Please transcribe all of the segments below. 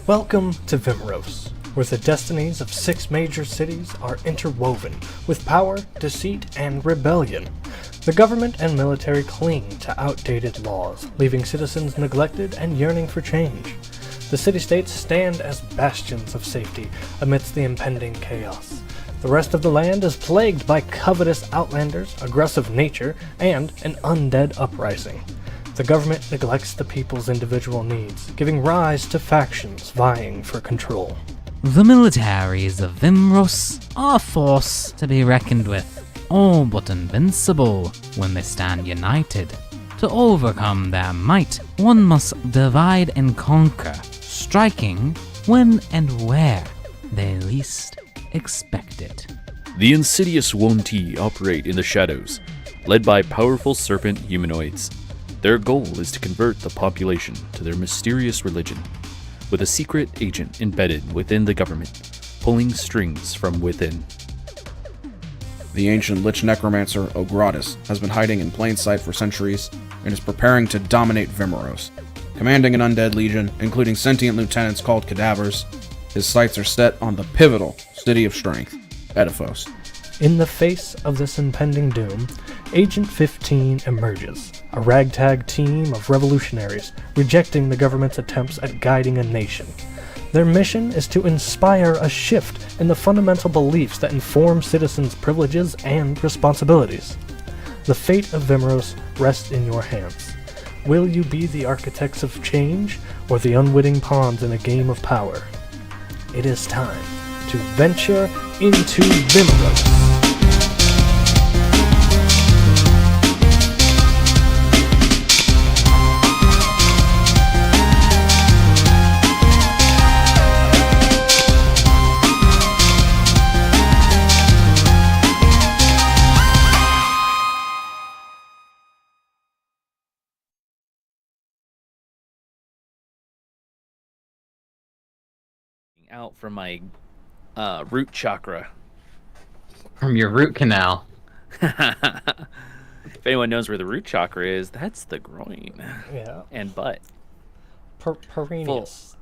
Welcome to Vimros, where the destinies of 6 major cities are interwoven with power, deceit, and rebellion. The government and military cling to outdated laws, leaving citizens neglected and yearning for change. The city-states stand as bastions of safety amidst the impending chaos. The rest of the land is plagued by covetous outlanders, aggressive nature, and an undead uprising. The government neglects the people's individual needs, giving rise to factions vying for control. The militaries of Vimros are a force to be reckoned with, all but invincible when they stand united. To overcome their might, one must divide and conquer, striking when and where they least expect it. The insidious Wonti operate in the shadows, led by powerful serpent humanoids. Their goal is to convert the population to their mysterious religion, with a secret agent embedded within the government, pulling strings from within. The ancient lich necromancer Ogratis has been hiding in plain sight for centuries and is preparing to dominate Vimros. Commanding an undead legion, including sentient lieutenants called cadavers, his sights are set on the pivotal City of Strength, Edafos. In the face of this impending doom, Agent 15 emerges, a ragtag team of revolutionaries rejecting the government's attempts at guiding a nation. Their mission is to inspire a shift in the fundamental beliefs that inform citizens' privileges and responsibilities. The fate of Vimros rests in your hands. Will you be the architects of change, or the unwitting pawns in a game of power? It is time to venture into Vimros. Out from my root chakra. From your root canal. If anyone knows where the root chakra is, that's the groin. Yeah. And butt. Perennius.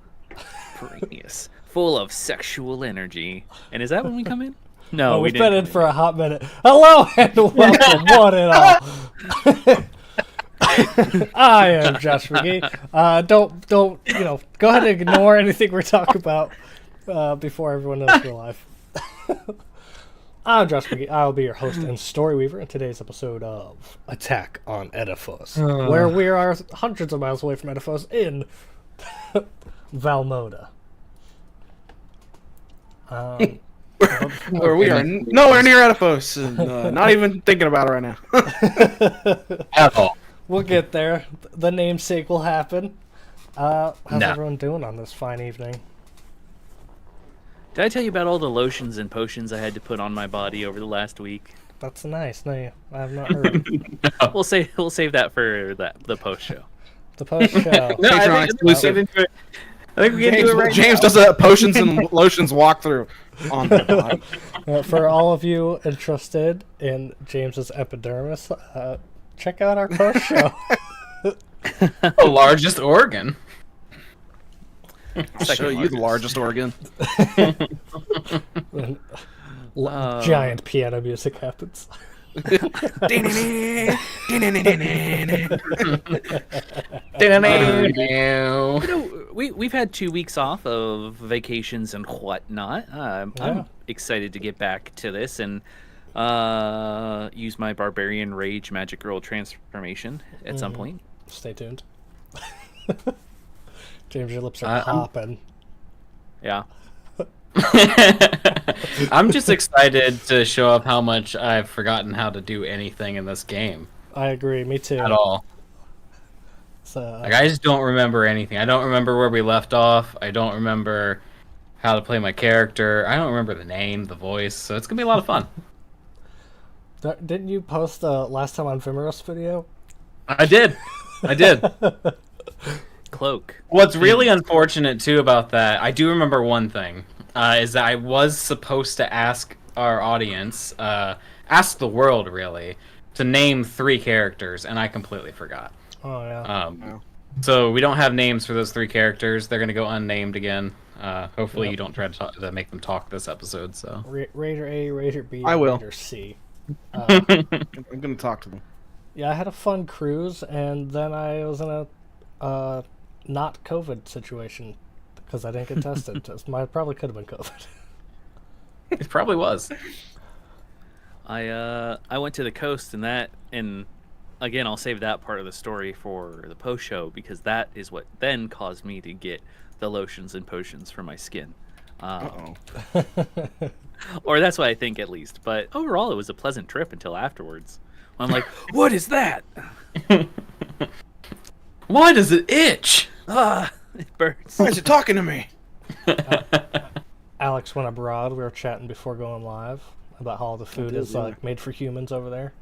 Perennius. Full of sexual energy. And is that when we come in? No, we've been in for a hot minute. Hello and welcome, one and all. I am Josh McGee. Don't go ahead and ignore anything we're talking about before everyone knows we're live. I'm Josh McGee. I'll be your host and story weaver in today's episode of Attack on Edafos, where we are hundreds of miles away from Edafos in Valmoda. Where we are nowhere near Edafos, and not even thinking about it right now. At all. We'll get there. The namesake will happen. How's everyone doing on this fine evening? Did I tell you about all the lotions and potions I had to put on my body over the last week? That's nice. No, I have not heard. No. We'll save that for the post show. The post show. No, I think we can do it right James now. does a potions and lotions walkthrough on the body. For all of you interested in James's epidermis, check out our post show. The largest organ. I'll show you the largest organ. Giant piano music happens. We've had 2 weeks off of vacations and whatnot. I'm excited to get back to this and use my barbarian rage magic girl transformation at some point. Stay tuned. James, your lips are popping. Yeah. I'm just excited to show off how much I've forgotten how to do anything in this game. I agree. Me too. At all. So, Like, I just don't remember anything. I don't remember where we left off. I don't remember how to play my character. I don't remember the name, the voice. So it's gonna be a lot of fun. Didn't you post the last time on Vimros video? I did. Cloak. What's really unfortunate too about that, I do remember one thing. is that I was supposed to ask our audience, ask the world really, to name 3 characters, and I completely forgot. Oh yeah. Wow. So we don't have names for those 3 characters. They're gonna go unnamed again. Hopefully you don't try to make them talk this episode. So Raider A, Raider B, I will. Raider C. I'm gonna talk to them. Yeah, I had a fun cruise, and then I was in a not COVID situation because I didn't get tested. Probably could have been COVID. it probably was. I went to the coast, and again, I'll save that part of the story for the post show, because that is what then caused me to get the lotions and potions for my skin. Uh-oh. Or that's what I think, at least. But overall, it was a pleasant trip until afterwards. I'm like, what is that? Why does it itch? It burns. Why is it talking to me? Alex went abroad. We were chatting before going live about how all the food is made for humans over there.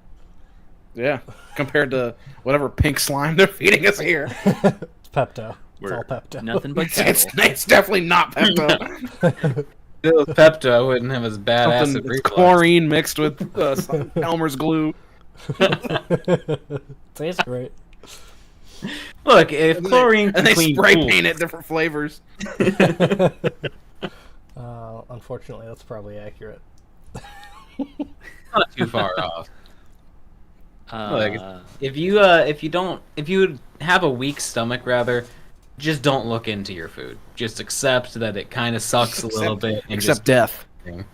Yeah, compared to whatever pink slime they're feeding us here. It's Pepto. It's all Pepto. Nothing but It's definitely not Pepto. If it was Pepto, I wouldn't have as bad acid Something reflux. chlorine mixed with Elmer's glue. Tastes great. Look, if chlorine And they clean spray pools- paint it different flavors. Unfortunately, that's probably accurate. not too far off. Look, Uh, if you have a weak stomach, rather, just don't look into your food. Just accept that it kind of sucks a little bit, and Except death. just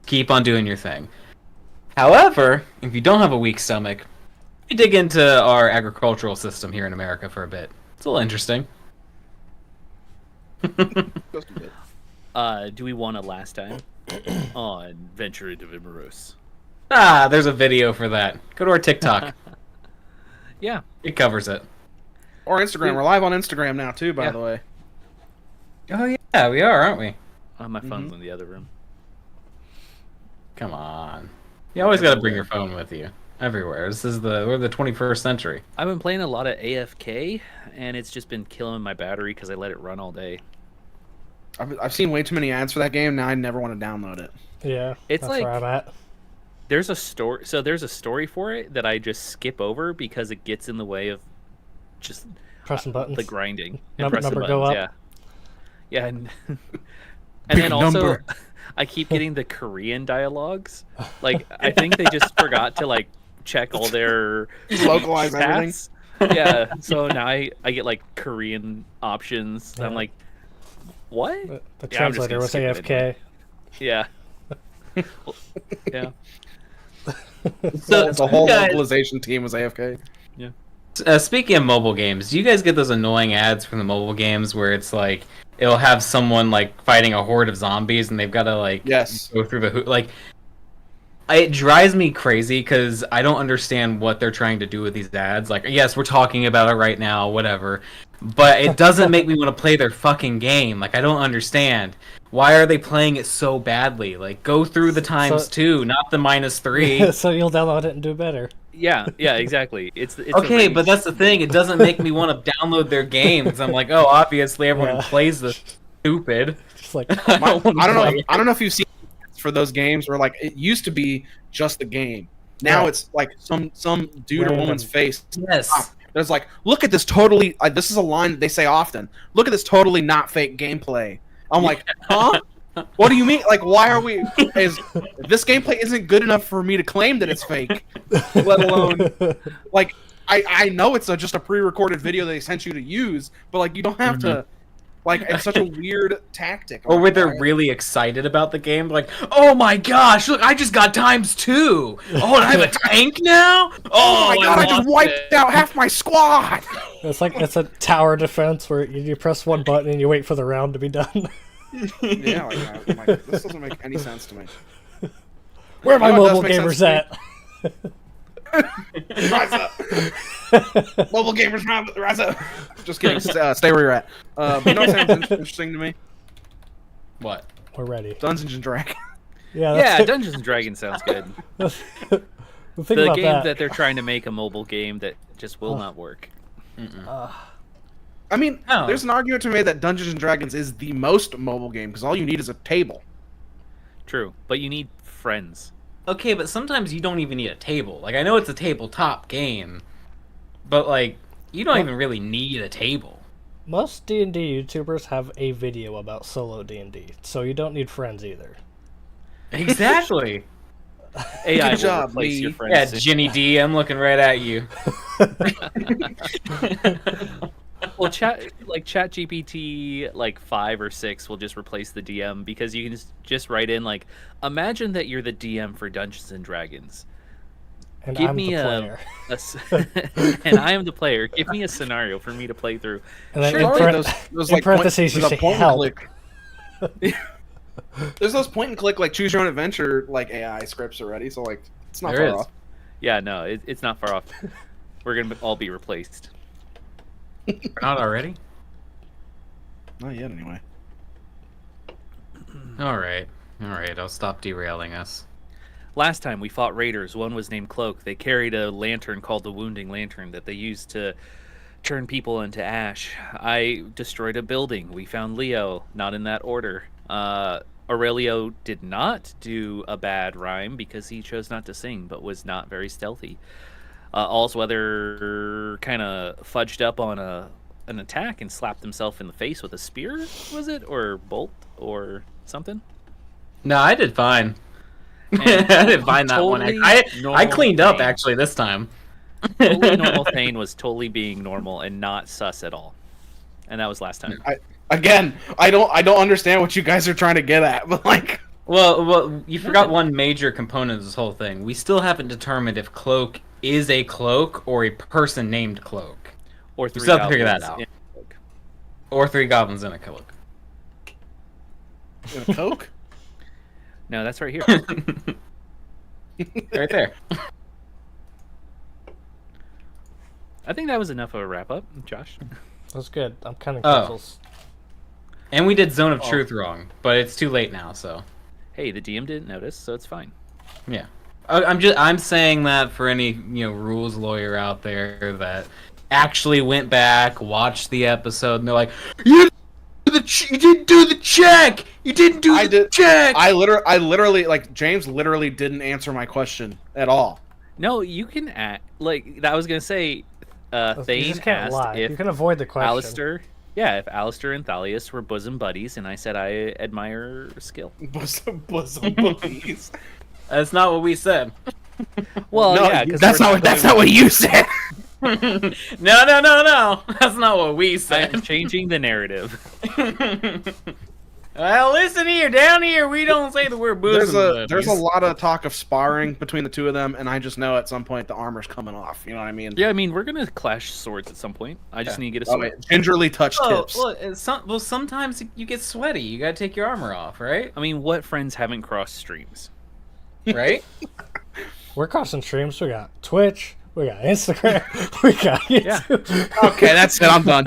keep on doing your thing. However, if you don't have a weak stomach, you dig into our agricultural system here in America for a bit. It's a little interesting. do we want a last time on Venture into Vimmeros? There's a video for that. Go to our TikTok. Yeah. It covers it. Or Instagram. We're live on Instagram now, too, by the way. Oh yeah, we are, aren't we? My phone's in the other room. Come on. You always got to bring your phone with you everywhere. We're the 21st century. I've been playing a lot of AFK, and it's just been killing my battery because I let it run all day. I've seen way too many ads for that game. Now I never want to download it. Yeah, It's that's like- where I'm at. There's a story. So there's a story for it that I just skip over because it gets in the way of just Pressing buttons. the grinding Num- and pressing number buttons. go up. Yeah, yeah, and and Big then also number. I keep getting the Korean dialogues. Like I think they just forgot to like check all their Localize everything. paths. Yeah, so now I get like Korean options. Yeah. I'm like, what? The Yeah, I'm just translator gonna was skip it AFK. anyway. Yeah. Yeah. So The whole you guys- localization team was AFK. Speaking of mobile games, do you guys get those annoying ads from the mobile games where it's like it'll have someone like fighting a horde of zombies and they've got to like Yes. go through the like it drives me crazy because I don't understand what they're trying to do with these ads. Like, yes, we're talking about it right now, whatever, but it doesn't make me want to play their fucking game. Like, I don't understand. Why are they playing it so badly? Like, go through the times 2, not the -3. So you'll download it and do better. Yeah, exactly. It's Okay, but that's the thing. It doesn't make me want to download their games. I'm like, oh, obviously everyone Yeah. plays this stupid. Just like I don't I don't know if you've seen for those games where like it used to be just the game. Now Yeah. it's like some dude or Random. woman's face. Yes. There's like, look at this totally. This is a line that they say often. Look at this totally not fake gameplay. I'm like, huh? What do you mean? Like, why are we? This gameplay isn't good enough for me to claim that it's fake, let alone like I know it's just a pre-recorded video they sent you to use, but like you don't have to. Like, it's such a weird tactic. Or where they're Right? really excited about the game, like, oh my gosh, look, I just got ×2. Oh, and I have a tank now. Oh my god! I just lost wiped it. out half my squad. it's a tower defense where you press one button and you wait for the round to be done. Yeah, like, this doesn't make any sense to me. Where are my You know what mobile does make gamers sense at? Rise up. Mobile gamers, rise up. Just kidding. Stay where you're at. You know what sounds interesting to me? What? We're ready. Dungeons and Dragons. Yeah, Yeah, that's Dungeons and Dragons sounds good. the thing The about game that. that they're trying to make a mobile game that just will not work. I I mean, No. there's an argument to be made that Dungeons and Dragons is the most mobile game because all you need is a table. True, but you need friends. Okay, but sometimes you don't even need a table. Like, I know it's a tabletop game, but, like, you don't even really need a table. Most D&D YouTubers have a video about solo D&D, so you don't need friends either. Exactly. AI Good job, will replace me. your friends. Yeah, Ginny D, I'm looking right at you. Well, ChatGPT like 5 or 6 will just replace the DM because you can just write in like, imagine that you're the DM for Dungeons and Dragons. And Give I'm me the player. and I am the player. Give me a scenario for me to play through. And then Sure, in, already in parentheses, you there's say a point and help. click. There's those point and click like choose your own adventure like AI scripts already, so like it's not There far is. off. Yeah, no, it's not far off. We're gonna all be replaced. Not already? Not yet, anyway. Alright, I'll stop derailing us. Last time we fought raiders. One was named Cloak. They carried a lantern called the Wounding Lantern that they used to turn people into ash. I destroyed a building. We found Leo, not in that order. Aurelio did not do a bad rhyme because he chose not to sing, but was not very stealthy. Allsweather kind of fudged up on an attack and slapped himself in the face with a spear, was it? Or bolt or something? No, I did fine. And I didn't find that one. totally I normal cleaned up, Thane. actually, this time. Totally normal Thane was totally being normal and not sus at all. And that was last time. I don't understand what you guys are trying to get at, but like Well, you forgot one major component of this whole thing. We still haven't determined if Cloak is a cloak or a person named Cloak. Or We three still have to figure that goblins out. in a cloak. Or 3 goblins in a cloak. in a Coke. No, that's right here. Right there. I think that was enough of a wrap up, Josh. That's good. I'm kind of Oh. confused. And we did Zone of Truth wrong, but it's too late now, so Hey, the DM didn't notice, so it's fine. yeah. I'm saying that for any rules lawyer out there that actually went back, watched the episode, and they're like, you didn't do the check. You didn't do the check. I literally like James literally didn't answer my question at all. No, you can act like I was gonna say. You Thane just can't asked lie. if You can avoid the question. Alistair, if Alistair and Thalius were bosom buddies, and I said I admire skill. Bosom buddies. That's not what we said. Well, No, yeah, because that's not what you said. No. That's not what we I'm said. changing the narrative. Well, listen here. Down here, we don't say the word bosom. There's a lot of talk of sparring between the two of them, and I just know at some point the armor's coming off. You know what I mean? Yeah, I mean we're gonna clash swords at some point. I just need to get a Oh, sword. wait, gingerly touch tips. Well, sometimes you get sweaty. You gotta take your armor off, right? I mean, what friends haven't crossed streams? Right? We're crossing streams. We got Twitch. We got Instagram. We got YouTube. Okay, that's it. I'm done.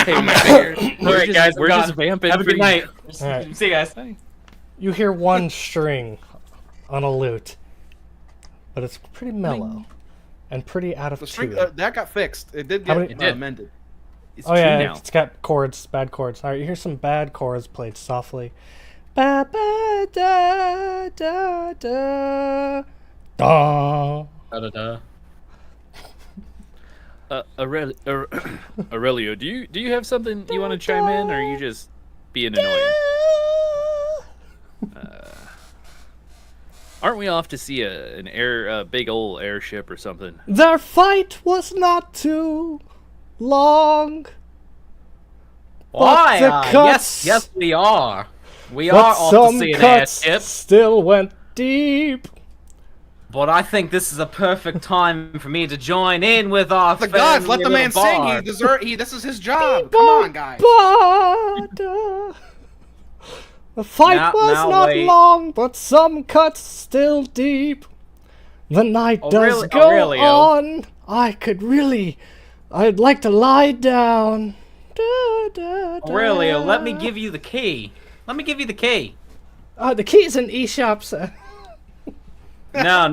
Hey, I'm outta here. All right, guys, we're I'm just gone. vamping. Have a for good night. All right. See you guys. You hear one string on a lute, but it's pretty mellow and pretty out of The string, tune. that got fixed. It did How get many- It did. amended. It's Oh true yeah, now. it's got chords, bad chords. All right, you hear some bad chords played softly. Ba ba da da da da. Da-da-da. Aurelio, do you have something you want to chime in, or are you just being annoying? Aren't we off to see a big old airship or something? Their fight was not too long. Why? the Yes, cuts- yes, we are. We But are off to some see an cuts airship. still went deep. But I think this is a perfect time for me to join in with our The gods, let the man sing. This is his job. Come on, guys. Ba-da. The fight Now- was now not wait. long, but some cuts still deep. The night does Aurelio- go Aurelio. on. I'd like to lie down. Da, da, da. Aurelio, let me give you the key. Let me give you the key. The key's in eShop, sir. No.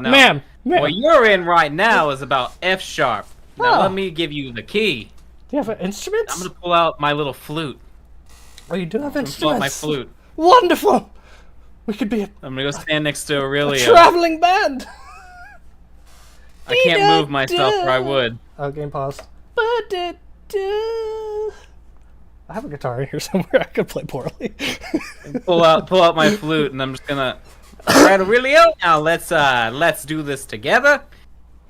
Ma'am, What you're in right now is about F sharp. Now Oh. let me give you the key. Do you have instruments? I'm gonna pull out my little flute. Oh, you do have I'm gonna instruments. pull out my flute. Wonderful. We could be I'm gonna go stand next to a Aurelio. traveling band. I can't move myself, or I would. Oh, game paused. I have a guitar here somewhere. I could play poorly. Pull out my flute, and I'm just gonna. All right, Aurelio. Now let's do this together.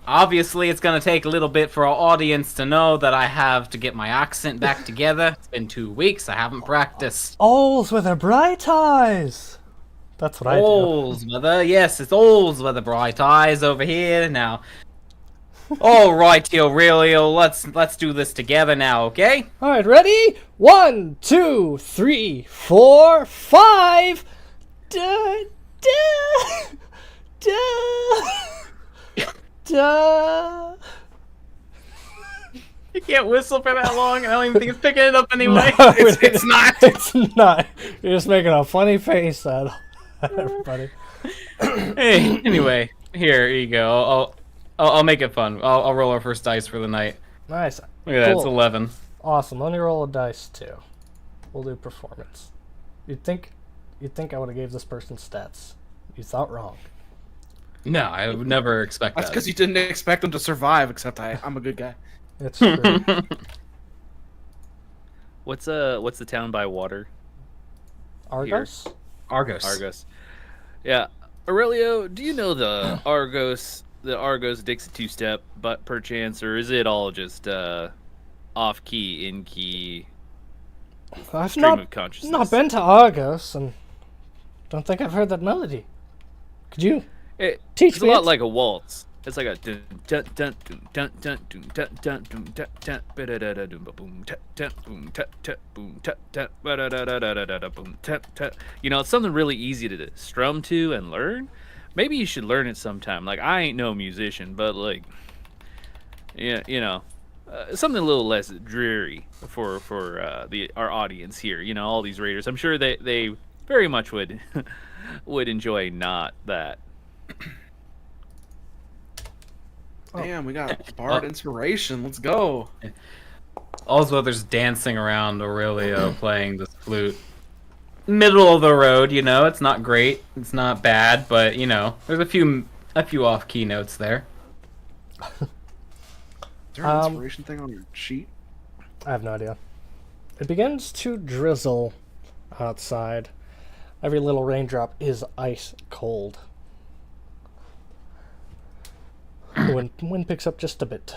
Obviously, it's gonna take a little bit for our audience to know that I have to get my accent back together. It's been 2 weeks. I haven't practiced. Owls with their bright eyes. That's what I do. Owls, mother. Yes, it's owls with the bright eyes over here now. All right, Aurelio. Let's do this together now, okay? All right, ready? 1, 2, 3, 4, 5. Da, da, da, da. You can't whistle for that long. I don't even think it's picking it up anyway. No, it's not. It's not. You're just making a funny face at everybody. Hey, anyway, here you go. I'll make it fun. I'll roll our first dice for the night. Nice. Look at that, it's Cool. 11. Awesome. Let me roll a dice too. We'll do performance. You'd think I would have gave this person stats. You thought wrong. No, I would never expect That's that. because you didn't expect them to survive. Except I'm a good guy. It's true. What's the town by water? Argos? Argos. Argos. Yeah. Aurelio, do you know the Argos Dixie two-step, but perchance, or is it all just off-key, in-key I've stream of consciousness? not been to Argos, and don't think I've heard that melody. Could you teach It's me a lot it? like a waltz. It's like a dun dun dun dun dun dun dun dun dun dun dun ba da da da dum ba boom ta ta boom ta ta boom ta ta ba da da da da da da boom ta ta. You know, it's something really easy to strum to and learn. Maybe you should learn it sometime. Like, I ain't no musician, but like, yeah, you know, something a little less dreary for our audience here. You know, all these raiders. I'm sure they very much would enjoy not that. Damn, we got bard inspiration. Let's go. Also, there's dancing around Aurelio playing this flute. Middle of the road, you know. It's not great. It's not bad, but you know, there's a few off-key notes there. Is there an inspiration thing on your sheet? I have no idea. It begins to drizzle outside. Every little raindrop is ice cold. Wind picks up just a bit.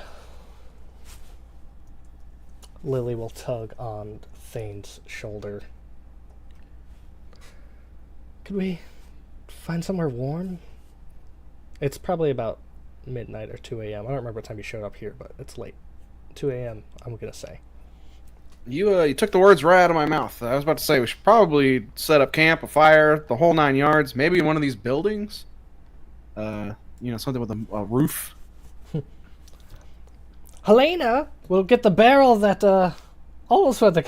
Lily will tug on Thane's shoulder. Could we find somewhere warm? It's probably about midnight or 2 a.m. I don't remember what time you showed up here, but it's late. 2 a.m., I'm going to say. You took the words right out of my mouth. I was about to say we should probably set up camp, a fire, the whole 9 yards. Maybe in one of these buildings. You know, something with a roof. Helena will get the barrel that Alsworth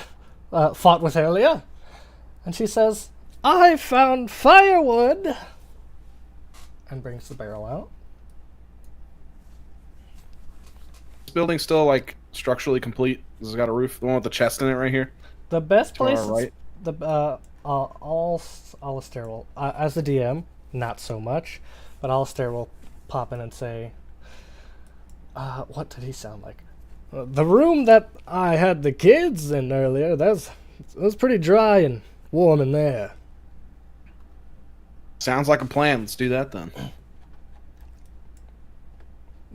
fought with earlier. And she says, I found firewood. And brings the barrel out. This building's still, like, structurally complete. This has got a roof. The one with the chest in it right here. The best To our place right. Alistair will, as the DM, not so much, but Alistair will pop in and say, what did he sound like? The room that I had the kids in earlier, it was pretty dry and warm in there. Sounds like a plan. Let's do that then.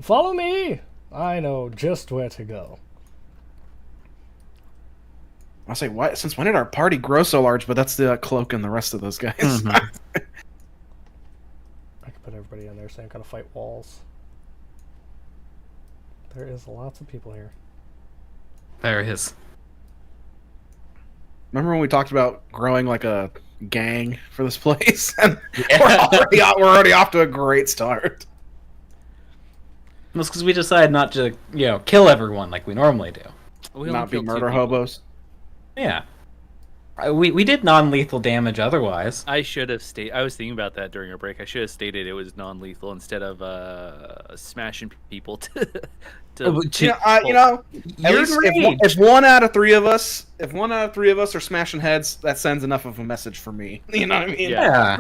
Follow me. I know just where to go. I say, why? Since when did our party grow so large? But that's the cloak and the rest of those guys. I could put everybody in there so I'm gonna fight walls. There is lots of people here. There it is. Remember when we talked about growing like a gang for this place? And Yeah. we're already off to a great start. That's because we decided not to, you know, kill everyone like we normally do. We only Not be killed two murder people. hobos. Yeah. We did non-lethal damage otherwise. I should have stated. I was thinking about that during our break. I should have stated it was non-lethal instead of smashing people at least if one out of three of us are smashing heads, that sends enough of a message for me. You know what I mean? Yeah.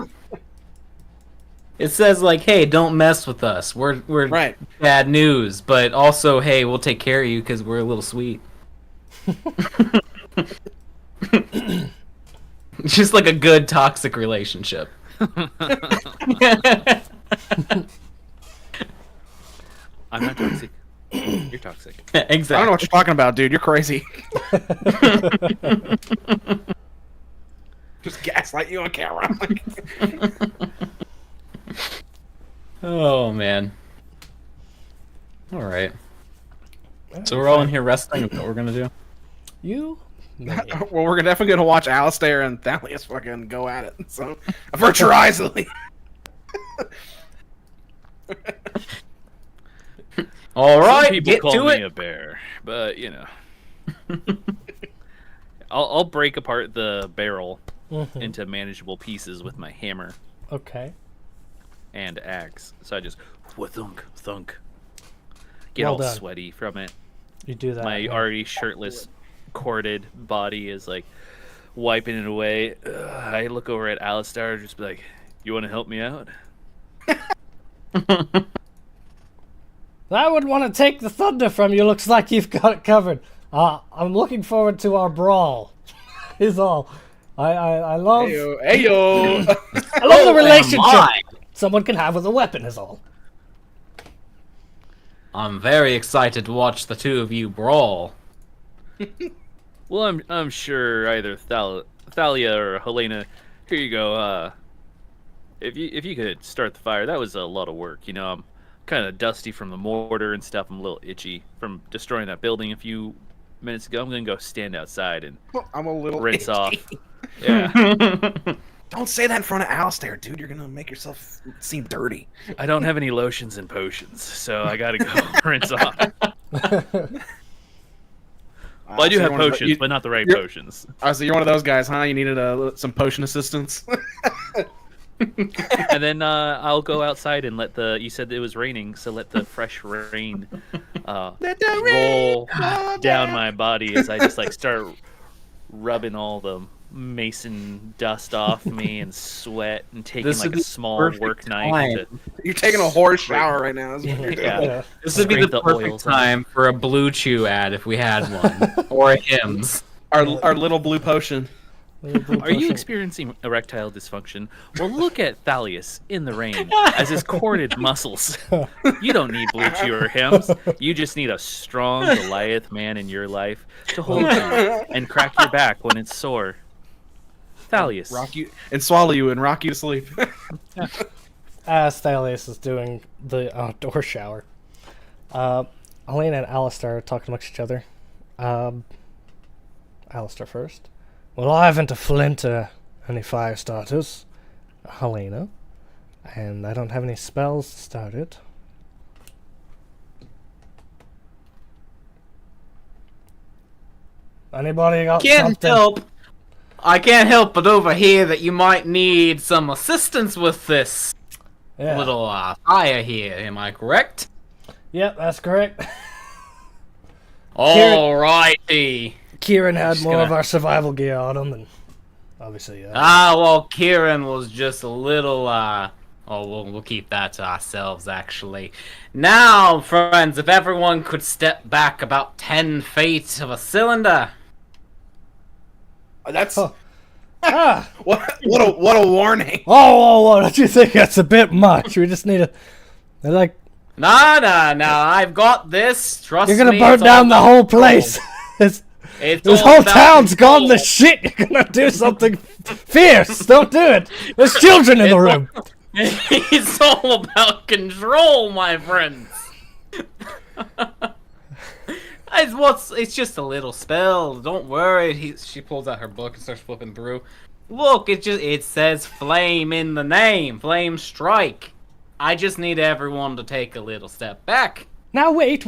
It says like, "Hey, don't mess with us. We're Right. bad news," but also, "Hey, we'll take care of you because we're a little sweet." It's just like a good toxic relationship. I'm not toxic. You're toxic. Exactly. I don't know what you're talking about, dude. You're crazy. Just gaslight you on camera. Oh man. All right. So we're all in here resting. Is what we're gonna do? You? Well, we're definitely gonna watch Alistair and Thalius fucking go at it. So avert your eyes, Lily. All right, Some people get call to me it. a bear, but you know, I'll break apart the barrel into manageable pieces with my hammer Okay. and axe. So I just thunk thunk. Get Well all done. sweaty from it. You do that. My yeah. already shirtless, corded body is like wiping it away. I look over at Alistair, just be like, "You want to help me out?" I would want to take the thunder from you. Looks like you've got it covered. I'm looking forward to our brawl. Is all. I love. Ayo, ayo. I love the relationship my. someone can have with a weapon. Is all. I'm very excited to watch the two of you brawl. Well, I'm sure either Thalia or Helena. Here you go. If you could start the fire, that was a lot of work. You know, I'm kind of dusty from the mortar and stuff. I'm a little itchy from destroying that building a few minutes ago. I'm gonna go stand outside and I'm a little rinse itchy. off. Yeah, Don't say that in front of Alistair, dude. You're gonna make yourself seem dirty. I don't have any lotions and potions, so I gotta go rinse off. Well, I do have potions, but not the right potions. So you're one of those guys, huh? You needed some potion assistance. And then I'll go outside and let you said it was raining, so let the fresh rain roll down my body as I just like start rubbing all the mason dust off me and sweat and taking This like would a be small perfect work knife time. to You're taking a horse shower right now. Is what you're doing. yeah. This would be Scrape the the perfect oils off. time for a Blue Chew ad if we had one, or a Hims. Our little blue potion. Are you experiencing erectile dysfunction? Well, look at Thalius in the rain as his corded muscles. You don't need Blue Chew or Hims. You just need a strong Goliath man in your life to hold you and crack your back when it's sore. Thalius. Rock you and swallow you and rock you to sleep. As Thalius is doing the outdoor shower, Helena and Alistair are talking amongst each other. Alistair first. Well, I haven't a flint or any fire starters, Helena, and I don't have any spells to start it. Anybody got something? I can't help but overhear that you might need some assistance with this Yeah. little fire here. Am I correct? Yep, that's correct. Alrighty. Kieran had Just more gonna- of our survival gear on him, and obviously, Well, Kieran was just a little, we'll keep that to ourselves, actually. Now, friends, if everyone could step back about 10 feet of a cylinder. That's Oh. Ah! what a warning. Oh, don't you think that's a bit much? We just need they're like, No, I've got this. Trust me. you're gonna burn it's all down the about whole control. place. This It's this all whole about town's gone to control. shit. You're gonna do something fierce. Don't do it. There's children in the room. It's all about control, my friends. It's just a little spell. Don't worry. She pulls out her book and starts flipping through. Look, it says flame in the name. Flame strike. I just need everyone to take a little step back. Now wait.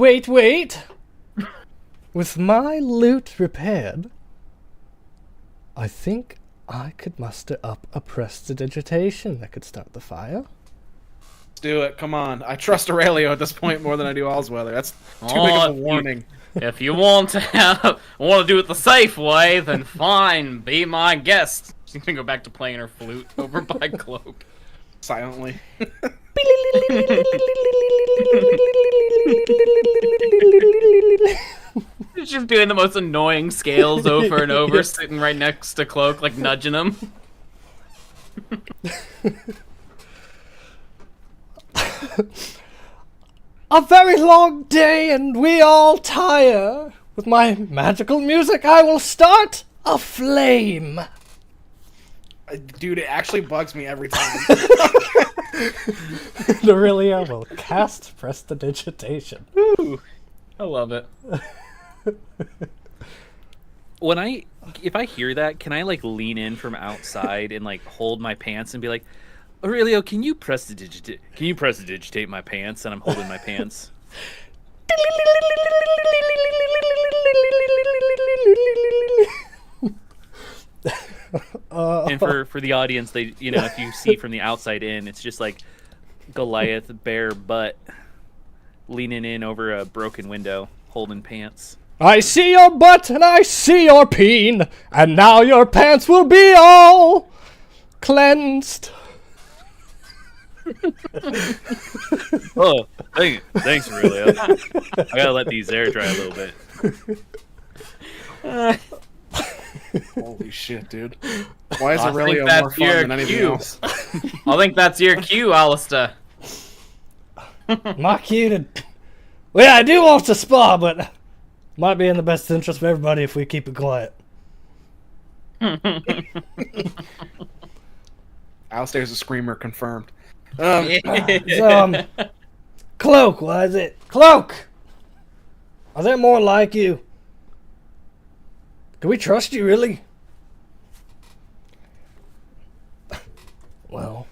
With my loot repaired, I think I could muster up a prestidigitation that could start the fire. Let's do it. Come on. I trust Aurelio at this point more than I do Allsweather. That's too big Oh, of a warning. If you want to do it the safe way, then fine, be my guest. She's gonna go back to playing her flute over by Cloak. Silently. She's just doing the most annoying scales over and over, sitting right next to Cloak, like nudging him. A very long day and we all tire. With my magical music, I will start a flame. Dude, it actually bugs me every time. Aurelia will cast prestidigitation. Ooh, I love it. If I hear that, can I like lean in from outside and like hold my pants and be like, Aurelio, can you prestidigitate my pants? And I'm holding my pants. And for the audience, they if you see from the outside in, it's just like Goliath bare butt leaning in over a broken window, holding pants. I see your butt and I see your peen, and now your pants will be all cleansed. Oh, thanks, Aurelio. I gotta let these air dry a little bit. Holy shit, dude. Why is I Aurelio think more that's fun your than anything cue. else? I think that's your cue, Alistair. My cue to... Well, yeah, I do want to spa, but might be in the best interest of everybody if we keep it quiet. Alistair's a screamer, confirmed. So, Cloak, why is it? Cloak! Are there more like you? Do we trust you, really? Well,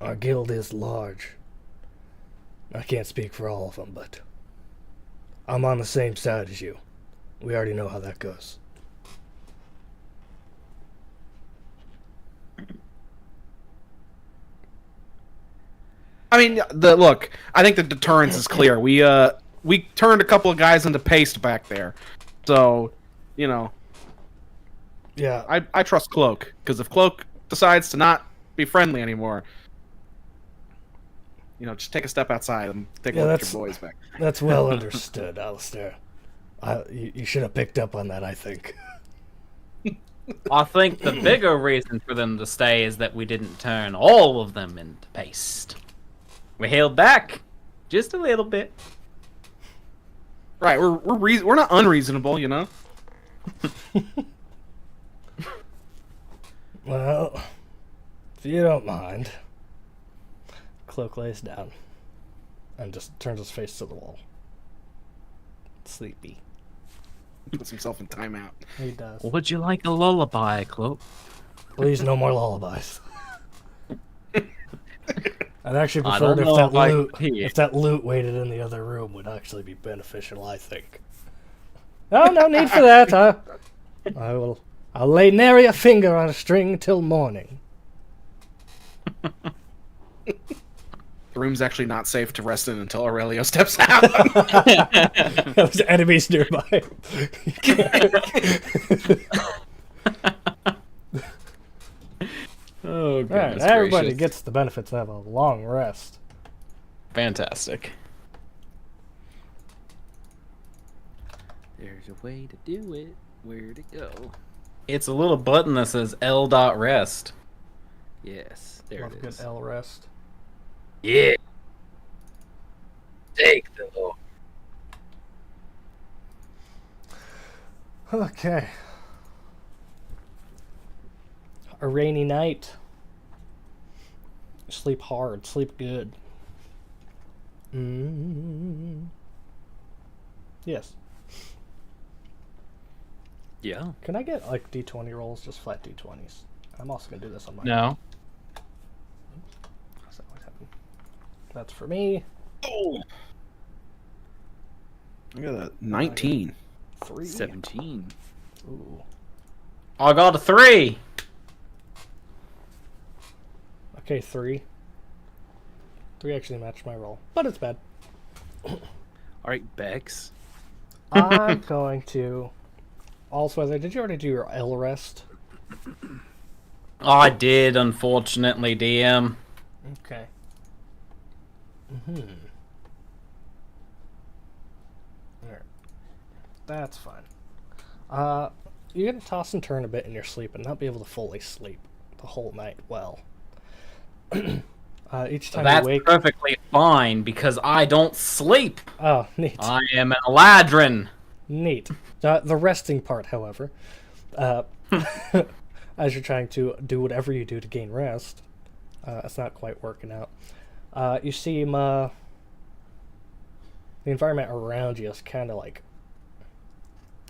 our guild is large. I can't speak for all of them, but I'm on the same side as you. We already know how that goes. I mean, look, I think the deterrence is clear. We turned a couple of guys into paste back there. So, Yeah. I trust Cloak, because if Cloak decides to not be friendly anymore, just take a step outside and take a look at your boys back. That's well understood, Alistair. You should have picked up on that, I think. I think the bigger reason for them to stay is that we didn't turn all of them into paste. We held back just a little bit. Right, we're not unreasonable, Well, if you don't mind. Cloak lays down and just turns his face to the wall. Sleepy. Puts himself in timeout. He does. Would you like a lullaby, Cloak? Please, no more lullabies. I'd actually I prefer don't if know that if I loot, can hear. if that loot waited in the other room, would actually be beneficial. I think. Oh, no need for that. I'll lay nary a finger on a string till morning. The room's actually not safe to rest in until Aurelio steps out. There's enemies nearby. Oh, Alright, goodness everybody gracious. gets the benefits of a long rest. Fantastic. There's a way to do it. Where'd it go? It's a little button that says L.rest. Yes, there Love it good is. L rest. Yeah. Take the. Okay. A rainy night. Sleep hard. Sleep good. Yes. Yeah. Can I get like D20 rolls? Just flat D20s. I'm also gonna do this on my. No. How's that always happen? That's for me. Oh. Look at that. 19. 3. 17. Ooh. I got a 3. Okay, 3. 3 actually matched my roll, but it's bad. Alright, Bex. I'm going to... Allsweather, did you already do your L rest? I did, unfortunately, DM. Okay. Alright. That's fine. You're gonna toss and turn a bit in your sleep and not be able to fully sleep the whole night well. Each time That's you wake... perfectly fine, because I don't sleep. Oh, neat. I am an Eladrin. Neat. The resting part, however, as you're trying to do whatever you do to gain rest, it's not quite working out. You seem, the environment around you is kind of like,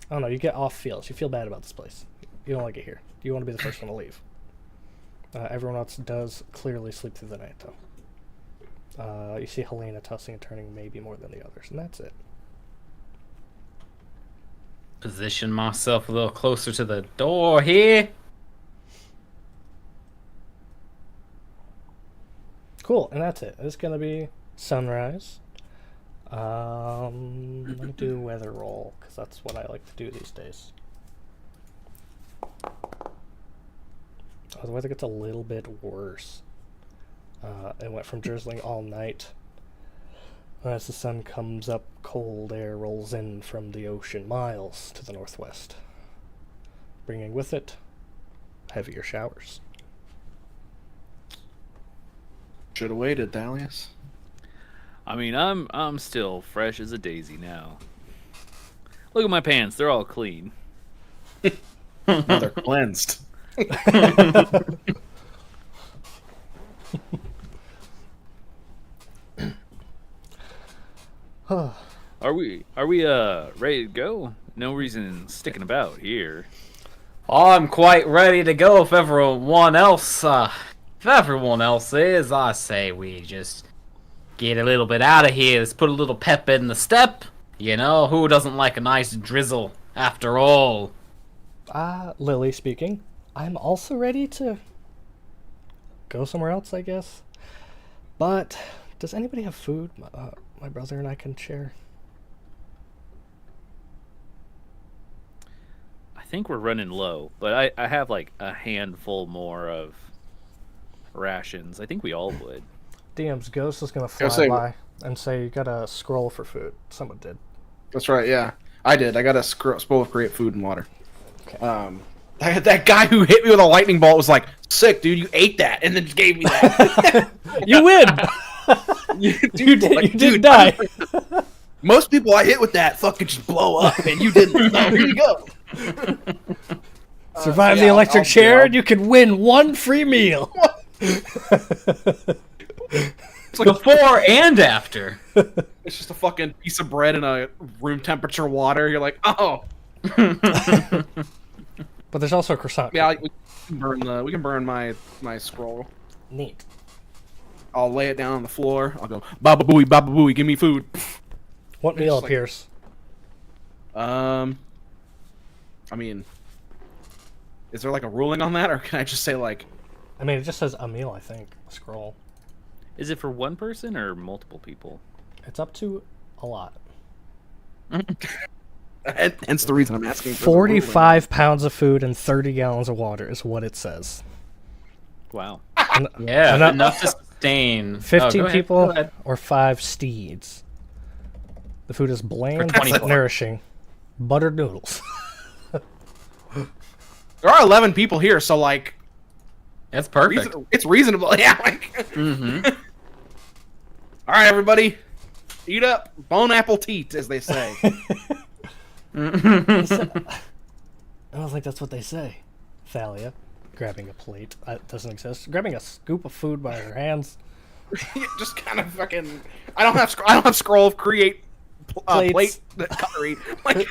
I don't know, you get off feels. You feel bad about this place. You don't like it here. You want to be the first one to leave. Everyone else does clearly sleep through the night, though. You see Helena tossing and turning maybe more than the others, and that's it. Position myself a little closer to the door here. Cool, and that's it. It's gonna be sunrise. Let me do weather roll, because that's what I like to do these days. Oh, the weather gets a little bit worse. It went from drizzling all night. As the sun comes up, cold air rolls in from the ocean miles to the northwest, bringing with it heavier showers. Should have waited, Thalius. I mean, I'm still fresh as a daisy now. Look at my pants; they're all clean. Now they're cleansed. Are we ready to go? No reason sticking about here. I'm quite ready to go if everyone else is. I say we just get a little bit out of here. Let's put a little pep in the step. You know, who doesn't like a nice drizzle after all? Lily speaking. I'm also ready to go somewhere else, I guess. But does anybody have food? My brother and I can share. I think we're running low, but I have like a handful more of rations. I think we all would. DM's ghost is gonna fly by and say you got a scroll for food. Someone did. That's right, yeah. I did. I got a scroll of create food and water. Okay. That guy who hit me with a lightning bolt was like, sick, dude, you ate that, and then just gave me that. You win! you did die. Most people I hit with that fucking just blow up, and you didn't. So here you go. Survive the electric chair, and you can win one free meal. It's like Before and after. It's just a fucking piece of bread and a room temperature water. You're like, oh. But there's also a croissant. Yeah, we can burn my scroll. Neat. I'll lay it down on the floor. I'll go, Baba Booey, give me food. What meal like- appears? I mean, is there like a ruling on that, or can I just say like? I mean, it just says a meal, I think. Scroll. Is it for one person or multiple people? It's up to a lot. Hence the reason I'm asking. For 45 pounds of food and 30 gallons of water is what it says. Wow. Yeah, enough to sustain. 15 go ahead, people go ahead. or 5 steeds. The food is bland 24. but nourishing. Buttered noodles. There are 11 people here, so like, That's perfect. it's reasonable. Yeah. Like, all right, everybody, eat up, bone apple teat, as they say. I don't think that's what they say. Thalia, grabbing a plate that doesn't exist, grabbing a scoop of food by her hands. Just kind of fucking. I don't have scroll of create plate cutlery. Like,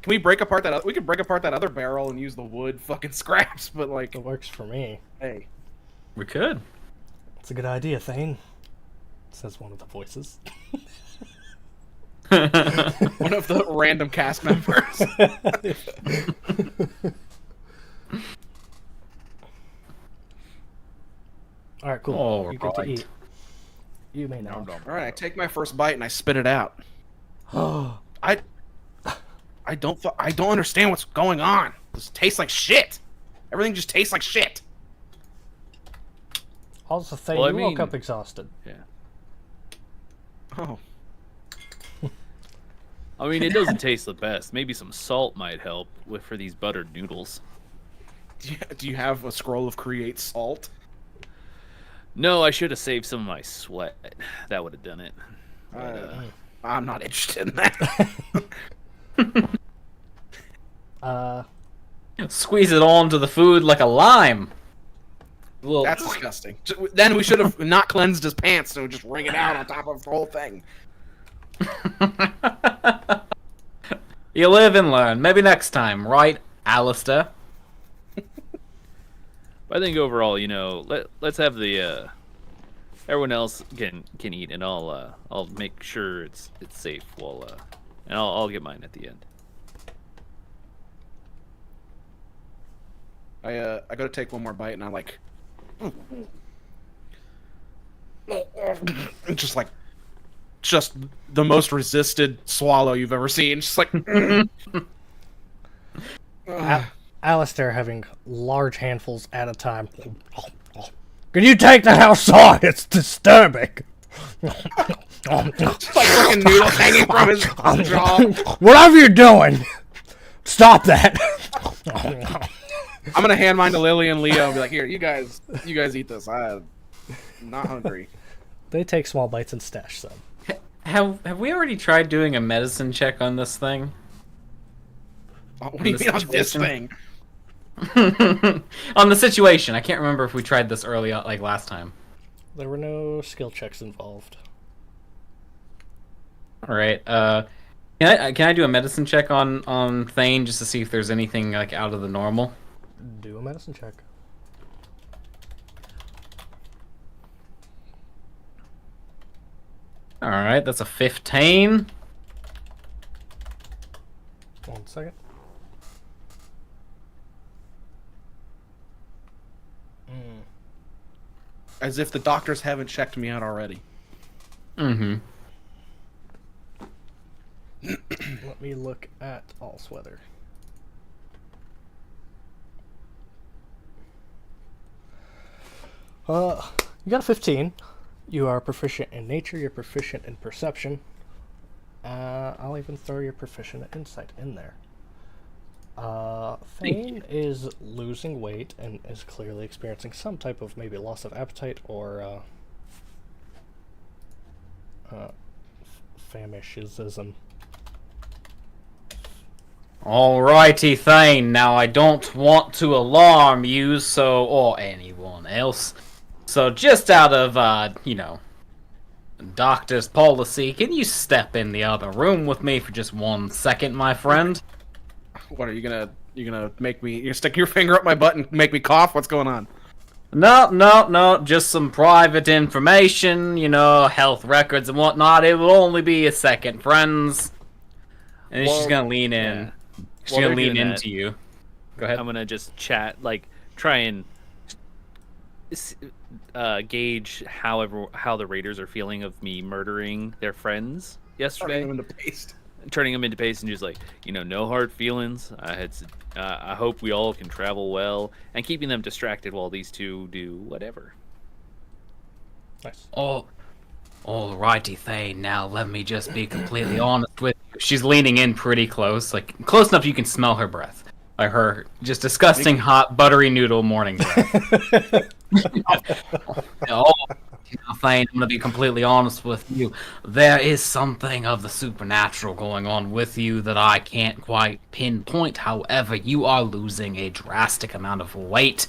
can we break apart that? We could break apart that other barrel and use the wood fucking scraps, but like, It works for me. hey, We could. It's a good idea, Thane, says one of the voices. One of the random cast members. All right, cool. All You get to right. eat. You may now. All right, I take my first bite and I spit it out. I don't understand what's going on. This tastes like shit. Everything just tastes like shit. Also, Thane, Well, I you woke mean- up exhausted. Yeah. Oh, I mean, it doesn't taste the best. Maybe some salt might help for these buttered noodles. do you have a scroll of create salt? No, I should have saved some of my sweat. That would have done it. But, I'm not interested in that. Squeeze it all into the food like a lime. Well, That's disgusting. Then we should have not cleansed his pants and just wring it out on top of the whole thing. you live and learn. Maybe next time, right, Alistair? I think overall, let's have the everyone else can eat, and I'll make sure it's safe and I'll get mine at the end. I go to take one more bite and I'm like, just the most resisted swallow you've ever seen. Just like, Alistair having large handfuls at a time. Can you take that outside? It's disturbing. just like fucking noodles hanging from his jaw. Whatever you're doing, stop that. I'm gonna hand mine to Lily and Leo and be like, here, you guys eat this. I'm not hungry. They take small bites and stash some. Have we already tried doing a medicine check on this thing? What do you mean on this thing? On the situation. I can't remember if we tried this early, like last time. There were no skill checks involved. All right. Can I do a medicine check on Thane just to see if there's anything like out of the normal? Do a medicine check. All right, that's a 15. 1 second. As if the doctors haven't checked me out already. Mm-hmm. Let me look at Allsweather. You got a 15. You are proficient in nature, you're proficient in perception. I'll even throw your proficient at insight in there. Thane is losing weight and is clearly experiencing some type of maybe loss of appetite or famishism. Alrighty, Thane. Now I don't want to alarm you, or anyone else. So just out of, doctor's policy, can you step in the other room with me for just 1 second, my friend? What are you gonna make me? You stick your finger up my butt and make me cough? What's going on? No. Just some private information, health records and whatnot. It will only be a second, friends. And she's gonna lean in. Yeah. She's While gonna they're lean doing into you. Go ahead. I'm gonna just chat, try and gauge how the raiders are feeling of me murdering their friends yesterday, Turning them into paste. turning them into paste, and just no hard feelings. I hope we all can travel well, and keeping them distracted while these two do whatever. Nice. Oh, alrighty, Thane. Now let me just be completely honest with you. She's leaning in pretty close, close enough you can smell her breath. Like her just disgusting hot buttery noodle morning breath. Thane, I'm gonna be completely honest with you. There is something of the supernatural going on with you that I can't quite pinpoint. However, you are losing a drastic amount of weight.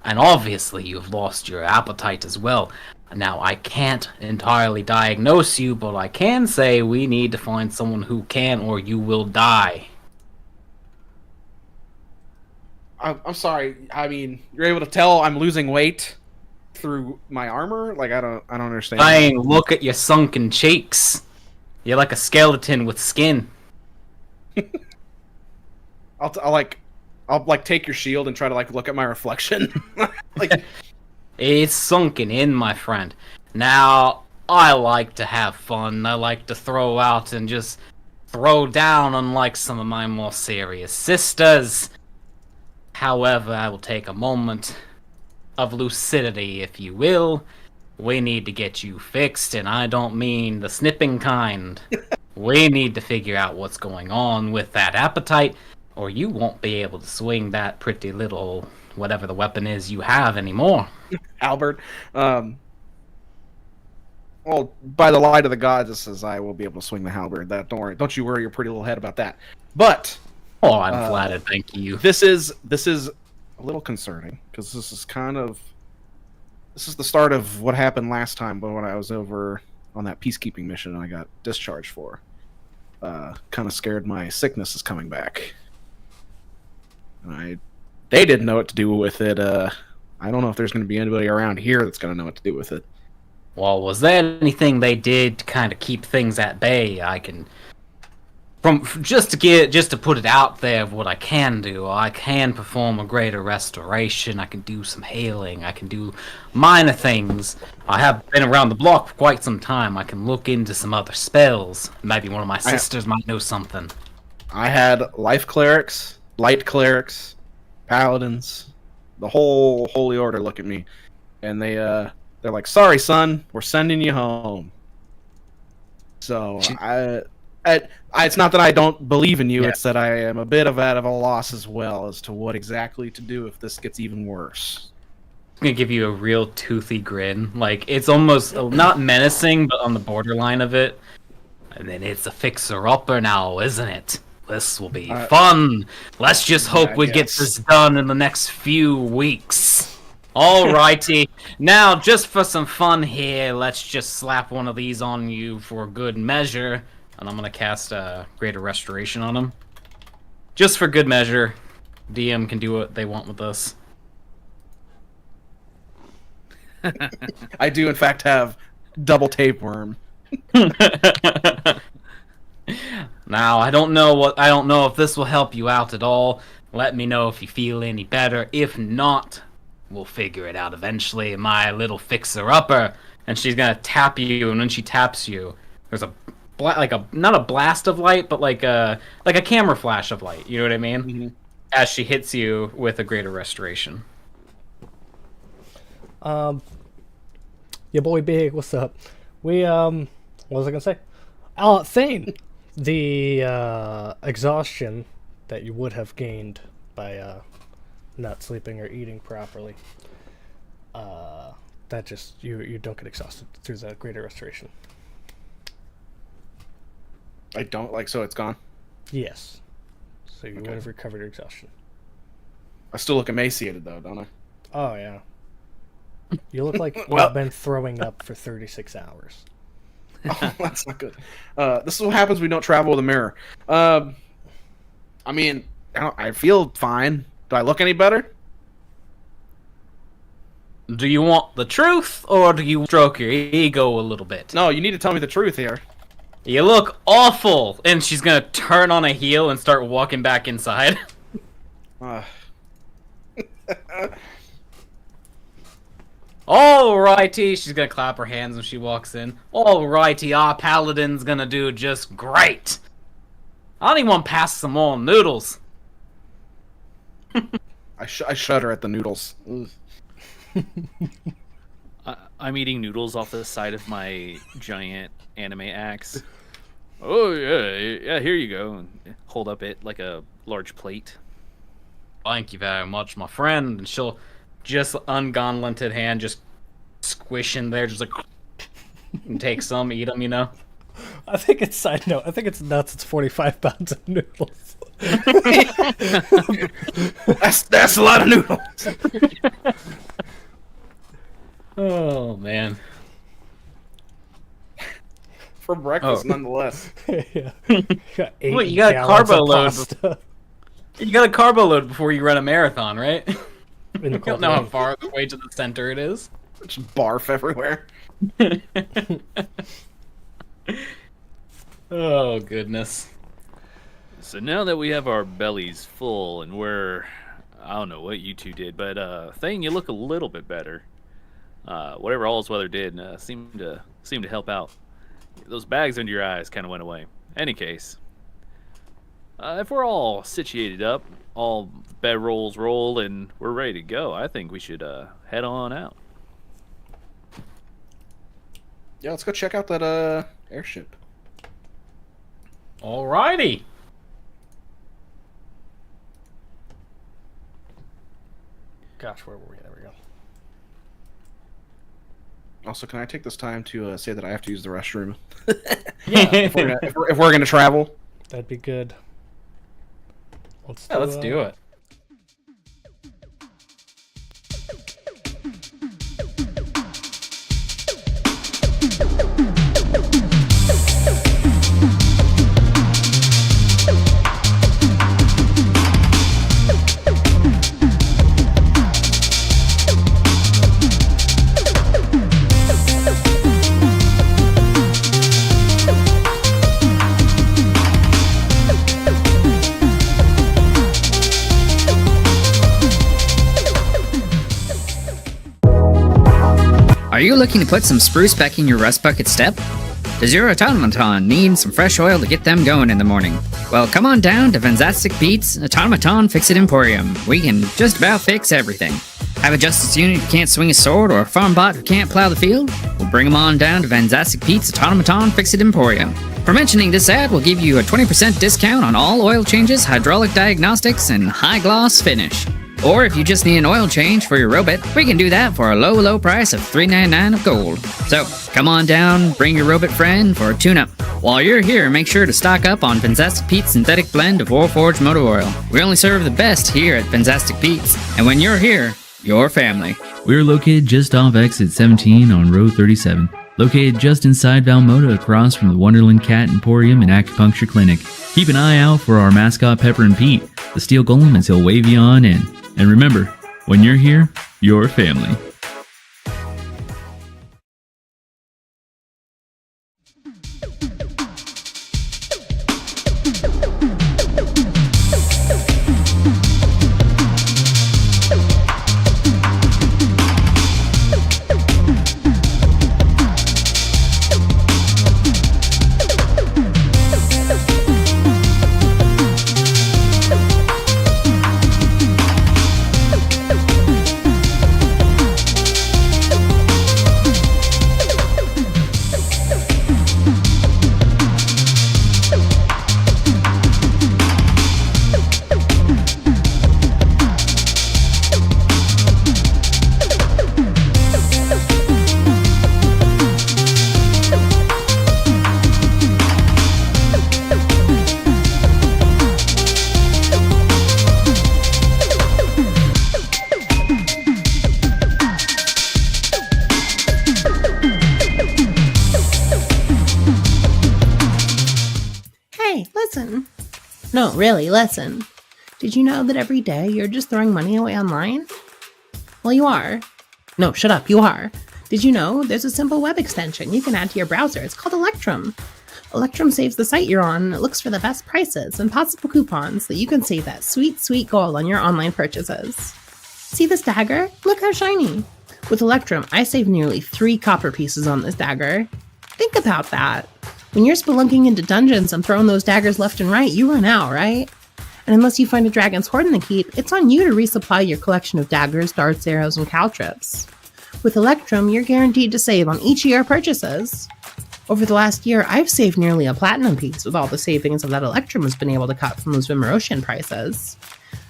And obviously you've lost your appetite as well. Now, I can't entirely diagnose you, but I can say we need to find someone who can, or you will die. I'm sorry. I mean, you're able to tell I'm losing weight through my armor? I don't understand. Thane, look at your sunken cheeks. You're like a skeleton with skin. I'll take your shield and try to look at my reflection. It's sunken in, my friend. Now, I like to have fun. I like to throw out and just throw down, unlike some of my more serious sisters. However, I will take a moment of lucidity, if you will. We need to get you fixed, and I don't mean the snipping kind. We need to figure out what's going on with that appetite, or you won't be able to swing that pretty little whatever the weapon is you have anymore. Albert. Well, by the light of the gods, it says I will be able to swing the halberd. Don't worry. Don't you worry your pretty little head about that. But Oh, I'm flattered, thank you. this is a little concerning because this is the start of what happened last time when I was over on that peacekeeping mission and I got discharged for. Kind of scared my sickness is coming back. And they didn't know what to do with it. I don't know if there's going to be anybody around here that's going to know what to do with it. Well, was there anything they did to kind of keep things at bay? I can, just to put it out there of what I can do. I can perform a greater restoration. I can do some healing. I can do minor things. I have been around the block for quite some time. I can look into some other spells. Maybe one of my sisters might know something. I had life clerics, light clerics, paladins, the whole holy order look at me, and they're like, "Sorry, son, we're sending you home." So it's not that I don't believe in you; it's that I am a bit at a loss as well as to what exactly to do if this gets even worse. I'm gonna give you a real toothy grin. Like, it's almost not menacing, but on the borderline of it. And then it's a fixer-upper now, isn't it? This will be fun. Let's just hope we get this done in the next few weeks. Alrighty. Now, just for some fun here, let's just slap one of these on you for good measure. And I'm gonna cast a Greater Restoration on him. Just for good measure. DM can do what they want with this. I do, in fact, have double tapeworm. Now, I don't know if this will help you out at all. Let me know if you feel any better. If not, we'll figure it out eventually, my little fixer-upper. And she's gonna tap you, and when she taps you, there's not a blast of light, but like a camera flash of light. You know what I mean? Mm-hmm. As she hits you with a Greater Restoration. Your boy Big, what's up? What was I gonna say? Thane, the exhaustion that you would have gained by not sleeping or eating properly. That just you don't get exhausted through the Greater Restoration. I don't so it's gone. Yes, so you would have recovered your exhaustion. I still look emaciated though, don't I? Oh yeah. You look like you've been throwing up for 36 hours. Oh, that's not good. This is what happens when we don't travel with a mirror. I mean, I feel fine. Do I look any better? Do you want the truth, or do you stroke your ego a little bit? No, you need to tell me the truth here. You look awful! And she's gonna turn on a heel and start walking back inside. Alrighty, she's gonna clap her hands when she walks in. Alrighty, our paladin's gonna do just great. I don't even want to pass some more noodles. I shudder at the noodles. I'm eating noodles off the side of my giant anime axe. Oh yeah, here you go. And hold up it like a large plate. Thank you very much, my friend. And she'll just ungauntleted hand, just squish in there, just like, and take some, eat them, you know? I think it's, side note, I think it's nuts. It's 45 pounds of noodles. That's a lot of noodles. Oh, man. For breakfast, nonetheless. Yeah. Wait, you got a carbo load. You got a carbo load before you run a marathon, right? You don't know how far the way to the center it is. Just barf everywhere. Oh, goodness. So now that we have our bellies full and I don't know what you two did, but Thane, you look a little bit better. Whatever All's Weather did seemed to help out. Those bags under your eyes kind of went away. Any case, if we're all situated up, all bedrolls roll, and we're ready to go, I think we should head on out. Yeah, let's go check out that airship. Alrighty. Gosh, where were we? There we go. Also, can I take this time to say that I have to use the restroom? Yeah, if we're gonna travel. that'd be good. Let's do it. Are you looking to put some spruce back in your rust bucket step? Does your automaton need some fresh oil to get them going in the morning? Well, come on down to Fantastic Pete's Automaton Fix-It Emporium. We can just about fix everything. Have a justice unit who can't swing a sword or a farm bot who can't plow the field? We'll bring them on down to Fantastic Pete's Automaton Fix-It Emporium. For mentioning this ad, we'll give you a 20% discount on all oil changes, hydraulic diagnostics, and high-gloss finish. Or if you just need an oil change for your robot, we can do that for a low price of $3.99 of gold. So, come on down, bring your robot friend for a tune-up. While you're here, make sure to stock up on Fantastic Pete's synthetic blend of Warforged motor oil. We only serve the best here at Fantastic Pete's, and when you're here, your family. We're located just off exit 17 on row 37. Located just inside Valmoda across from the Wonderland Cat Emporium and Acupuncture Clinic. Keep an eye out for our mascot Pepper and Pete, the steel golem, as he'll wave you on in. And remember, when you're here, you're family. Listen. No, really, listen. Did you know that every day you're just throwing money away online? Well, you are. No, shut up, you are. Did you know there's a simple web extension you can add to your browser? It's called Electrum. Electrum saves the site you're on and it looks for the best prices and possible coupons so that you can save that sweet, sweet gold on your online purchases. See this dagger? Look how shiny. With Electrum, I saved nearly 3 copper pieces on this dagger. Think about that. When you're spelunking into dungeons and throwing those daggers left and right, you run out, right? And unless you find a dragon's hoard in the keep, it's on you to resupply your collection of daggers, darts, arrows, and caltrips. With Electrum, you're guaranteed to save on each of your purchases. Over the last year, I've saved nearly a platinum piece with all the savings that Electrum has been able to cut from those Vimmerosian prices.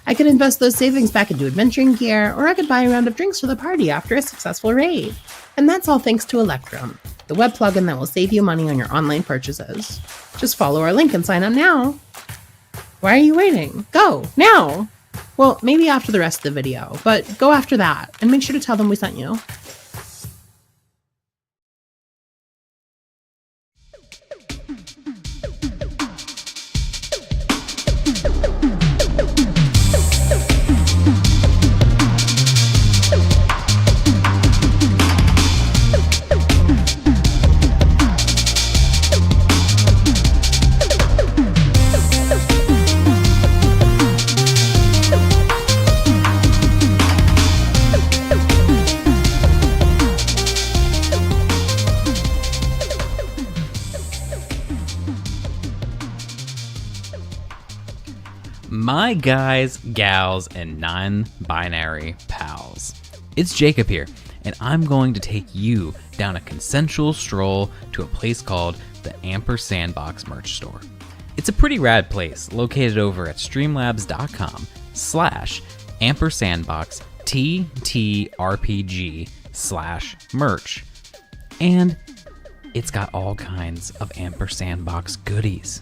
I could invest those savings back into adventuring gear, or I could buy a round of drinks for the party after a successful raid. And that's all thanks to Electrum, the web plugin that will save you money on your online purchases. Just follow our link and sign up now. Why are you waiting? Go, now! Well, maybe after the rest of the video, but go after that, and make sure to tell them we sent you. My guys, gals, and non-binary pals. It's Jacob here, and I'm going to take you down a consensual stroll to a place called the Ampersandbox merch store. It's a pretty rad place located over at streamlabs.com/ampersandbox/TTRPG/merch. And it's got all kinds of Ampersandbox goodies.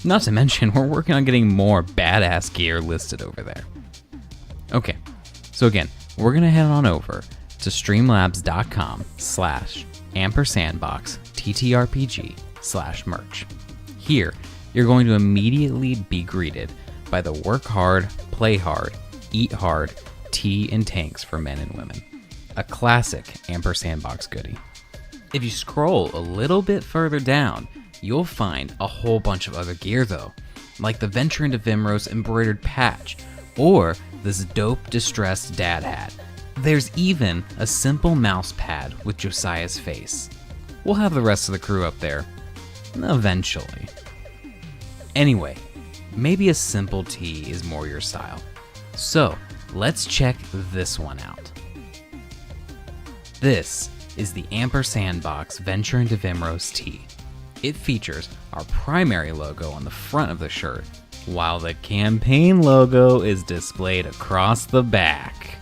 Not to mention, we're working on getting more badass gear listed over there. Okay, so again, we're gonna head on over to streamlabs.com/ampersandbox/TTRPG/merch. Here, you're going to immediately be greeted by the work hard, play hard, eat hard, tea and tanks for men and women. A classic Ampersandbox goodie. If you scroll a little bit further down, you'll find a whole bunch of other gear though, like the Venture into Vimros embroidered patch, or this dope distressed dad hat. There's even a simple mouse pad with Josiah's face. We'll have the rest of the crew up there, eventually. Anyway, maybe a simple tee is more your style. So, let's check this one out. This is the Ampersandbox Venture into Vimros tee. It features our primary logo on the front of the shirt, while the campaign logo is displayed across the back.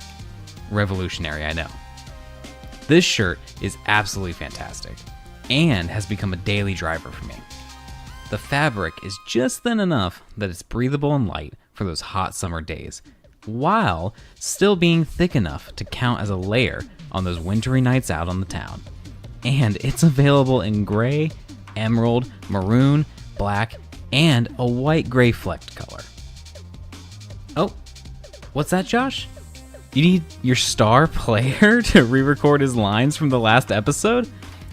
Revolutionary, I know. This shirt is absolutely fantastic, and has become a daily driver for me. The fabric is just thin enough that it's breathable and light for those hot summer days, while still being thick enough to count as a layer on those wintry nights out on the town. And it's available in gray, emerald, maroon, black, and a white gray flecked color. Oh, what's that, Josh? You need your star player to re-record his lines from the last episode?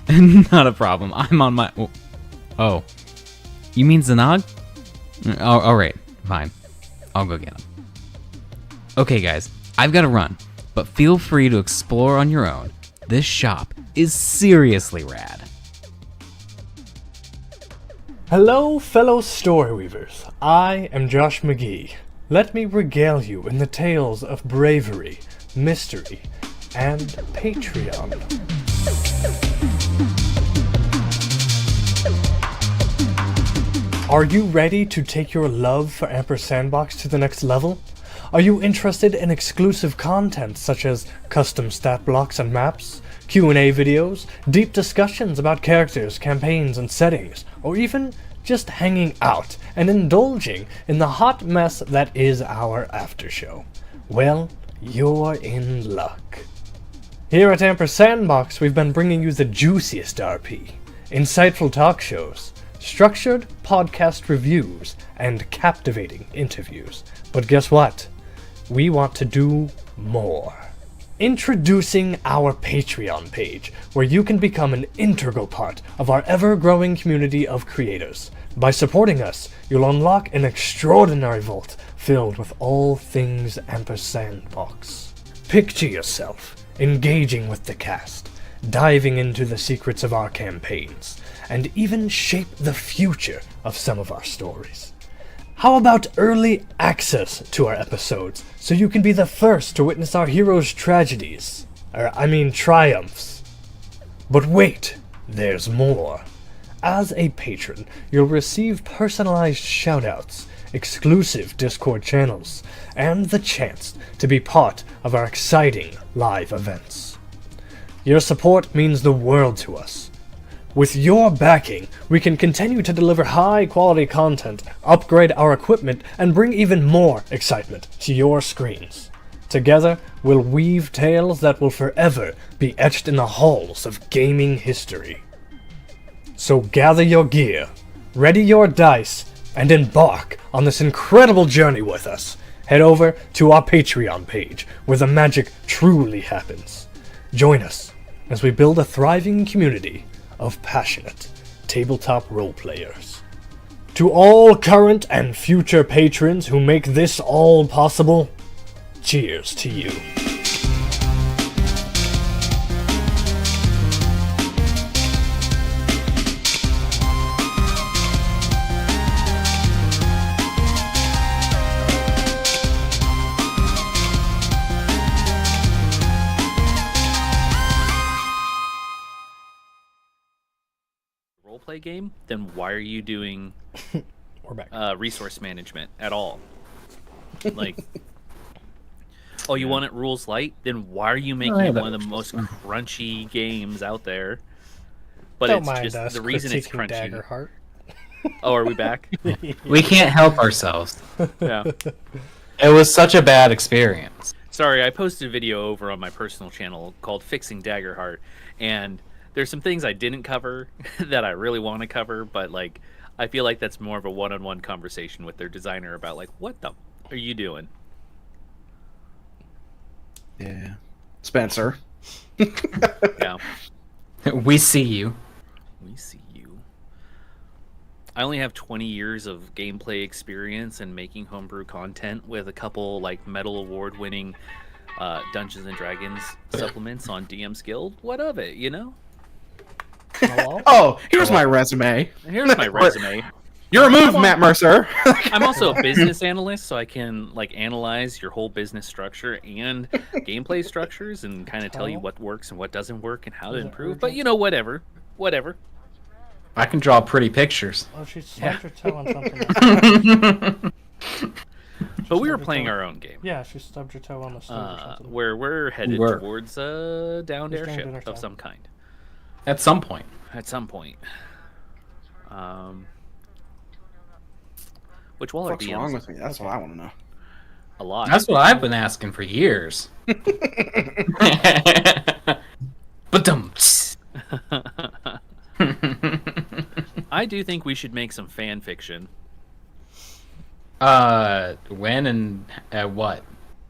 Not a problem, I'm on my... Oh, you mean Zanog? Oh, alright, fine. I'll go get him. Okay guys, I've got to run, but feel free to explore on your own. This shop is seriously rad. Hello, fellow story weavers. I am Josh McGee. Let me regale you in the tales of bravery, mystery, and Patreon. Are you ready to take your love for Ampersandbox to the next level? Are you interested in exclusive content such as custom stat blocks and maps, Q&A videos, deep discussions about characters, campaigns, and settings, or even just hanging out and indulging in the hot mess that is our aftershow? Well, you're in luck. Here at Ampersandbox, we've been bringing you the juiciest RP, insightful talk shows, structured podcast reviews, and captivating interviews. But guess what? We want to do more. Introducing our Patreon page, where you can become an integral part of our ever-growing community of creators. By supporting us, you'll unlock an extraordinary vault filled with all things Ampersandbox. Picture yourself engaging with the cast, diving into the secrets of our campaigns, and even shape the future of some of our stories. How about early access to our episodes, so you can be the first to witness our heroes' tragedies? Triumphs. But wait, there's more. As a patron, you'll receive personalized shoutouts, exclusive Discord channels, and the chance to be part of our exciting live events. Your support means the world to us. With your backing, we can continue to deliver high-quality content, upgrade our equipment, and bring even more excitement to your screens. Together, we'll weave tales that will forever be etched in the halls of gaming history. So gather your gear, ready your dice, and embark on this incredible journey with us. Head over to our Patreon page, where the magic truly happens. Join us as we build a thriving community of passionate tabletop role players. To all current and future patrons who make this all possible, cheers to you. gameplay game, then why are you doing We're back. resource management at all? Like, oh, you want it rules light? Then why are you making it one of the most crunchy games out there? But Don't it's mind just us the reason it's critiquing crunchy. Daggerheart. Oh, are we back? We can't help ourselves. Yeah. It was such a bad experience. Sorry, I posted a video over on my personal channel called Fixing Daggerheart, and there's some things I didn't cover that I really want to cover, but like I feel like that's more of a one-on-one conversation with their designer about like, what the are you doing? Yeah. Spencer. Yeah. We see you. We see you. I only have 20 years of gameplay experience and making homebrew content with a couple like medal award winning Dungeons and Dragons supplements on DM's Guild. What of it, you know? Hello? Oh, here's my resume. Here's my resume. You're removed, Matt Mercer. I'm also a business analyst, so I can like analyze your whole business structure and gameplay structures and kind of tell you what works and what doesn't work and how to improve. But you know, whatever. I can draw pretty pictures. Oh, she stubbed her toe on something. But we were playing our own game. Yeah, she stubbed her toe on the stove or something. Where we're headed towards a downed Just doing airship dinner of time. some kind. At some point. What's Which while our wrong DMs with me? That's what I want to know. a lot. That's what I've been asking for years. But I do think we should make some fan fiction. when and what?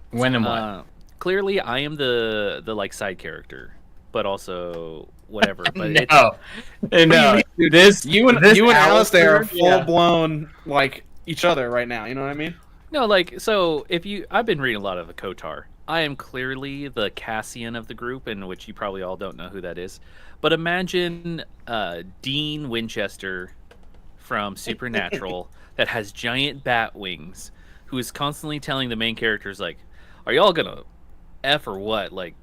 When and what? Clearly, I am the like side character, but also whatever. But it's, No, this You and Alistair are full blown like each other right now. You know what I mean? no, like so. I've been reading a lot of the Kotar. I am clearly the Cassian of the group, in which you probably all don't know who that is. But imagine Dean Winchester from Supernatural that has giant bat wings, who is constantly telling the main characters like, "Are y'all gonna F or what? Like,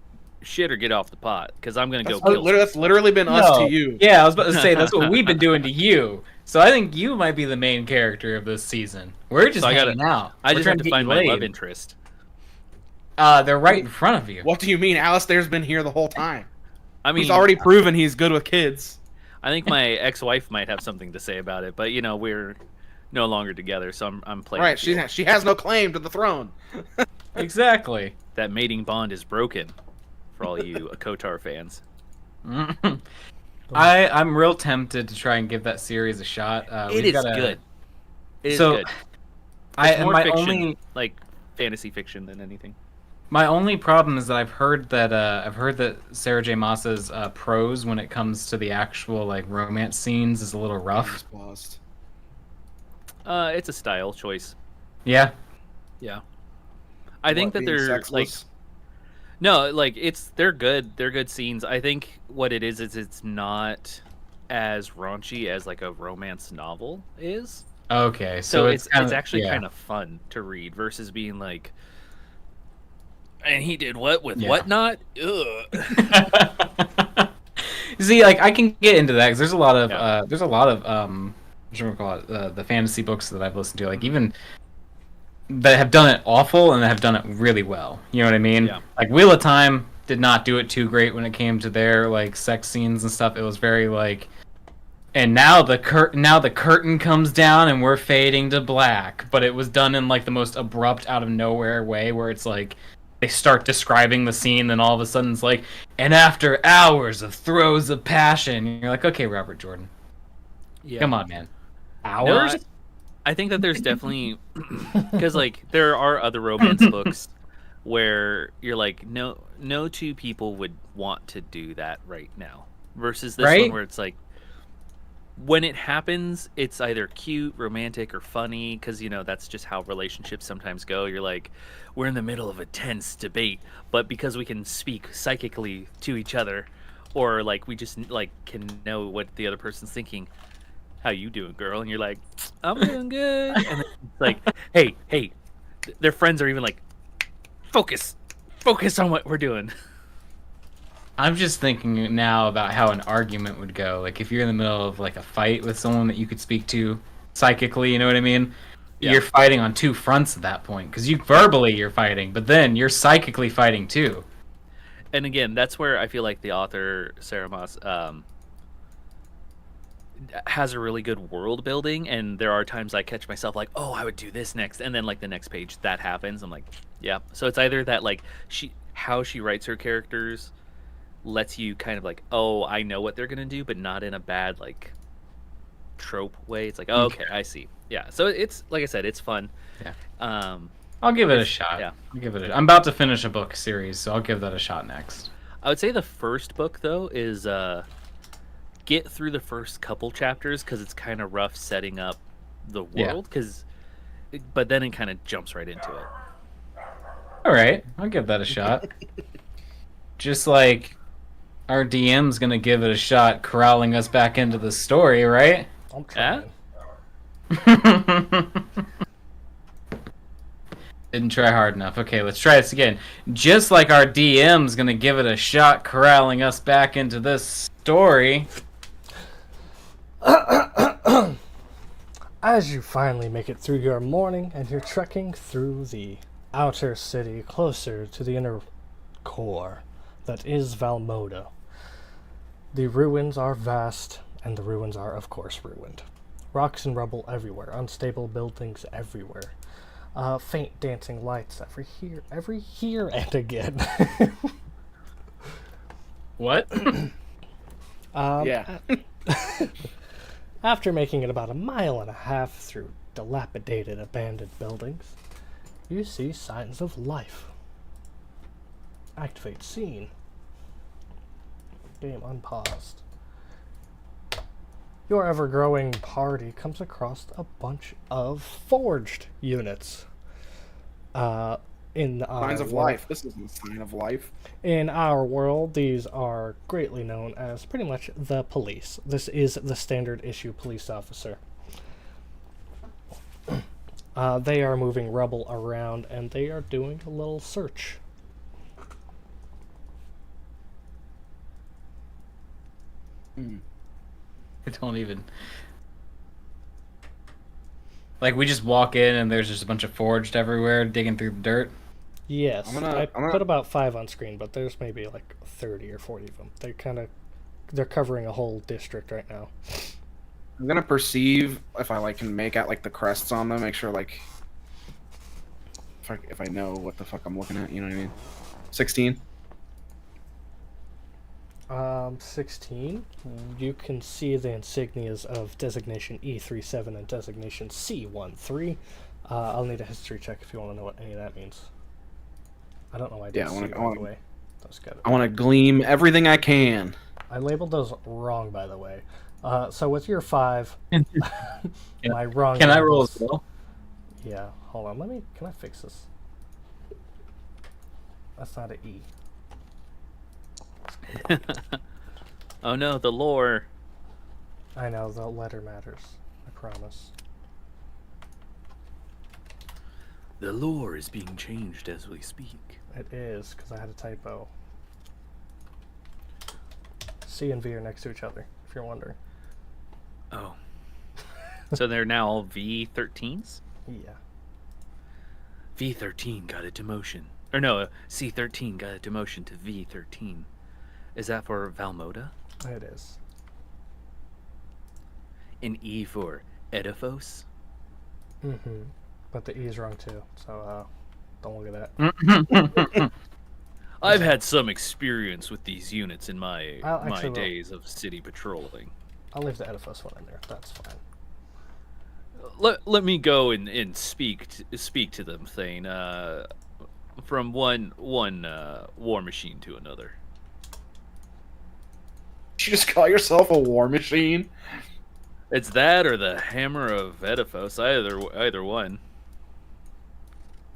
shit or get off the pot, because I'm gonna go kill." That's literally been us to you. Yeah, I was about to say that's what we've been doing to you. So I think you might be the main character of this season. We're just hanging out. I We're just trying have to get find you my laid. love interest. They're right in front of you. What do you mean? Alistair's been here the whole time. I mean, He's already proven he's good with kids. I think my ex-wife might have something to say about it, but you know we're no longer together, so I'm playing. Right? the field. She has no claim to the throne. Exactly. That mating bond is broken for all you Kotar fans. I'm real tempted to try and give that series a shot. It is good. It is So, good. It's more my fiction, only like fantasy fiction than anything. my only problem is that I've heard that Sarah J. Maas's prose when it comes to the actual like romance scenes is a little rough. It's a style choice. Yeah. Yeah. I think that they're like no, like they're good scenes. I think what it is it's not as raunchy as like a romance novel is. Okay, So it's kinda, actually yeah. kind of fun to read versus being like, and he did what with Yeah. whatnot? Ugh. See, like I can get into that because there's a lot of Yeah. what should we call it, the fantasy books that I've listened to, like even that have done it awful and that have done it really well. You know what I mean? Yeah. Like Wheel of Time did not do it too great when it came to their like sex scenes and stuff. It was very like, and now the curtain comes down and we're fading to black, but it was done in like the most abrupt, out of nowhere way where it's like they start describing the scene, then all of a sudden it's like, and after hours of throes of passion, you're like, okay, Robert Jordan, Yeah. come on, man, No, hours. I think that there's definitely because like there are other romance books where you're like no two people would want to do that right now versus this Right? one where it's like when it happens it's either cute, romantic, or funny because you know that's just how relationships sometimes go. You're like we're in the middle of a tense debate, but because we can speak psychically to each other or like we just like can know what the other person's thinking. How you doing, girl? And you're like, I'm doing good. And then it's like, hey, their friends are even like, focus on what we're doing. I'm just thinking now about how an argument would go. Like if you're in the middle of like a fight with someone that you could speak to psychically, you know what I mean? Yeah. You're fighting on two fronts at that point because you verbally you're fighting, but then you're psychically fighting too. And again, that's where I feel like the author Sarah Moss has a really good world building, and there are times I catch myself like, oh, I would do this next, and then like the next page that happens. I'm like, yeah. So it's either that like how she writes her characters lets you kind of like, oh, I know what they're gonna do, but not in a bad like trope way. It's like, oh, okay, I see. Yeah. So it's like I said, it's fun. Yeah. I'll give it a shot. Yeah. I'll give it. I'm about to finish a book series, so I'll give that a shot next. I would say the first book though is get through the first couple chapters because it's kind of rough setting up the world. But then it kind of jumps right into it. All right, I'll give that a shot. Just like our DM's gonna give it a shot, corralling us back into the story, right? I'm trying. Didn't try hard enough. Okay, let's try this again. Just like our DM's gonna give it a shot, corralling us back into this story. As you finally make it through your morning and you're trekking through the outer city closer to the inner core that is Valmoda. The ruins are vast, and the ruins are, of course, ruined. Rocks and rubble everywhere, unstable buildings everywhere. Faint dancing lights every here and again. What? Yeah. After making it about 1.5 miles through dilapidated, abandoned buildings, you see signs of life. Activate scene. Game unpaused. Your ever-growing party comes across a bunch of forged units. In our Signs of life. This isn't a sign of life. In our world, these are greatly known as pretty much the police. This is the standard issue police officer. They are moving rubble around, and they are doing a little search. I don't even... Like, we just walk in and there's just a bunch of forged everywhere digging through the dirt? Yes, I put about 5 on screen, but there's maybe like 30 or 40 of them. They're covering a whole district right now. I'm gonna perceive if I like can make out like the crests on them, make sure like if I know what the fuck I'm looking at, you know what I mean? 16. 16. You can see the insignias of designation E37 and designation C13. I'll need a history check if you want to know what any of that means. I don't know why I did right away. That's good. I want to gleam everything I can. I labeled those wrong, by the way. So with your 5, my wrong. Can I roll as well? Yeah, hold on. Can I fix this? That's not an E. Oh no, the lore. I know, the letter matters. I promise. The lore is being changed as we speak. It is, because I had a typo. C and V are next to each other, if you're wondering. Oh. So they're now all V13s? Yeah. V13 got a demotion. Or no, C13 got a demotion to V13. Is that for Valmoda? It is. An E for Edafos? Mm-hmm. But the E is wrong too, so don't look at that. I've had some experience with these units in my actually days of city patrolling. I'll leave the Edafos one in there. That's fine. Let me go and speak to them, Thane. From one war machine to another. Did you just call yourself a war machine? It's that or the Hammer of Edafos. Either one.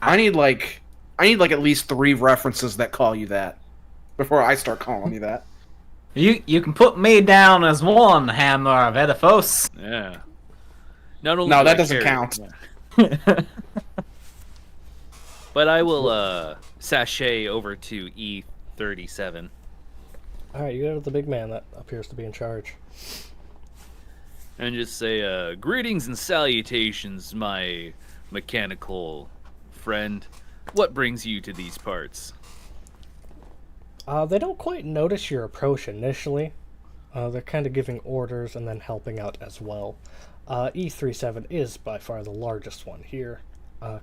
I need like at least 3 references that call you that before I start calling you that. You can put me down as one, Hammer of Edafos. Yeah. Not only No, do that I doesn't carry- count. But I will sashay over to E37. Alright, you go to the big man that appears to be in charge. And just say, greetings and salutations, my mechanical friend. What brings you to these parts? They don't quite notice your approach initially. They're kind of giving orders and then helping out as well. E37 is by far the largest one here,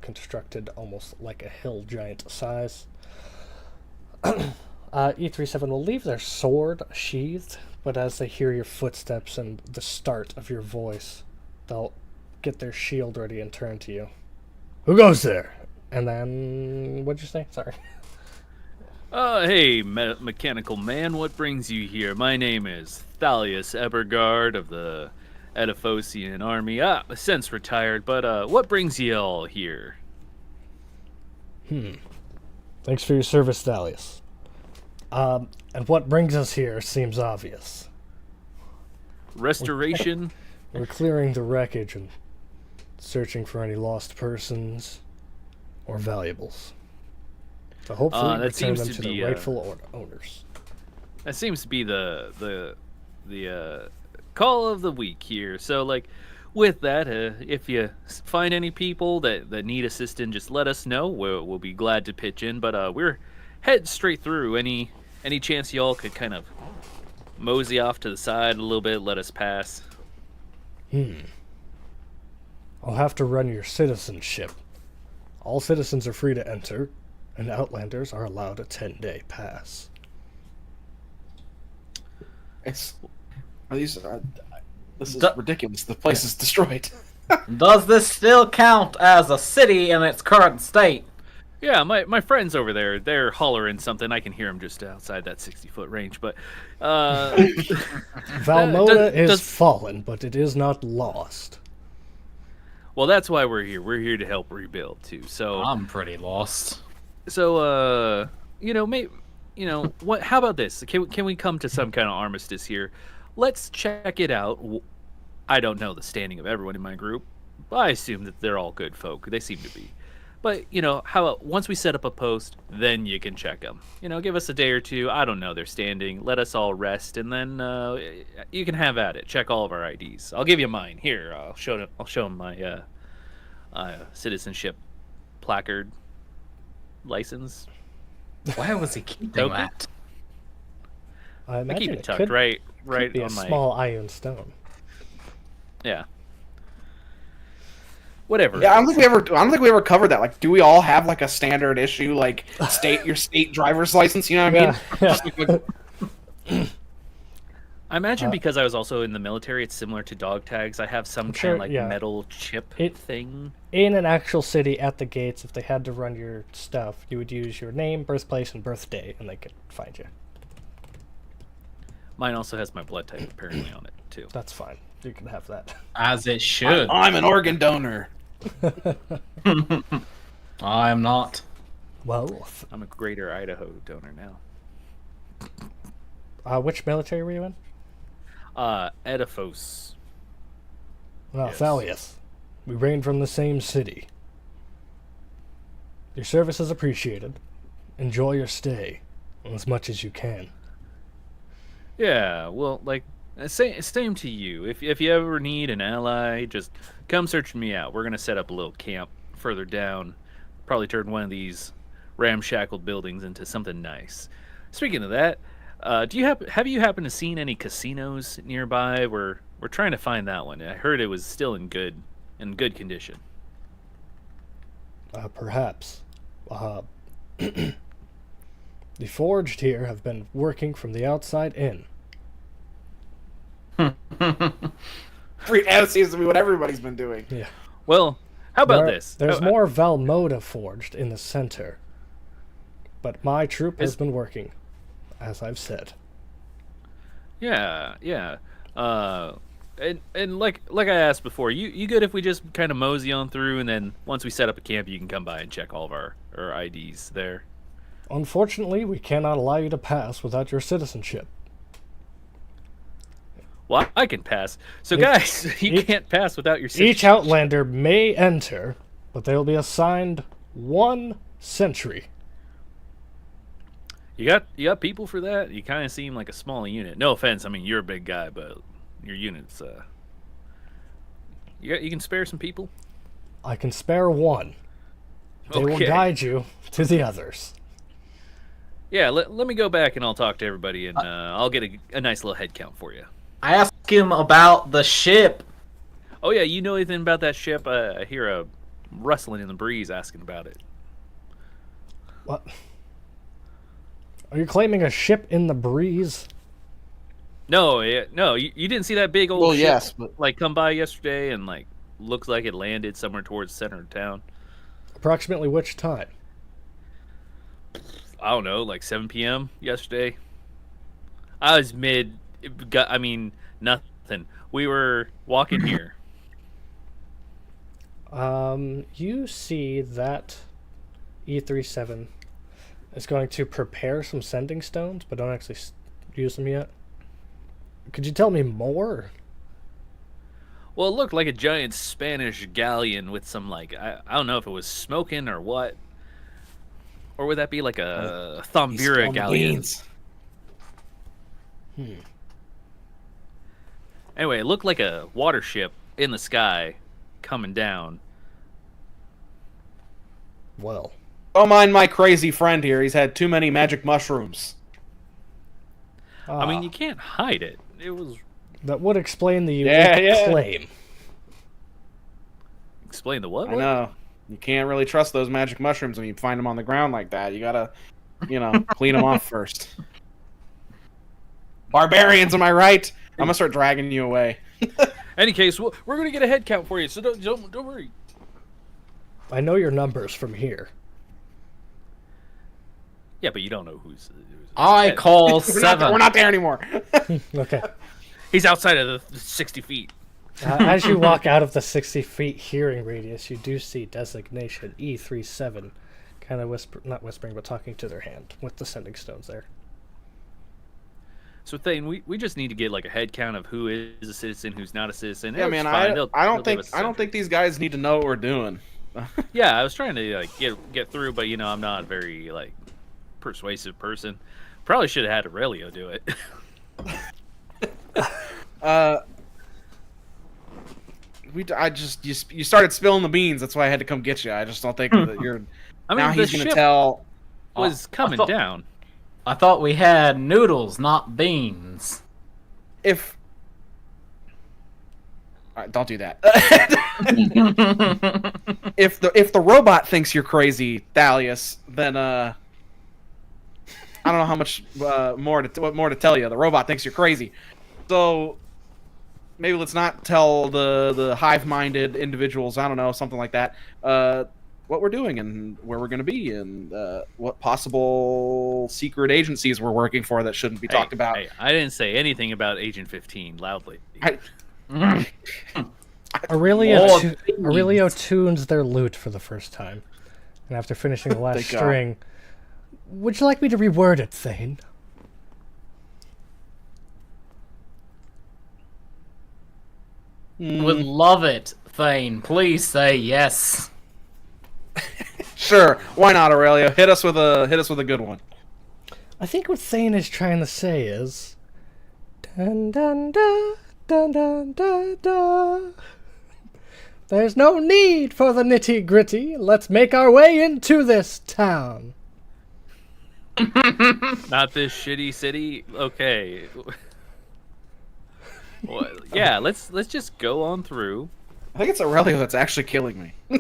constructed almost like a hill giant size. E37 will leave their sword sheathed, but as they hear your footsteps and the start of your voice, they'll get their shield ready and turn to you. Who goes there? And then, what'd you say? Sorry. Hey, mechanical man, what brings you here? My name is Thalius Ebergard of the Edafosian army. Since retired, but what brings you all here? Thanks for your service, Thalius. And what brings us here seems obvious. Restoration? We're clearing the wreckage and searching for any lost persons or valuables. So hopefully return them to their rightful owners. That seems to be the call of the week here. So, like, with that, if you find any people that need assistance, just let us know. We'll be glad to pitch in. But we're heading straight through. Any chance y'all could kind of mosey off to the side a little bit, let us pass? I'll have to run your citizenship. All citizens are free to enter, and Outlanders are allowed a 10-day pass. This is ridiculous. The place is destroyed. Does this still count as a city in its current state? Yeah, my friends over there, they're hollering something. I can hear them just outside that 60-foot range, but... Valmoda is fallen, but it is not lost. Well, that's why we're here. We're here to help rebuild, too. So I'm pretty lost. So, what? How about this? Can we come to some kind of armistice here? Let's check it out. I don't know the standing of everyone in my group, but I assume that they're all good folk. They seem to be. But, how about once we set up a post, then you can check them. Give us a day or two. I don't know their standing. Let us all rest, and then you can have at it. Check all of our IDs. I'll give you mine. Here, I'll show them my citizenship placard license. Why was he keeping that? I I keep imagine it tucked could right be on a my... small iron stone. Yeah. Whatever. Yeah, I don't think we ever covered that. Like, do we all have like a standard issue, like your state driver's license? You know what I mean? I imagine because I was also in the military, it's similar to dog tags. I have some kind of like metal chip thing. In an actual city at the gates, if they had to run your stuff, you would use your name, birthplace, and birthday, and they could find you. Mine also has my blood type apparently on it too. That's fine. You can have that. As it should. I'm an organ donor. I'm not. Well, I'm a Greater Idaho donor now. which military were you in? Edafos. Well, Yes. Thalius. We reign from the same city. Your service is appreciated. Enjoy your stay, as much as you can. Yeah, well, like, same to you. If you ever need an ally, just come search me out. We're gonna set up a little camp further down. Probably turn one of these ramshackled buildings into something nice. Speaking of that, have you happened to seen any casinos nearby? We're trying to find that one. I heard it was still in good condition. Perhaps. The Forged here have been working from the outside in. That seems to be what everybody's been doing. Yeah. Well, how about this? There's more Valmoda Forged in the center. But my troop has been working, as I've said. Yeah. And like I asked before, you good if we just kind of mosey on through, and then once we set up a camp, you can come by and check all of our IDs there. Unfortunately, we cannot allow you to pass without your citizenship. Well, I can pass. So guys, you can't pass without your citizenship. Each Outlander may enter, but they will be assigned 1 century. You got people for that? You kind of seem like a small unit. No offense, I mean you're a big guy, but your unit's you can spare some people? I can spare one. They will Okay. guide you to the others. Yeah, let me go back and I'll talk to everybody and I'll get a nice little head count for you. I asked him about the ship. Oh yeah, you know anything about that ship? I hear a rustling in the breeze asking about it. What? Are you claiming a ship in the breeze? No, you didn't see that big old Well, ship yes, but like come by yesterday and like looks like it landed somewhere towards the center of town. Approximately which time? I don't know, like 7 p.m. yesterday. I was nothing. We were walking here. You see that E37 is going to prepare some sending stones, but don't actually use them yet. Could you tell me more? Well, it looked like a giant Spanish galleon with some like I don't know if it was smoking or what. Or would that be like a Thambira galleon? Anyway, it looked like a water ship in the sky coming down. Well, don't mind my crazy friend here. He's had too many magic mushrooms. I mean, you can't hide it. It was that would explain the unique claim. Explain the what? I know. You can't really trust those magic mushrooms when you find them on the ground like that. You gotta, clean them off first. Barbarians, am I right? I'm gonna start dragging you away. Any case, we're gonna get a head count for you, so don't worry. I know your numbers from here. Yeah, but you don't know who's I head. call 7. We're not there anymore. Okay. He's outside of the 60 feet. As you walk out of the 60 feet hearing radius, you do see designation E37, kind of not whispering, but talking to their hand with the sending stones there. So Thane, we just need to get like a head count of who is a citizen, who's not a citizen. Yeah, It's man. fine. I They'll give us don't something. think these guys need to know what we're doing. Yeah, I was trying to like get through, but I'm not a very like persuasive person. Probably should have had Aurelio do it. You started spilling the beans. That's why I had to come get you. I just don't think that you're. I mean, now the he's gonna ship tell. was coming down. I thought we had noodles, not beans. If. All right, don't do that. If the robot thinks you're crazy, Thalius, then I don't know how much what more to tell you. The robot thinks you're crazy, so maybe let's not tell the hive-minded individuals. I don't know, something like that. What we're doing and where we're going to be and what possible secret agencies we're working for that shouldn't be talked about. Hey, I didn't say anything about Agent 15 loudly. Aurelio tunes their lute for the first time. And after finishing the last Thank God. string, would you like me to reword it, Thane? Would love it, Thane. Please say yes. Sure, why not, Aurelio? Hit us with a good one. I think what Thane is trying to say is... Dun dun da, dun dun da da. There's no need for the nitty-gritty. Let's make our way into this town. Not this shitty city. Okay. Well, yeah, let's just go on through. I think it's Aurelio that's actually killing me. He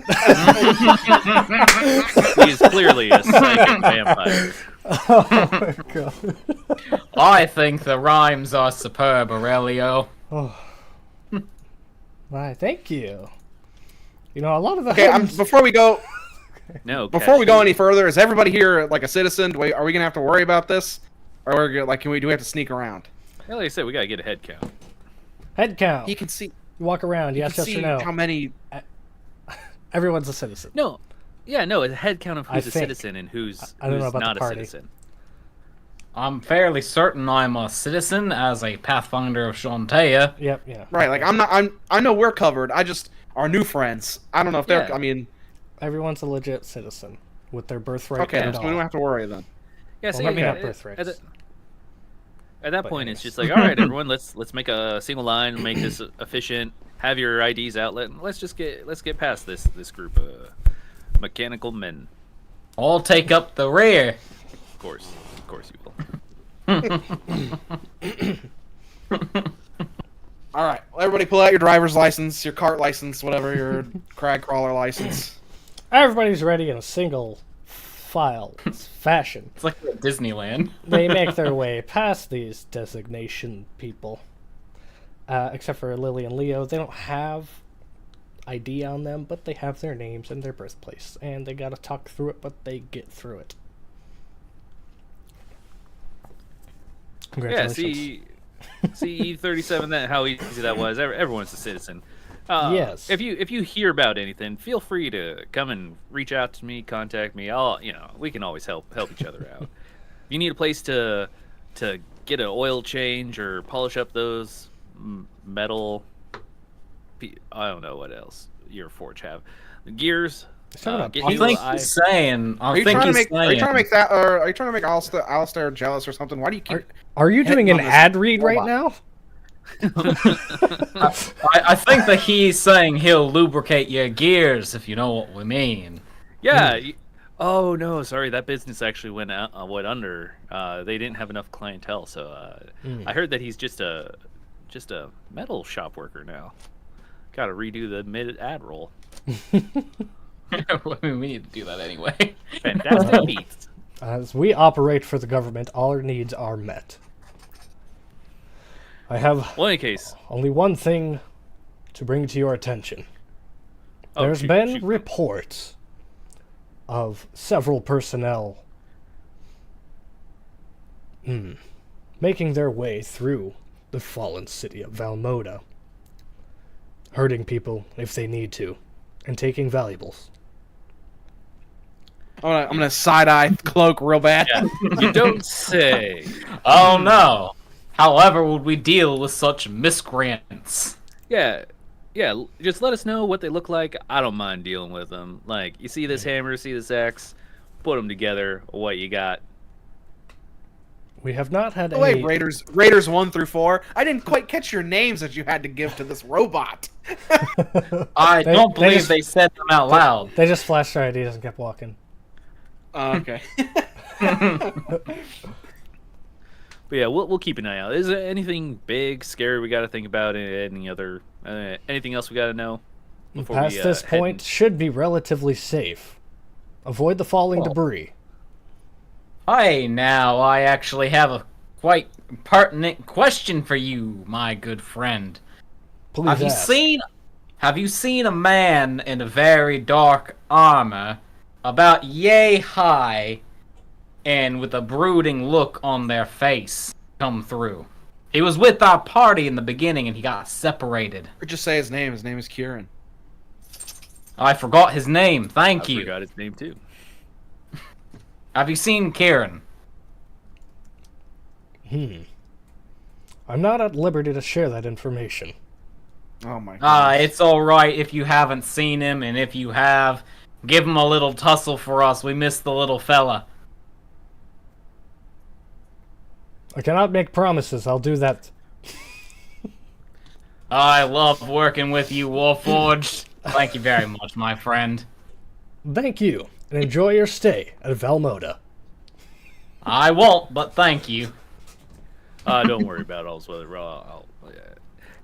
is clearly a psychic vampire. Oh my god. I think the rhymes are superb, Aurelio. Oh. Why, thank you. A lot of the... Okay, before we go No. any further, is everybody here like a citizen? Are we gonna have to worry about this, or do we have to sneak around? Yeah, like I said, we gotta get a head count. Head count. You can see. You walk around, yes, yes see or no. how many. Everyone's a citizen. No. Yeah, no, it's a head count of who's a think. citizen and who's I don't know about not the a party. citizen. I'm fairly certain I'm a citizen as a Pathfinder of Shantaea. Yep, yeah. Right, like I know we're covered. Our new friends. I don't know if they're. Yeah. I mean. Everyone's a legit citizen with their birthright Okay, and so all. we don't have to worry then. Yeah, Well, see, maybe yeah, not birthrights. At that But point, anyways. it's just like, all right, everyone, let's make a single line, make this efficient. Have your IDs out. Let's get past this group of mechanical men. I'll take up the rear. Of course you will. All right, well, everybody pull out your driver's license, your cart license, whatever, your crag crawler license. Everybody's ready in a single file fashion. It's like at Disneyland. They make their way past these designation people. Except for Lily and Leo, they don't have ID on them, but they have their names and their birthplace, and they gotta talk through it, but they get through it. Yeah, Congratulations. see E37. That how easy that was. Everyone's a citizen. Yes. If you hear about anything, feel free to come and reach out to me, contact me. We can always help each other out. If you need a place to get an oil change or polish up those metal, I don't know what else your forge have. The gears. Get I you think a- he's saying. Are you trying to make that, or are you trying to make Alistair jealous or something? Why do you keep? Are you doing an on this ad read right robot. now? I think that he's saying he'll lubricate your gears, if you know what we mean. Yeah. Oh no, sorry. That business actually went under. They didn't have enough clientele, so I heard that he's just a metal shop worker now. Got to redo the mid ad roll. We need to do that anyway. Fantastic beats. As we operate for the government, all our needs are met. I have Well, in any case, only one thing to bring to your attention. There's shoot, been shoot. reports of several personnel making their way through the fallen city of Valmoda, hurting people if they need to, and taking valuables. I'm gonna side eye Cloak real bad. Yeah, you don't say. Oh no. However would we deal with such miscreants? Yeah, just let us know what they look like. I don't mind dealing with them. Like, you see this hammer, see this axe, put them together. What you got? We have not had By the way, any... Raiders 1 through 4. I didn't quite catch your names that you had to give to this robot. I They- don't they believe just- they said them out loud. They just flashed their IDs and kept walking. Okay. But yeah, we'll keep an eye out. Is there anything big, scary we got to think about? Any other anything else we got to know? Before Past we, this head point should be relatively safe. Avoid the falling debris. Hey, now I actually have a quite pertinent question for you, my good friend. Please Have ask. you seen a man in a very dark armor, about yay high, and with a brooding look on their face come through? He was with our party in the beginning and he got separated. Or just say his name. His name is Kieran. I forgot his name, thank I you. forgot his name too. Have you seen Kieran? I'm not at liberty to share that information. Oh my god. It's alright if you haven't seen him, and if you have, give him a little tussle for us. We miss the little fella. I cannot make promises. I'll do that. I love working with you, Warforged. Thank you very much, my friend. Thank you, and enjoy your stay at Valmoda. I won't, but thank you. Don't worry about all this weather.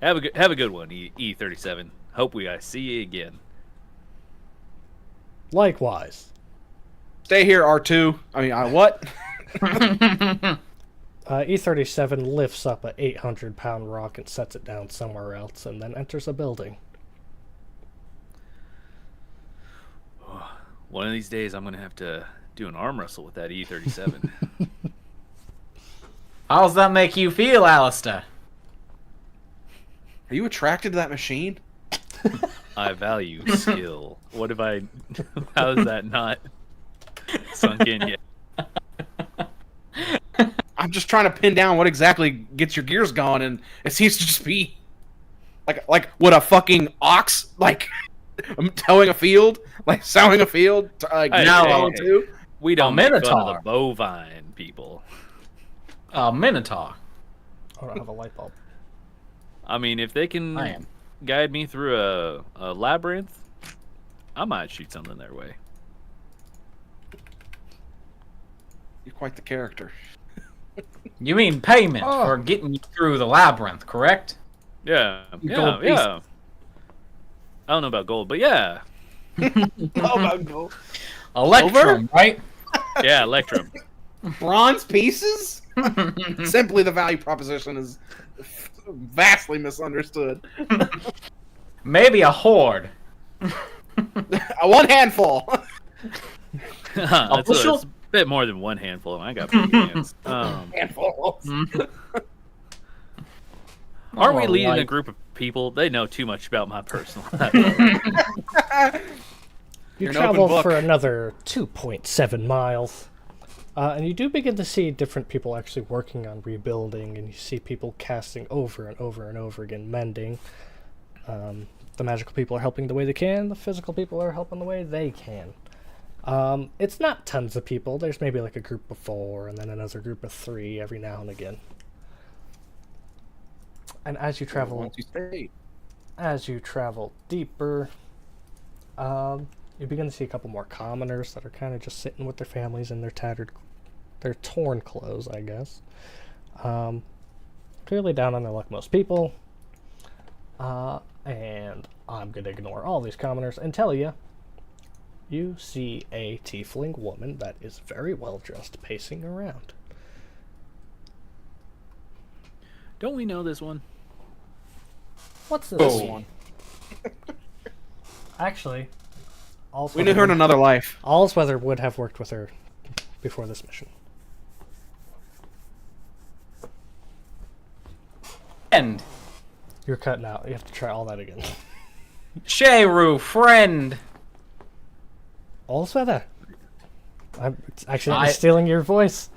Have a good one, E37. Hope I see you again. Likewise. Stay here, R2. I mean, what? E37 lifts up a 800-pound rock and sets it down somewhere else, and then enters a building. One of these days, I'm gonna have to do an arm wrestle with that E37. How does that make you feel, Alistair? Are you attracted to that machine? I value skill. What if I? How is that not sunk in yet? I'm just trying to pin down what exactly gets your gears going, and it seems to just be like what a fucking ox towing a field, like sowing a field. No. We don't make fun of Minotaur. the bovine people. Minotaur. I don't have a light bulb. I mean, if they can I am. guide me through a labyrinth, I might shoot something their way. You're quite the character. You mean payment for getting you through the labyrinth, correct? Yeah, Gold yeah. I don't know about gold, but yeah. Electrum, right? Yeah, Electrum. Bronze pieces? Simply the value proposition is vastly misunderstood. Maybe a horde. A one handful. That's a bit more than one handful. I got big hands. Handfuls. Aren't we leading a Alright. group of people? They know too much about my personal life. You You're an travel open book. for another 2.7 miles. And you do begin to see different people actually working on rebuilding, and you see people casting over and over and over again, mending. The magical people are helping the way they can, the physical people are helping the way they can. It's not tons of people. There's maybe like a group of 4 and then another group of 3 every now and again. And as you travel, Once you stay. as you travel deeper, you begin to see a couple more commoners that are kind of just sitting with their families in their torn clothes, I guess. Clearly down on their luck, most people. And I'm going to ignore all these commoners and tell you, you see a tiefling woman that is very well dressed pacing around. Don't we know this one? What's this Oh. one? Actually, We knew her in another life. Allsweather would have worked with her before this mission. Friend. You're cutting out. You have to try all that again. Sheru, friend. Allsweather. I'm accidentally stealing your voice.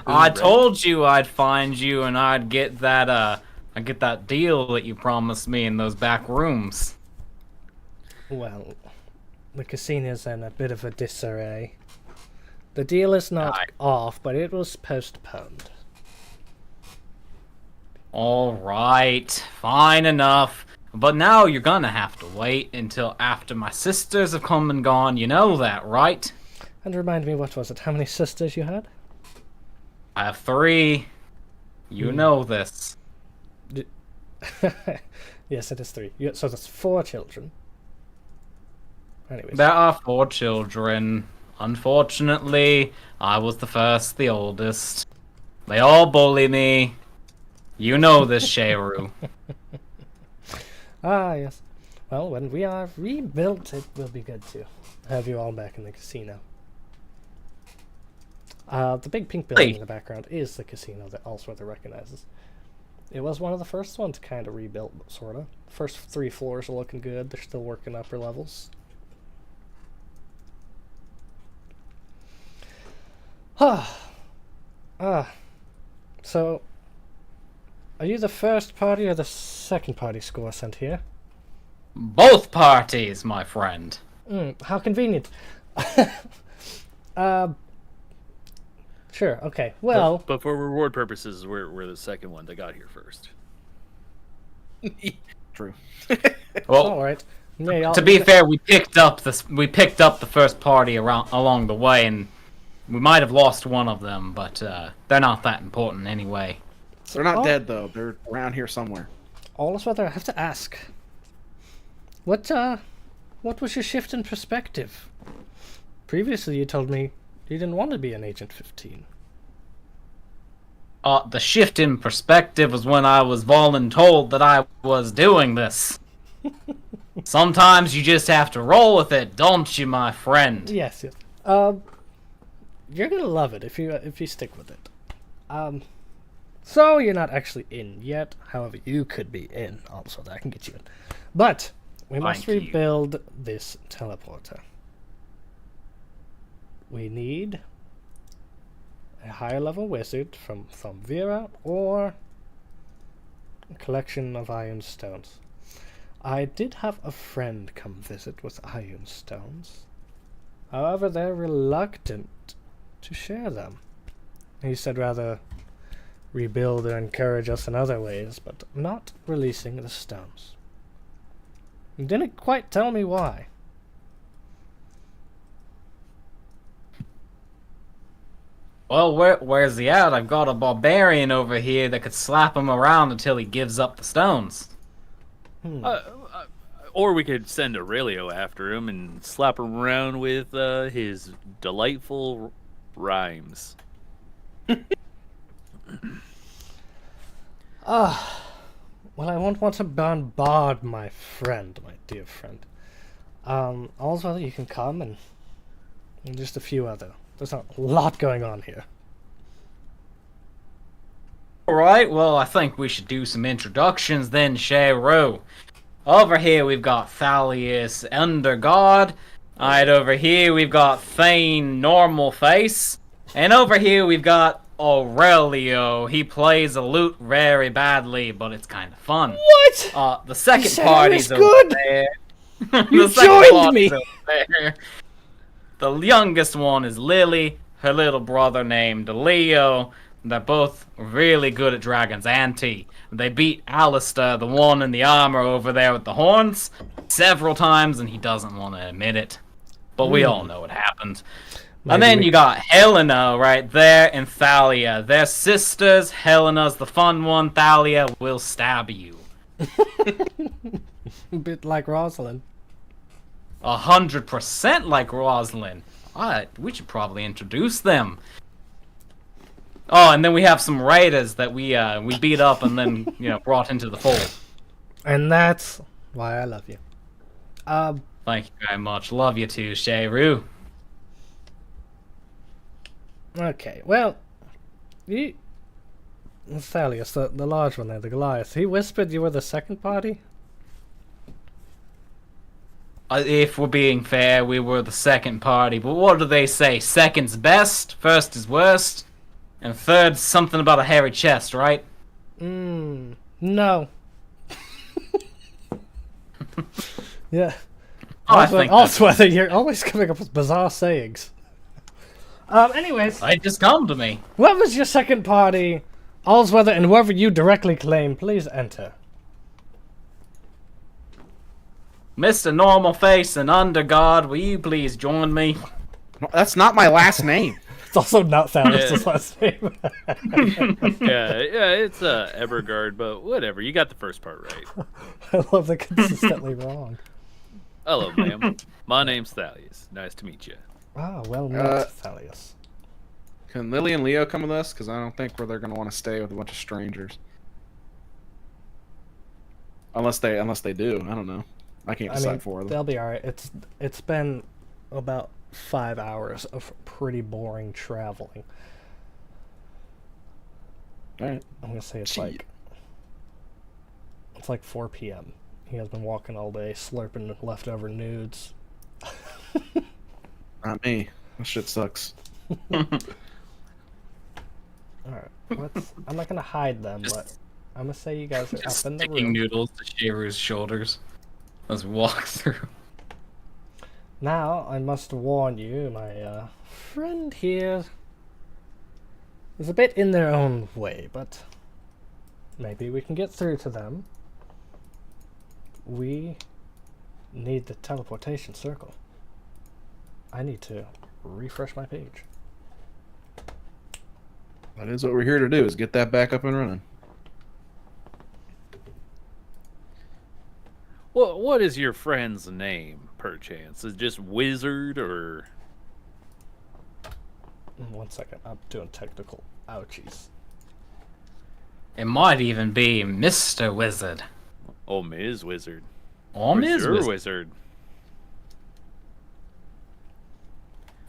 I told you I'd find you and I'd get that deal that you promised me in those back rooms. Well, the casino's in a bit of a disarray. The deal is not Aye. off, but it was postponed. Alright, fine enough. But now you're gonna have to wait until after my sisters have come and gone, you know that, right? And remind me, what was it? How many sisters you had? I have 3. You know this. Yes, it is 3. So that's 4 children. Anyways. There are 4 children. Unfortunately, I was the first, the oldest. They all bully me. You know this, Sheru. Ah, yes. Well, when we are rebuilt, it will be good to have you all back in the casino. The big pink building in the background is the casino that Allsweather recognizes. It was one of the first ones kind of rebuilt, sort of. First 3 floors are looking good. They're still working upper levels. So, are you the first party or the second party score sent here? Both parties, my friend. How convenient. Sure, okay. Well, But for reward purposes, we're the second one that got here first. True. Well, alright. to be fair, we picked up the first party along the way, and we might have lost one of them, but they're not that important anyway. They're not dead, though. They're around here somewhere. Allsweather, I have to ask. What was your shift in perspective? Previously you told me you didn't want to be an Agent 15. The shift in perspective was when I was voluntold that I was doing this. Sometimes you just have to roll with it, don't you, my friend? Yes, yes. You're gonna love it if you stick with it. So you're not actually in yet. However, you could be in also. That can get you in. But we must Thank you. rebuild this teleporter. We need a higher level wizard from Thumvira or a collection of iron stones. I did have a friend come visit with iron stones. However, they're reluctant to share them. He said rather rebuild or encourage us in other ways, but not releasing the stones. He didn't quite tell me why. Well, where's he at? I've got a barbarian over here that could slap him around until he gives up the stones. Or we could send Aurelio after him and slap him around with his delightful rhymes. Well, I won't want to bombard my friend, my dear friend. Also, you can come and just a few other. There's a lot going on here. Alright, well, I think we should do some introductions then, Shero. Over here we've got Thalius Undergod. Alright, over here we've got Thane Normal Face. And over here we've got Aurelio. He plays a lute very badly, but it's kind of fun. What? The second said party's I was good. over there. You The second joined party's me. over there. The youngest one is Lily, her little brother named Leo. They're both really good at Dragon's Ante. They beat Alistair, the one in the armor over there with the horns, several times, and he doesn't want to admit it. But we all know what happened. And then you got Helena right there and Thalia. They're sisters. Helena's the fun one. Thalia will stab you. A bit like Rosalind. 100% like Rosalind. We should probably introduce them. Oh, and then we have some raiders that we beat up and then brought into the fold. And that's why I love you. Thank you very much. Love you too, Sheru. Okay, well, Thalius, the large one there, the Goliath, he whispered you were the second party? If we're being fair, we were the second party, but what do they say? Second's best, first is worst, and third's something about a hairy chest, right? No. Yeah. Oh, I think also, you're always coming up with bizarre sayings. Anyways. They just come to me. What was your second party? Allsweather and whoever you directly claim, please enter. Mr. Normal Face and Undergod, will you please join me? That's not my last name. It's also not Thalius' last name. yeah, it's Evergard, but whatever. You got the first part right. I love the consistently wrong. Hello, ma'am. My name's Thalius. Nice to meet you. Ah, well met, Thalius. Can Lily and Leo come with us? Because I don't think they're going to want to stay with a bunch of strangers. Unless they do. I don't know. I can't decide for them. They'll be alright. It's been about 5 hours of pretty boring traveling. Alright. I'm gonna say it's like 4 p.m. He has been walking all day, slurping leftover nudes. Not me. That shit sucks. Alright, I'm not gonna hide them, but I'm gonna say you guys are up in the Sticking room. noodles to Sheru's shoulders as we walk through. Now, I must warn you, my friend here is a bit in their own way, but maybe we can get through to them. We need the teleportation circle. I need to refresh my page. That is what we're here to do, is get that back up and running. Well, what is your friend's name, perchance? Is it just Wizard, or... 1 second, I'm doing technical ouchies. It might even be Mr. Wizard. Oh, Ms. Wizard. Or Where's Ms. your Wizard. Wizard?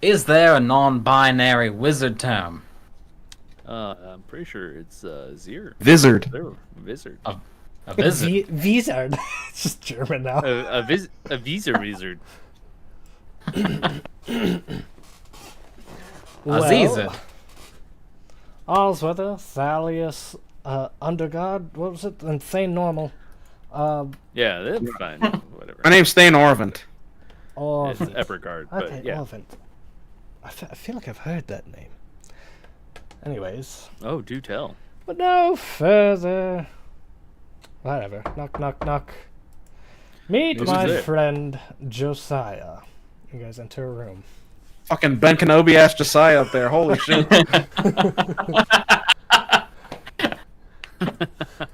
Is there a non-binary wizard term? I'm pretty sure it's Zir. Vizard. Wizard. A wizard? Vizard. It's just German now. A Visa Wizard. Azizard. Allsweather, Thalius, Undergod, what was it? And Thane Normal. Yeah, that's fine. Whatever. My name's Thane Orvant. Oh, It's Eppergard, but okay, yeah. Olvin. I feel like I've heard that name. Anyways, Oh, do tell. but no further. Whatever. Knock, knock, knock. Meet Who's my there? friend Josiah. You guys enter a room. Fucking Ben Kenobi ass Josiah up there. Holy shit.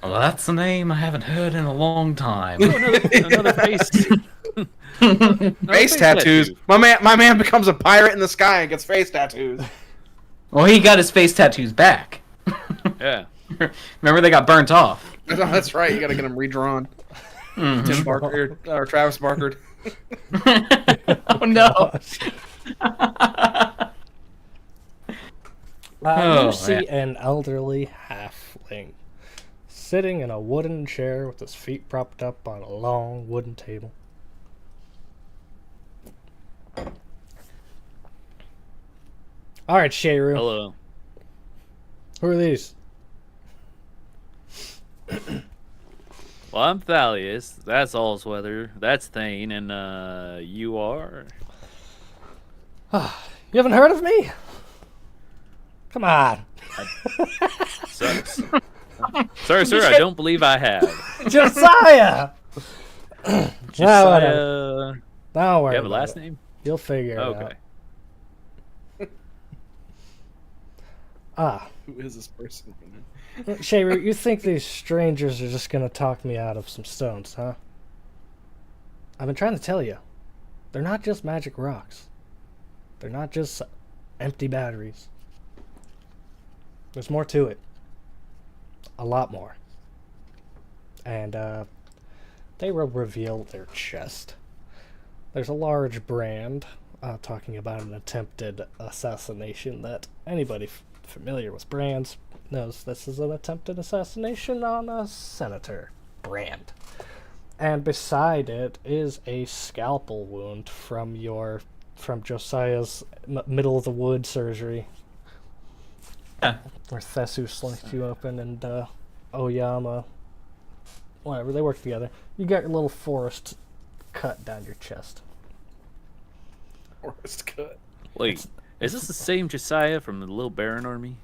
Well, that's a name I haven't heard in a long time. Another face. Face tattoos. My man becomes a pirate in the sky and gets face tattoos. Well, he got his face tattoos back. Yeah. Remember, they got burnt off. That's right. You gotta get them redrawn. Tim Barker or Travis Barker. Oh no! You see an elderly halfling sitting in a wooden chair with his feet propped up on a long wooden table. Alright, Shayru. Hello. Who are these? Well, I'm Thalius. That's Allsweather. That's Thane, and you are. You haven't heard of me? Come on. Sucks. Sorry, sir. I don't believe I have. Josiah! Josiah. Don't worry You have a about last it. name? You'll figure it Okay. out. Who is this person? Shayru, you think these strangers are just gonna talk me out of some stones, huh? I've been trying to tell you. They're not just magic rocks. They're not just empty batteries. There's more to it. A lot more. And, they will reveal their chest. There's a large brand talking about an attempted assassination that anybody familiar with brands knows this is an attempted assassination on a senator brand. And beside it is a scalpel wound from Josiah's middle of the wood surgery. Yeah. Where Thesu sliced you open and Oyama, whatever, they work together. You got your little forest cut down your chest. Forest cut. Wait, is this the same Josiah from the Little Baron army?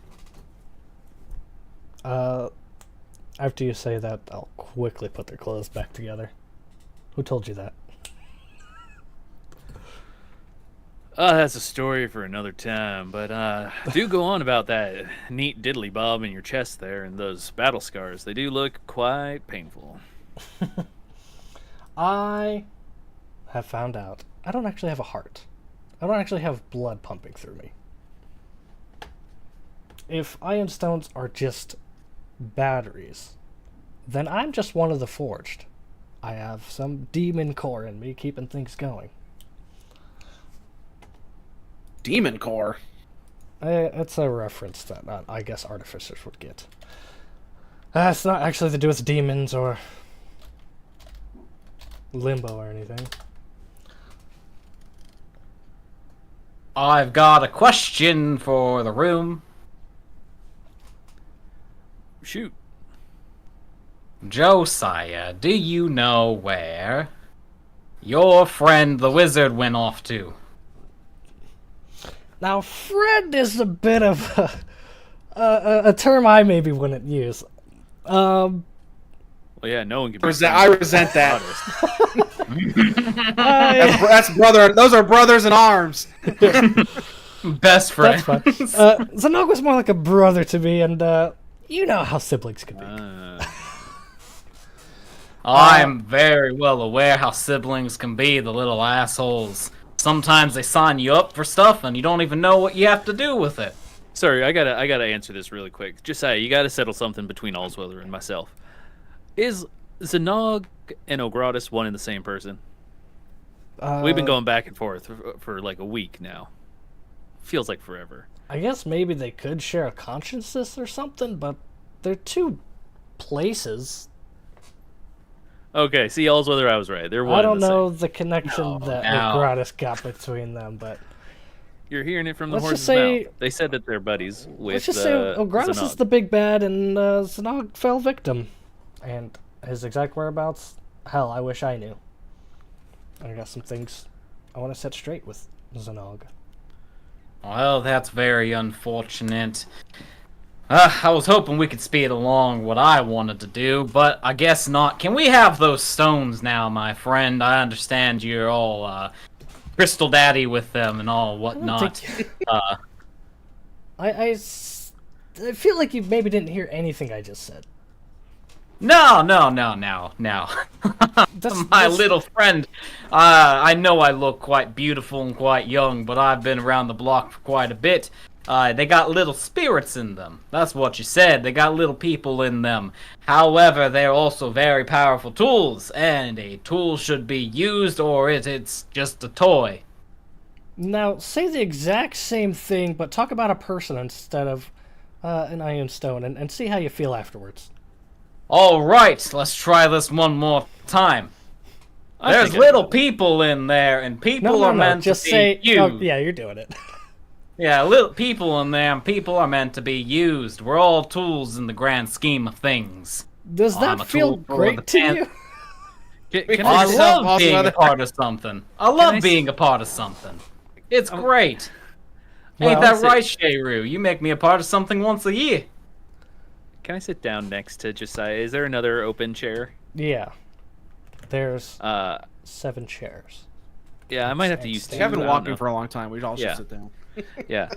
After you say that, I'll quickly put their clothes back together. Who told you that? That's a story for another time, but do go on about that neat diddly bob in your chest there and those battle scars. They do look quite painful. I have found out I don't actually have a heart. I don't actually have blood pumping through me. If iron stones are just batteries, then I'm just one of the forged. I have some demon core in me keeping things going. Demon core. It's a reference that I guess artificers would get. It's not actually to do with demons or limbo or anything. I've got a question for the room. Shoot. Josiah, do you know where your friend the wizard went off to? Now, friend is a bit of a term I maybe wouldn't use. Well, yeah, no one can be I resent that. I- That's brother. Those are brothers in arms. Best friend. That's fine. Zanog was more like a brother to me, and you know how siblings can be. I'm very well aware how siblings can be, the little assholes. Sometimes they sign you up for stuff and you don't even know what you have to do with it. Sorry, I gotta answer this really quick. Josiah, you gotta settle something between Allsweather and myself. Is Zanog and Ogratis one and the same person? We've been going back and forth for like a week now. Feels like forever. I guess maybe they could share a consciousness or something, but they're two places. Okay, see, Allsweather, I was right. They're one I don't and the know same. the connection that Gratis got between them, but You're hearing it from the Let's horse's just say- mouth. They said that they're buddies with let's just say Ogratis Zanog. is the big bad and Zanog fell victim. And his exact whereabouts, hell, I wish I knew. I got some things I want to set straight with Zanog. Well, that's very unfortunate. I was hoping we could speed along what I wanted to do, but I guess not. Can we have those stones now, my friend? I understand you're all crystal daddy with them and all whatnot. I feel like you maybe didn't hear anything I just said. No. My little friend. I know I look quite beautiful and quite young, but I've been around the block for quite a bit. They got little spirits in them. That's what you said. They got little people in them. However, they're also very powerful tools, and a tool should be used or it's just a toy. Now, say the exact same thing, but talk about a person instead of an iron stone, and see how you feel afterwards. All right, let's try this one more time. There's little people in there, and people are meant to be used. Oh, yeah, you're doing it. Yeah, little people in there, and people are meant to be used. We're all tools in the grand scheme of things. Does that feel great to you? I love being a part of something. I love being a part of something. It's great. Ain't that right, Shayru? You make me a part of something once a year. Can I sit down next to Josiah? Is there another open chair? Yeah. There's 7 chairs. Yeah, I might have to use 2. We haven't been walking for a long time. We all should sit down. Yeah.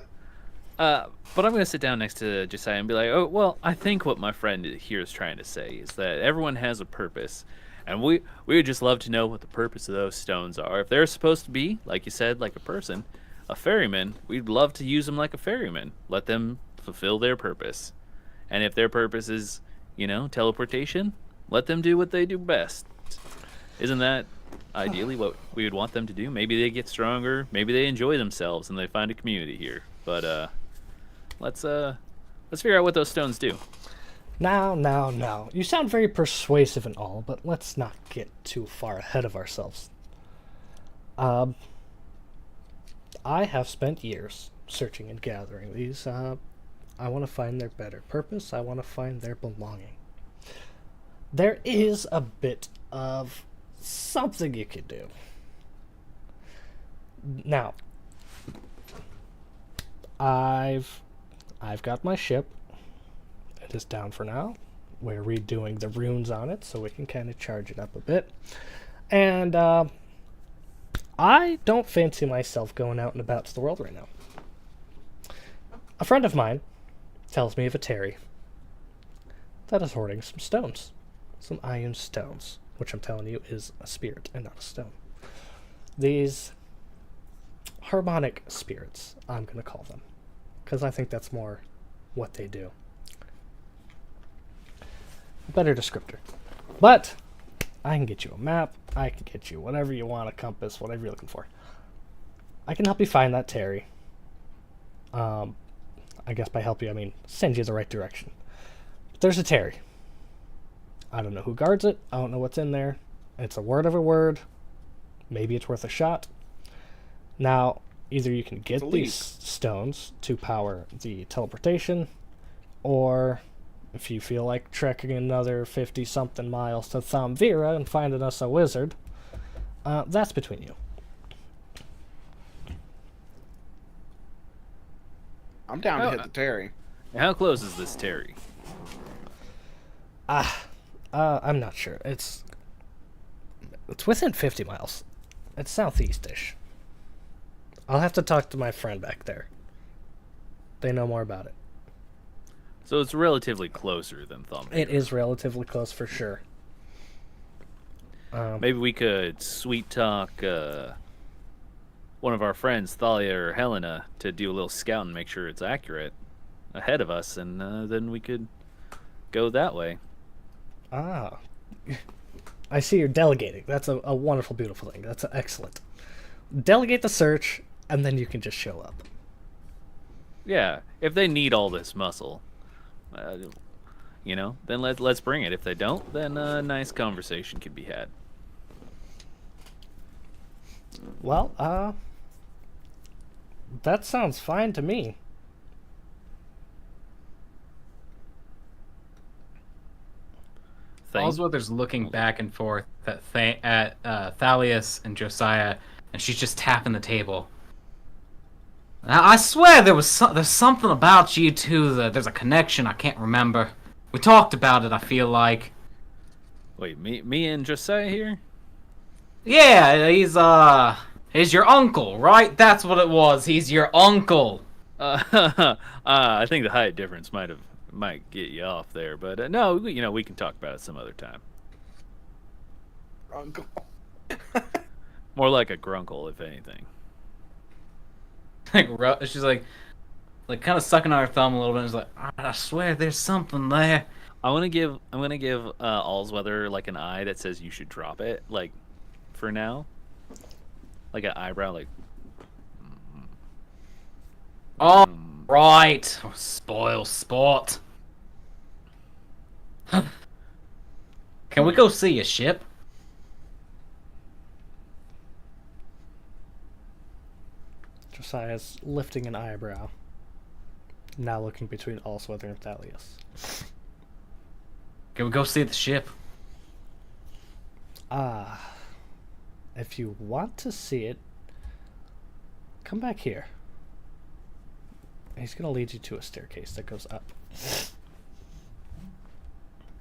But I'm going to sit down next to Josiah and be like, oh, well, I think what my friend here is trying to say is that everyone has a purpose. And we would just love to know what the purpose of those stones are. If they're supposed to be, like you said, like a person, a ferryman, we'd love to use them like a ferryman. Let them fulfill their purpose. And if their purpose is, teleportation, let them do what they do best. Isn't that ideally what we would want them to do? Maybe they get stronger, maybe they enjoy themselves and they find a community here. But let's figure out what those stones do. Now. You sound very persuasive and all, but let's not get too far ahead of ourselves. I have spent years searching and gathering these. I want to find their better purpose. I want to find their belonging. There is a bit of something you could do. Now, I've got my ship. It is down for now. We're redoing the runes on it so we can kind of charge it up a bit. And I don't fancy myself going out and about to the world right now. A friend of mine tells me of a Terry that is hoarding some stones. Some iron stones, which I'm telling you is a spirit and not a stone. These harmonic spirits, I'm going to call them, because I think that's more what they do. Better descriptor. But I can get you a map, I can get you whatever you want, a compass, whatever you're looking for. I can help you find that Terry. I guess by help you, I mean send you the right direction. But there's a Terry. I don't know who guards it. I don't know what's in there. It's a word of a word. Maybe it's worth a shot. Now, either you can get these stones to power the teleportation, or if you feel like trekking another 50-something miles to Thamvira and finding us a wizard, that's between you. I'm down to hit the Terry. How close is this Terry? I'm not sure. It's within 50 miles. It's southeast-ish. I'll have to talk to my friend back there. They know more about it. So it's relatively closer than Thumb. It is relatively close for sure. Maybe we could sweet talk one of our friends, Thalia or Helena, to do a little scout and make sure it's accurate ahead of us, and then we could go that way. Ah. I see you're delegating. That's a wonderful, beautiful thing. That's excellent. Delegate the search, and then you can just show up. Yeah, if they need all this muscle, then let's bring it. If they don't, then a nice conversation could be had. Well, that sounds fine to me. Allsworth is looking back and forth at Thalius and Josiah, and she's just tapping the table. Now, I swear there's something about you two that there's a connection I can't remember. We talked about it, I feel like. Wait, me and Josiah here? Yeah, he's your uncle, right? That's what it was. He's your uncle. I think the height difference might get you off there, but no, we can talk about it some other time. Uncle. More like a grunkle, if anything. She's like kind of sucking on her thumb a little bit. And she's like, I swear there's something there. I'm gonna give Allsweather like an eye that says you should drop it, like for now, like an eyebrow, like. Oh, right. Oh, spoil sport. Can we go see a ship? Josiah's lifting an eyebrow. Now looking between Allsweather and Thalius. Can we go see the ship? If you want to see it, come back here. He's gonna lead you to a staircase that goes up.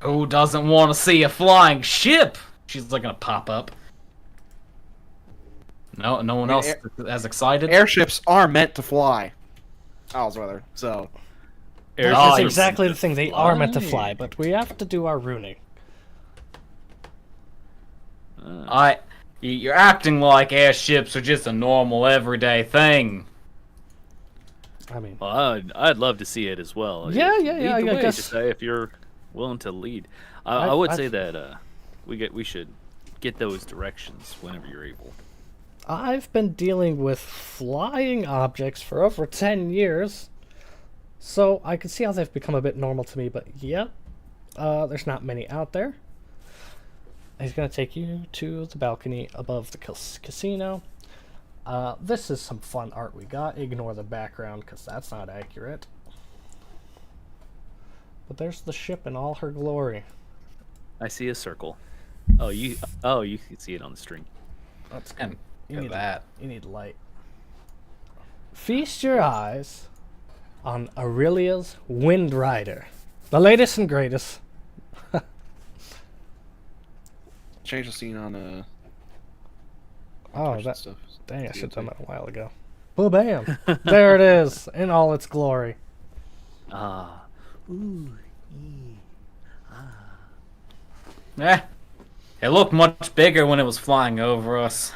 Who doesn't want to see a flying ship? She's like gonna pop up. No one else as excited. Airships are meant to fly. Allsweather. So. That's exactly the thing. They are meant to fly, but we have to do our runing. You're acting like airships are just a normal, everyday thing. I mean, well, I'd love to see it as well. Yeah. I guess just say if you're willing to lead, I would say that we should get those directions whenever you're able. I've been dealing with flying objects for over 10 years, so I can see how they've become a bit normal to me. But yeah, there's not many out there. He's gonna take you to the balcony above the casino. This is some fun art we got. Ignore the background because that's not accurate. But there's the ship in all her glory. I see a circle. Oh, you can see it on the string. That's And you need that. You need light. Feast your eyes on Aurelia's Wind Rider, the latest and greatest. Change the scene on Oh, that stuff. Dang, I should have done that a while ago. Boom, bam! There it is, in all its glory. Ah. Ooh. Eh, it looked much bigger when it was flying over us.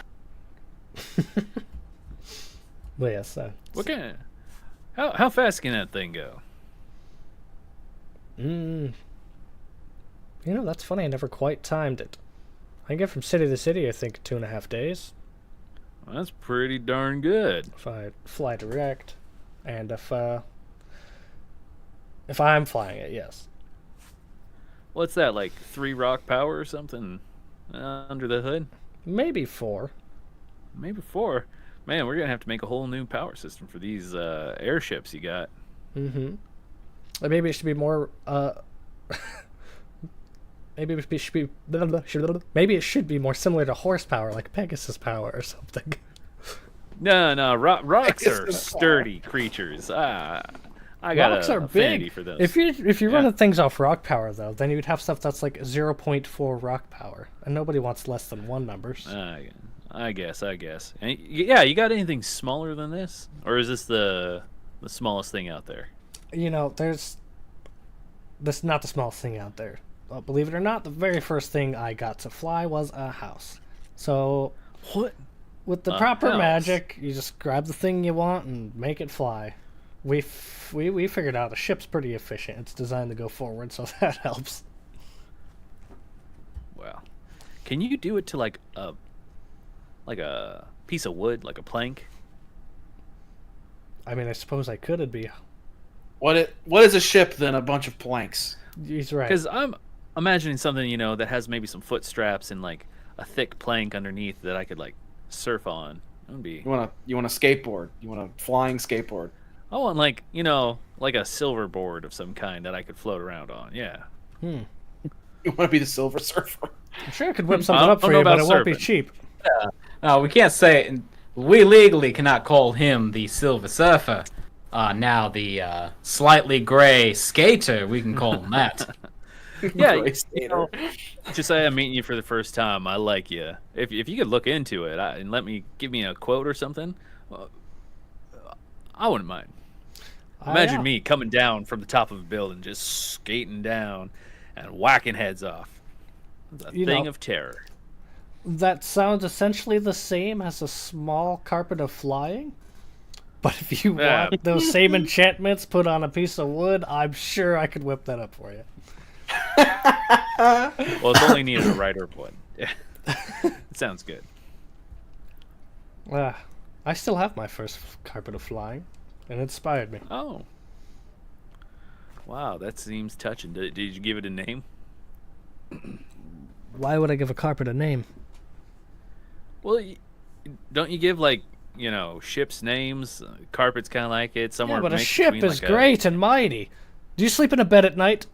Well, yes, What kind of, how fast can that thing go? You know, that's funny. I never quite timed it. I get from city to city, I think, 2.5 days. Well, that's pretty darn good. If I fly direct, and if I'm flying it, yes. What's that, like 3 rock power or something under the hood? Maybe 4. Maybe 4. Man, we're gonna have to make a whole new power system for these airships you got. Mm-hmm. Maybe it should be more. Maybe it should be more similar to horsepower, like Pegasus power or something. No, rocks are sturdy creatures. I got Rocks are affinity big. for those. If you're running things off rock power though, then you'd have stuff that's like 0.4 rock power, and nobody wants less than 1 numbers. I guess. And, yeah, you got anything smaller than this, or is this the smallest thing out there? You know, that's not the smallest thing out there. Believe it or not, the very first thing I got to fly was a house. So, what? With the proper house? magic, you just grab the thing you want and make it fly. We figured out a ship's pretty efficient. It's designed to go forward, so that helps. Wow. Can you do it to like a piece of wood, like a plank? I mean, I suppose I could. It'd be. What is a ship than a bunch of planks? He's right. Because I'm imagining something, that has maybe some foot straps and like a thick plank underneath that I could like surf on. That would be. You want a skateboard? You want a flying skateboard? I want like a silver board of some kind that I could float around on. Yeah. You want to be the Silver Surfer? I'm sure I could whip something up for you, but it won't be cheap. Yeah. We can't say. We legally cannot call him the Silver Surfer. Now the slightly gray skater, we can call him that. Yeah, you know, just say I'm meeting you for the first time. I like you. If you could look into it and give me a quote or something, well, I wouldn't mind. Imagine me coming down from the top of a building, just skating down and whacking heads off. A thing of terror. That sounds essentially the same as a small carpet of flying. But if you want those same enchantments put on a piece of wood, I'm sure I could whip that up for you. Well, it's only needed a writer of wood. It sounds good. I still have my first carpet of flying, and it inspired me. Oh. Wow, that seems touching. Did you give it a name? Why would I give a carpet a name? Well, don't you give, like, you know, ships names? Carpet's kind of like it. Somewhere Yeah, but a mixed ship between, is like, great and mighty. Do you sleep in a bed at night?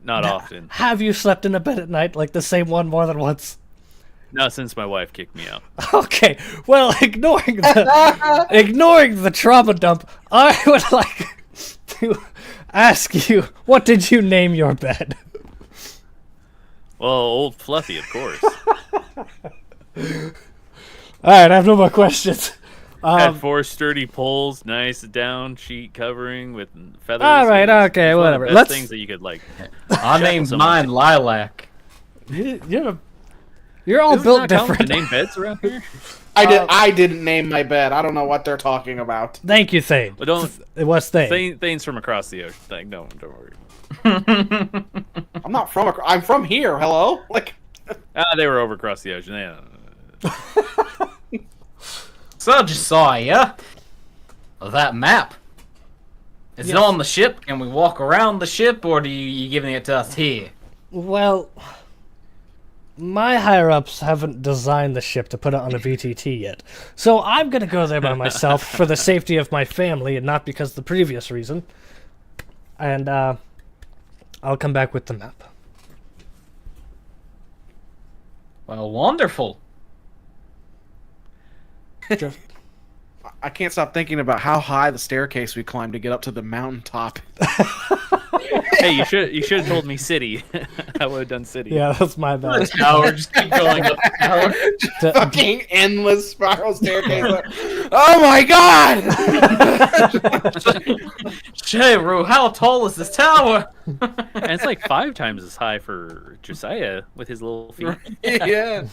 Not often. Have you slept in a bed at night, like the same one more than once? Not since my wife kicked me out. Okay, well, ignoring the trauma dump, I would like to ask you, what did you name your bed? Well, Old Fluffy, of course. Alright, I have no more questions. Had 4 sturdy poles, nice down sheet covering with feathers. Alright, okay, whatever. Let's things that you could, like. I named mine Lilac. You're all Is it built not common different. to name beds around here? I didn't name my bed. I don't know what they're talking about. Thank you, Thane. Well, don't. It was Thane. Things from across the ocean. Like, don't worry. I'm not from. I'm from here. Hello. Like. They were over across the ocean. Yeah. So, Josiah, that map. Is it on the ship? Can we walk around the ship, or do you giving it to us here? Well, my higher-ups haven't designed the ship to put it on a VTT yet. So I'm going to go there by myself for the safety of my family and not because of the previous reason. And I'll come back with the map. Well, wonderful. I can't stop thinking about how high the staircase we climbed to get up to the mountaintop. Hey, you should have told me city. I would have done city. Yeah, that's my bad. The tower, just keep going up the tower. Fucking endless spiral staircase. Oh my god! Shayru, how tall is this tower? And it's like 5 times as high for Josiah with his little feet. Yeah.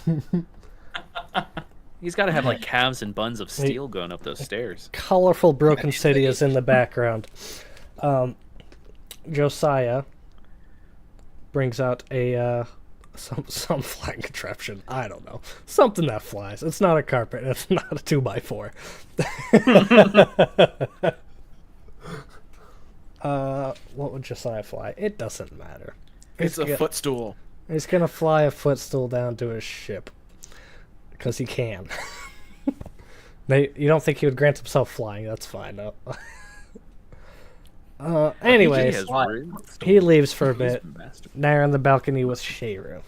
He's got to have like calves and buns of steel going up those stairs. Colorful Broken City is in the background. Josiah brings out a some flying contraption. I don't know, something that flies. It's not a carpet. It's not a 2x4. What would Josiah fly? It doesn't matter. It's a footstool. He's gonna fly a footstool down to his ship because he can. You don't think he would grant himself flying? That's fine. Anyways, he leaves for a bit. Now you're on the balcony with Shayru.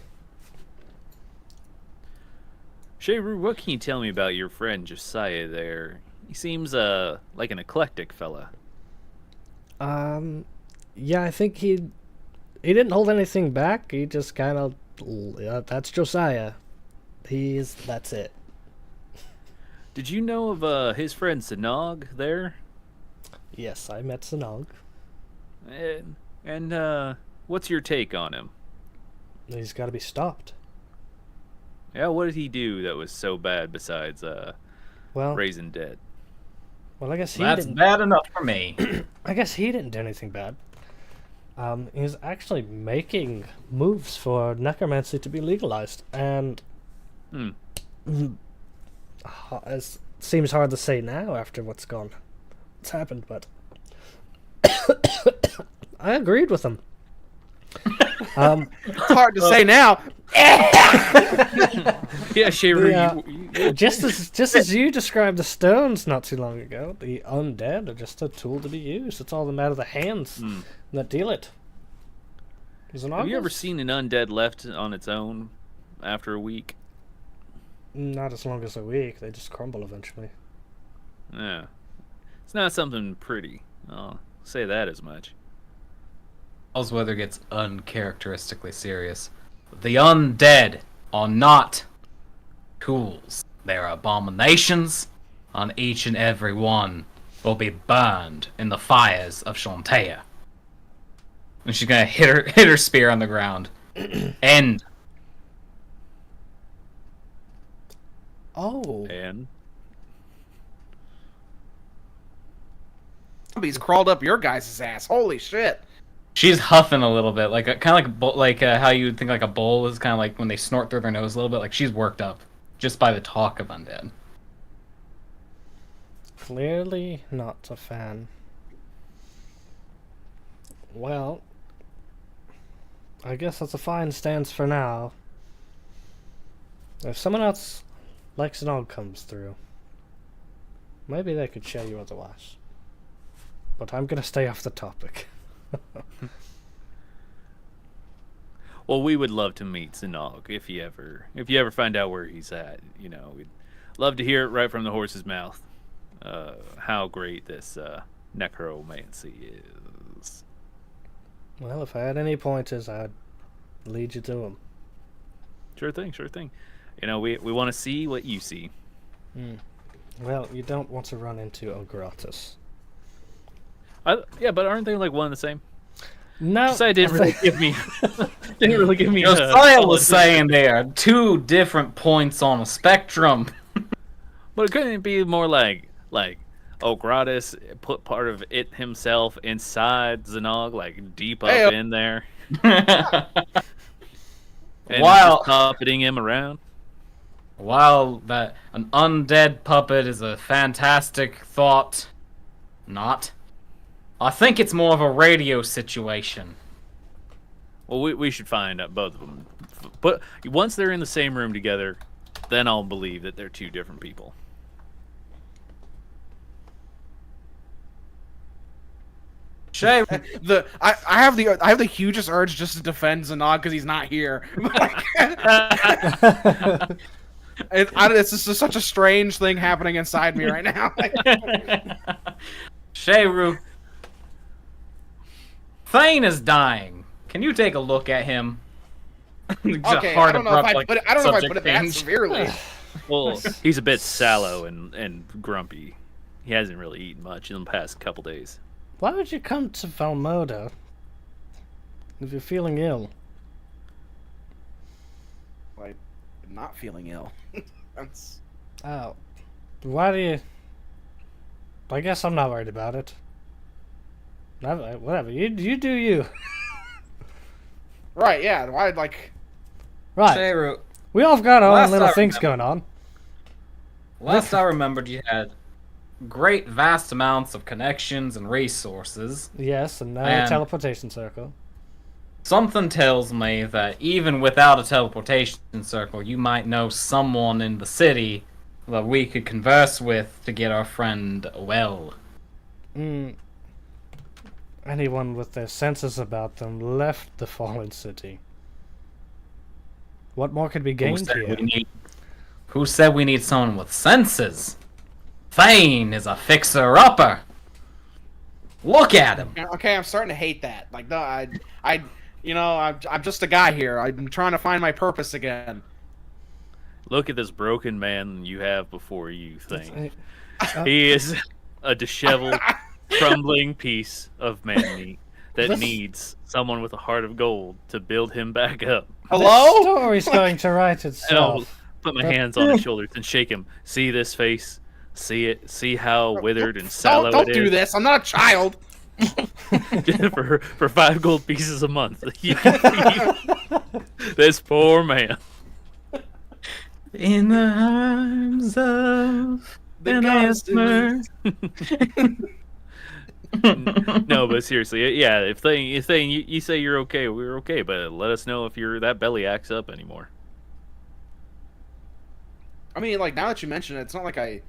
Shayru, what can you tell me about your friend Josiah there? He seems like an eclectic fella. Yeah, I think he didn't hold anything back. He just kind of that's Josiah. That's it. Did you know of his friend Sanog there? Yes, I met Sanog. And what's your take on him? He's got to be stopped. Yeah, what did he do that was so bad besides raising dead? Well, I guess that's bad enough for me. I guess he didn't do anything bad. He was actually making moves for necromancy to be legalized, and it seems hard to say now after what's happened, but I agreed with him. It's hard to say now. Yeah, Shayru, just as you described the stones not too long ago, the undead are just a tool to be used. It's all the matter of the hands that deal it. Have you ever seen an undead left on its own after a week? Not as long as a week. They just crumble eventually. Yeah. It's not something pretty. I'll say that as much. All's weather gets uncharacteristically serious. The undead are not tools. They're abominations, and each and every one will be burned in the fires of Shantaea. And she's gonna hit her spear on the ground. End. Oh. And Zombies crawled up your guys' ass. Holy shit. She's huffing a little bit, like kind of like how you would think like a bull is kind of like when they snort through their nose a little bit. Like she's worked up just by the talk of undead. Clearly not a fan. Well, I guess that's a fine stance for now. If someone else like Znog comes through, maybe they could show you otherwise. But I'm gonna stay off the topic. well, we would love to meet Znog if you ever find out where he's at. You know, we'd love to hear it right from the horse's mouth. How great this necromancy is. Well, if I had any pointers, I'd lead you to them. Sure thing, sure thing. You know, we want to see what you see. Well, you don't want to run into Ogratus. Yeah, but aren't they like one and the same? No, Josiah didn't really give me. Didn't really give me. Josiah was saying there are two different points on a spectrum. But couldn't it be more like Ogratus put part of it himself inside Znog, like deep up in there, and While just puppeting him around? While that an undead puppet is a fantastic thought, I think it's more of a radio situation. Well, we should find out both of them. But once they're in the same room together, then I'll believe that they're two different people. Shay, I have the hugest urge just to defend Znog because he's not here. It's just such a strange thing happening inside me right now. Shayru, Thane is dying. Can you take a look at him? Okay, I don't know if I put it that severely. Well, he's a bit sallow and grumpy. He hasn't really eaten much in the past couple days. Why would you come to Valmoda if you're feeling ill? Like, not feeling ill. That's... Oh. Why do you... I guess I'm not worried about it. Whatever. You do you. Right, yeah. Why, like... Right. Shayru, We all have got our own Last little I things remember- going on. last I remembered, you had great vast amounts of connections and resources. Yes, and now a And- teleportation circle. Something tells me that even without a teleportation circle, you might know someone in the city that we could converse with to get our friend well. Anyone with their senses about them left the fallen city. What more could be gained here? Who said we need someone with senses? Thane is a fixer-upper. Look at him. Okay, I'm starting to hate that. Like, no, I'm just a guy here. I'm trying to find my purpose again. Look at this broken man you have before you, Thing. He is a disheveled, crumbling piece of man meat that needs someone with a heart of gold to build him back up. Hello? The story's going to write And I'll itself. put my hands on his shoulders and shake him. See this face? See it? See how withered and sallow Don't it do is? this. I'm not a child. for 5 gold pieces a month. You can feed this poor man. In the arms of an esmer. No, but seriously, yeah. If you say you're okay, we're okay. But let us know if that belly acts up anymore. I mean, like, now that you mention it, it's not like I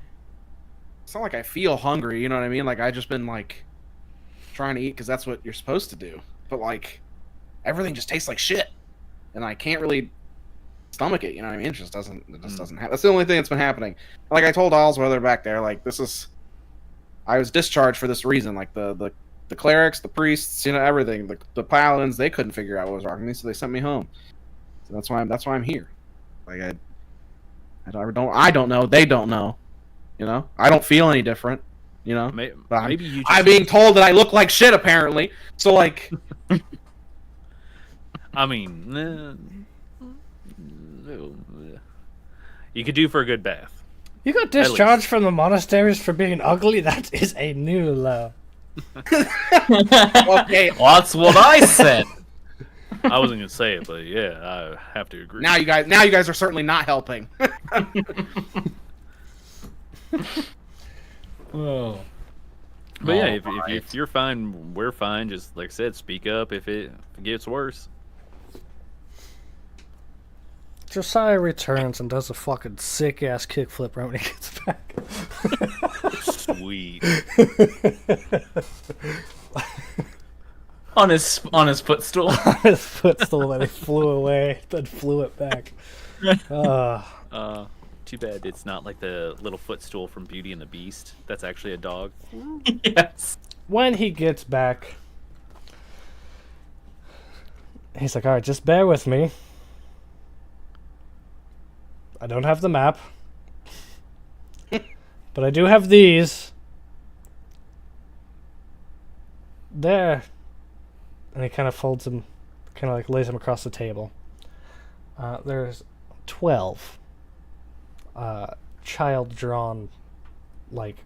feel hungry. You know what I mean? Like, I just been like trying to eat because that's what you're supposed to do. But like, everything just tastes like shit, and I can't really stomach it. You know what I mean? It just doesn't happen. That's the only thing that's been happening. Like I told Alls while they're back there, like I was discharged for this reason. Like the clerics, the priests, you know, everything. The paladins, they couldn't figure out what was wrong with me, so they sent me home. So that's why I'm here. Like I don't know. They don't know. You know, I don't feel any different. You know, but maybe you. I'm being told that I look like shit apparently. So like, I mean, you could do for a good bath. You got discharged from the monasteries for being ugly? That is a new low. okay, That's what I said. I wasn't gonna say it, but yeah, I have to agree. now you guys are certainly not helping. Oh. But yeah, if you're fine, we're fine. Just like I said, speak up if it gets worse. Josiah returns and does a fucking sick ass kickflip right when he gets back. Sweet. On his footstool. His footstool that he flew away, then flew it back. Too bad it's not like the little footstool from Beauty and the Beast. That's actually a dog. Yes. When he gets back, he's like, alright, just bear with me. I don't have the map. But I do have these. There. And he kind of folds them, kind of like lays them across the table. There's 12 child-drawn, like,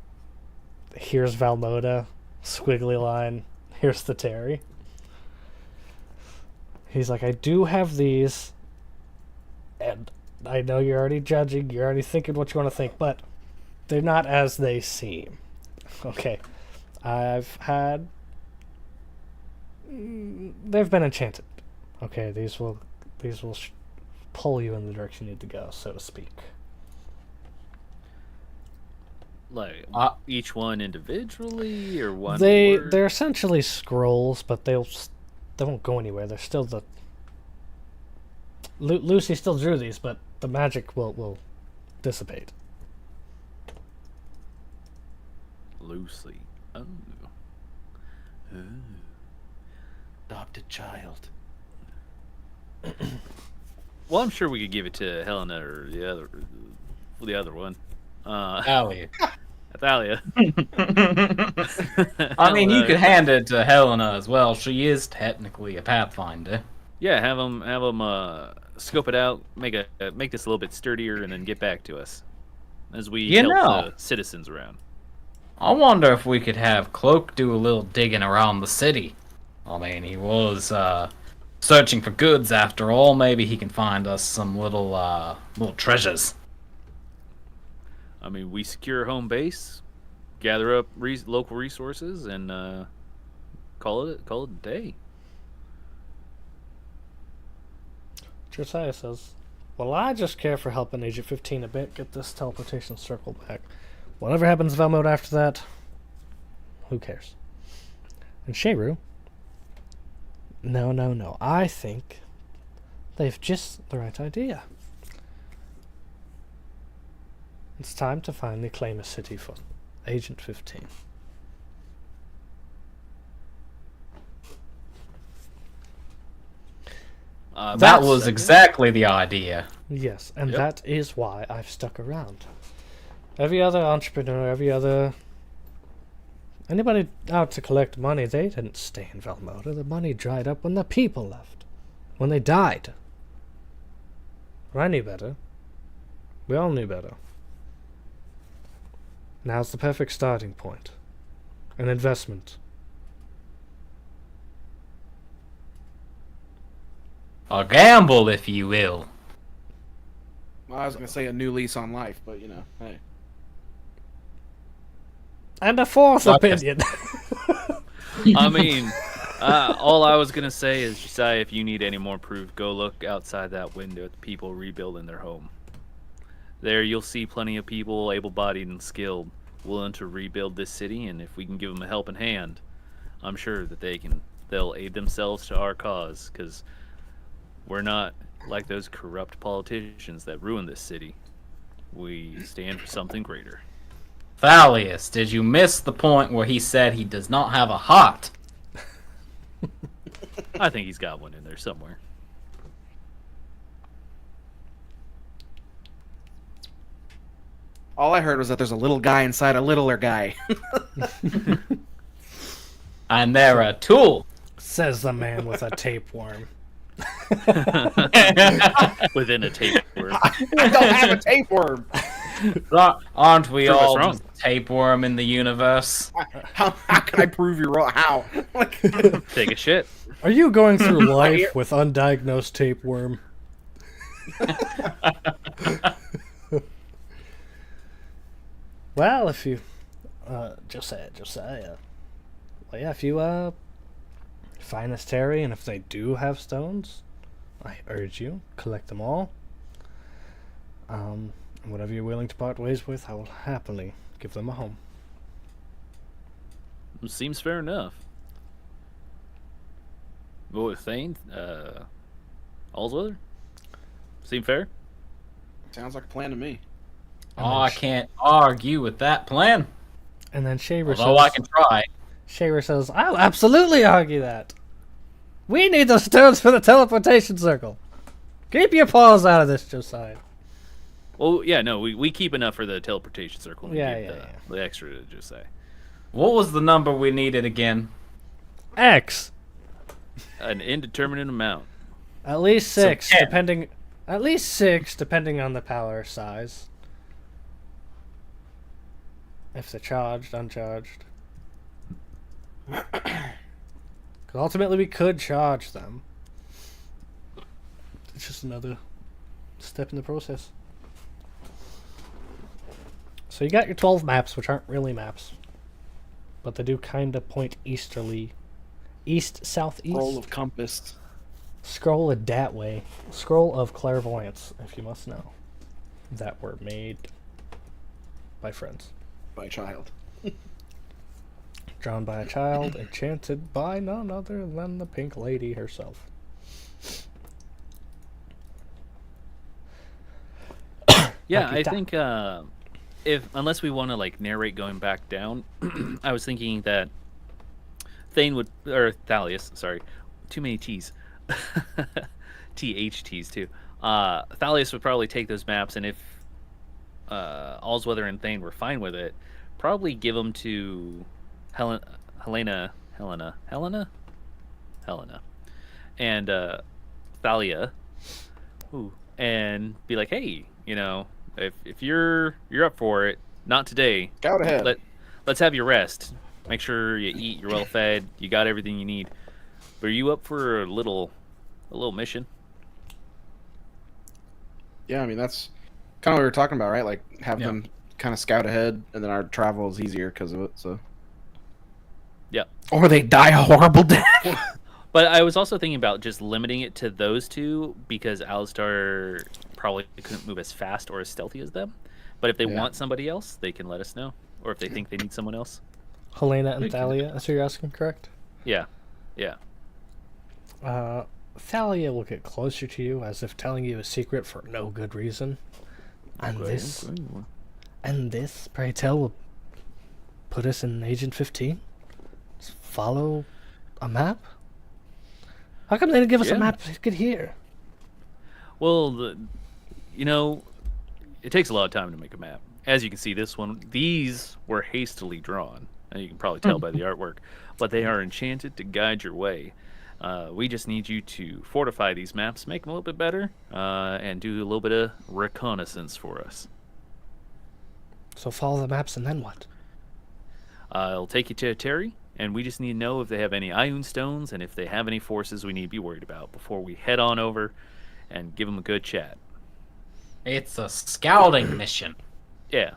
here's Valmoda, squiggly line, here's the Terry. He's like, I do have these, and I know you're already judging, you're already thinking what you want to think, but they're not as they seem. Okay. They've been enchanted. Okay, these will pull you in the direction you need to go, so to speak. Like each one individually, or one? They're essentially scrolls, but they won't go anywhere. They're still the Lucy still drew these, but the magic will dissipate. Lucy. Oh. Adopted child. Well, I'm sure we could give it to Helena or the other one. Thalia. Thalia. I mean, you could hand it to Helena as well. She is technically a Pathfinder. Yeah, have them scope it out, make this a little bit sturdier, and then get back to us as we help the citizens around. I wonder if we could have Cloak do a little digging around the city. I mean, he was searching for goods after all. Maybe he can find us some little treasures. I mean, we secure home base, gather up local resources, and call it a day. Josiah says, well, I just care for helping Agent 15 a bit get this teleportation circle back. Whatever happens to Valmode after that, who cares? And Sheru, no, I think they've just the right idea. It's time to finally claim a city for Agent 15. That was exactly the idea. Yes, and that is why I've stuck around. Every other entrepreneur, anybody out to collect money, they didn't stay in Valmoda. The money dried up when the people left. When they died. I knew better. We all knew better. Now's the perfect starting point. An investment. A gamble, if you will. Well, I was going to say a new lease on life, but, you know, hey. And a fourth opinion. I mean, all I was going to say is, Josiah, if you need any more proof, go look outside that window at the people rebuilding their home. There you'll see plenty of people, able-bodied and skilled, willing to rebuild this city, and if we can give them a helping hand, I'm sure that they'll aid themselves to our cause, because we're not like those corrupt politicians that ruined this city, we stand for something greater. Thalius, did you miss the point where he said he does not have a heart? I think he's got one in there somewhere. All I heard was that there's a little guy inside a littler guy. And they're a tool. Says the man with a tapeworm. Within a tapeworm. I don't have a tapeworm. Aren't we Prove us all wrong. just tapeworm in the universe? How can I prove you're wrong? How? Like, Take a shit. Are you going through life with undiagnosed tapeworm? Well, if you, Josiah. Well, yeah, if you, find this Terry, and if they do have stones, I urge you, collect them all. And whatever you're willing to part ways with, I will happily give them a home. Seems fair enough. What with Thane? Allsweather? Seem fair? sounds like a plan to me. Oh, I can't argue with that plan. And then Shaver Although I says, can try. Shaver says, I'll absolutely argue that. We need those stones for the teleportation circle. Keep your paws out of this, Josiah. Well, yeah, no, we keep enough for the teleportation circle. And Yeah, give yeah. the extra to Josiah. What was the number we needed again? X. An indeterminate amount. At least six, 10. depending. At least six, depending on the power size. If they're charged, uncharged. Because ultimately, we could charge them. It's just another step in the process. So you got your 12 maps, which aren't really maps, but they do kind of point easterly, east, southeast. Roll of compass. Scroll of that way. Scroll of clairvoyance, if you must know. That were made by friends. By child. Drawn by a child, enchanted by none other than the Pink Lady herself. Yeah, Lucky I duck. think unless we want to like narrate going back down, I was thinking that Thalius, sorry, too many T's, THTs too. Thalius would probably take those maps, and if Allsweather and Thane were fine with it, probably give them to Helena, and Thalia, and be like, hey, you know, if you're up for it, not today. Scout ahead. Let's have your rest. Make sure you eat, you're well fed, you got everything you need. But are you up for a little mission? Yeah, I mean, that's kind of what we were talking about, right? Like, have them kind of scout ahead, and then our travel is easier because of it, so. Yeah. Or they die a horrible death. But I was also thinking about just limiting it to those two because Alistar probably couldn't move as fast or as stealthy as them. But if they want somebody else, they can let us know. Or if they think they need someone else. Helena and Thalia, that's what you're asking, correct? Yeah. Yeah. Thalia will get closer to you as if telling you a secret for no good reason. And this, pray tell, will put us in Agent 15? Just follow a map? How come they didn't give us a map to get here? Well, it takes a lot of time to make a map. As you can see, these were hastily drawn. And you can probably tell by the artwork. But they are enchanted to guide your way. We just need you to fortify these maps, make them a little bit better, and do a little bit of reconnaissance for us. So follow the maps and then what? It'll take you to Terry, and we just need to know if they have any Ioun stones and if they have any forces we need to be worried about before we head on over and give them a good chat. It's a scouting mission. Yeah.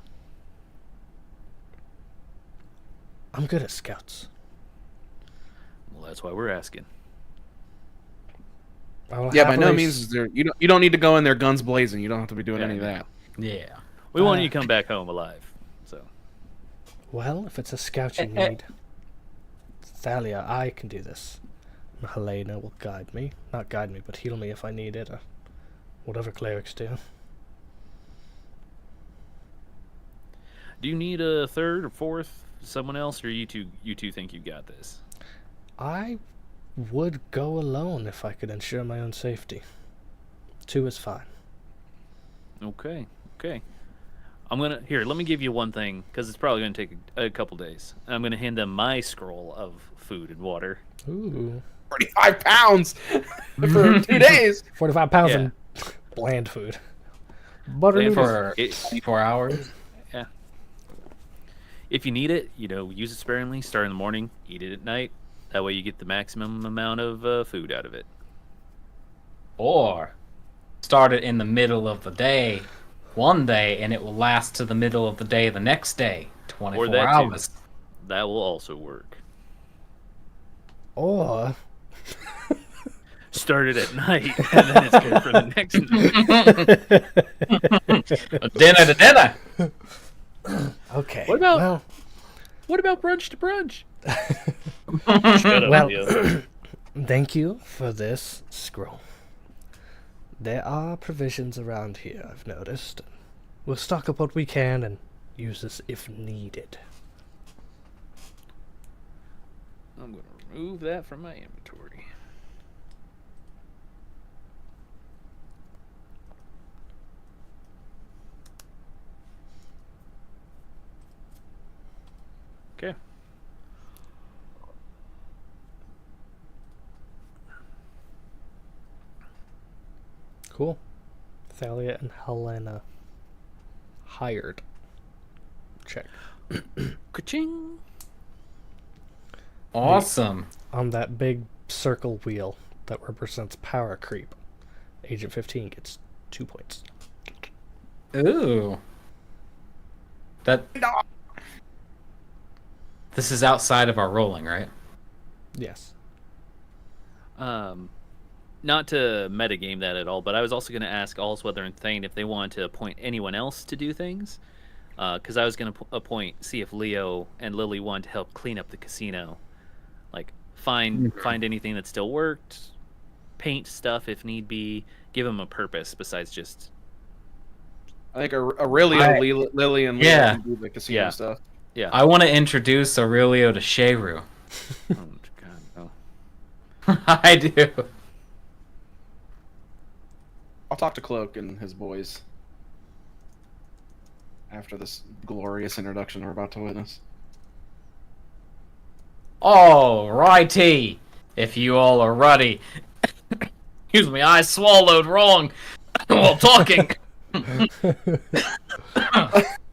I'm good at scouts. Well, that's why we're asking. Yeah, by no means is there. You don't need to go in there guns blazing. You don't have to be doing any of that. Yeah. We want you to come back home alive. So. Well, if it's a scout you need, Thalia, I can do this. Helena will guide me. Not guide me, but heal me if I need it. whatever clerics do. Do you need a third or fourth, someone else, or you two think you got this? I would go alone if I could ensure my own safety. 2 is fine. Okay. Let me give you one thing, because it's probably going to take a couple days. I'm going to hand them my scroll of food and water. Ooh. 45 pounds for 2 days. 45 pounds Yeah. of bland food. Butter Wait noodles. for 24 hours. Yeah. If you need it, use it sparingly. Start in the morning, eat it at night. That way you get the maximum amount of food out of it. Or start it in the middle of the day, one day, and it will last to the middle of the day the next day. 24 that too. hours. That will also work. Or Start it at night, and then it's good for the next night. Dinner to dinner. okay. What about- well, What about brunch to brunch? Shut up, Well- Leo. thank you for this scroll. There are provisions around here, I've noticed. We'll stock up what we can and use this if needed. I'm going to remove that from my inventory. Okay. Cool. Thalia and Helena hired. Check. Ka-ching! Awesome. On that big circle wheel that represents power creep, Agent 15 gets 2 points. Ooh. This is outside of our rolling, right? Yes. Not to metagame that at all, but I was also going to ask Allsweather and Thane if they wanted to appoint anyone else to do things. Because I was going to see if Leo and Lily wanted to help clean up the casino. Like, find anything that still worked, paint stuff if need be, give them a purpose besides just... I think Aurelio, Lily, and Leo Yeah. can do the casino Yeah. stuff. Yeah. I want to introduce Aurelio to Sheru. Oh, God, no. I do. I'll talk to Cloak and his boys after this glorious introduction we're about to witness. Alrighty. If you all are ready. Excuse me, I swallowed wrong while talking.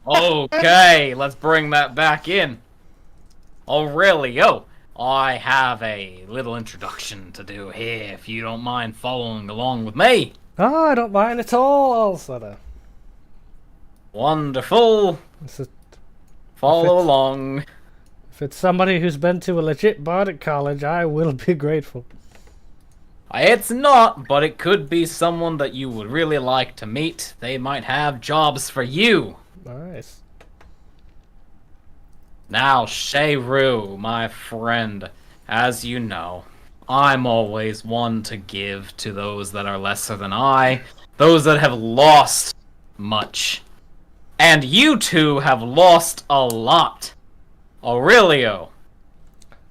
Okay, let's bring that back in. Aurelio, I have a little introduction to do here, if you don't mind following along with me. Oh, I don't mind at all, Allsweather. Wonderful. This is, Follow along. if it's somebody who's been to a legit bardic college, I will be grateful. It's not, but it could be someone that you would really like to meet. They might have jobs for you. Nice. Now, Sheru, my friend, as you know, I'm always one to give to those that are lesser than I, those that have lost much. And you two have lost a lot. Aurelio,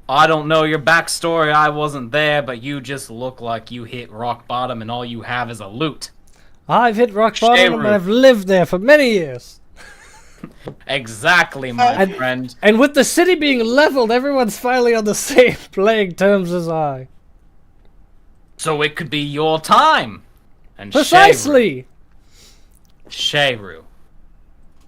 I don't know your backstory, I wasn't there, but you just look like you hit rock bottom and all you have is a loot. I've hit rock bottom and Sheru. I've lived there for many years. Exactly, my And- friend. And with the city being leveled, everyone's finally on the same playing terms as I. So it could be your time. And Precisely! Sheru,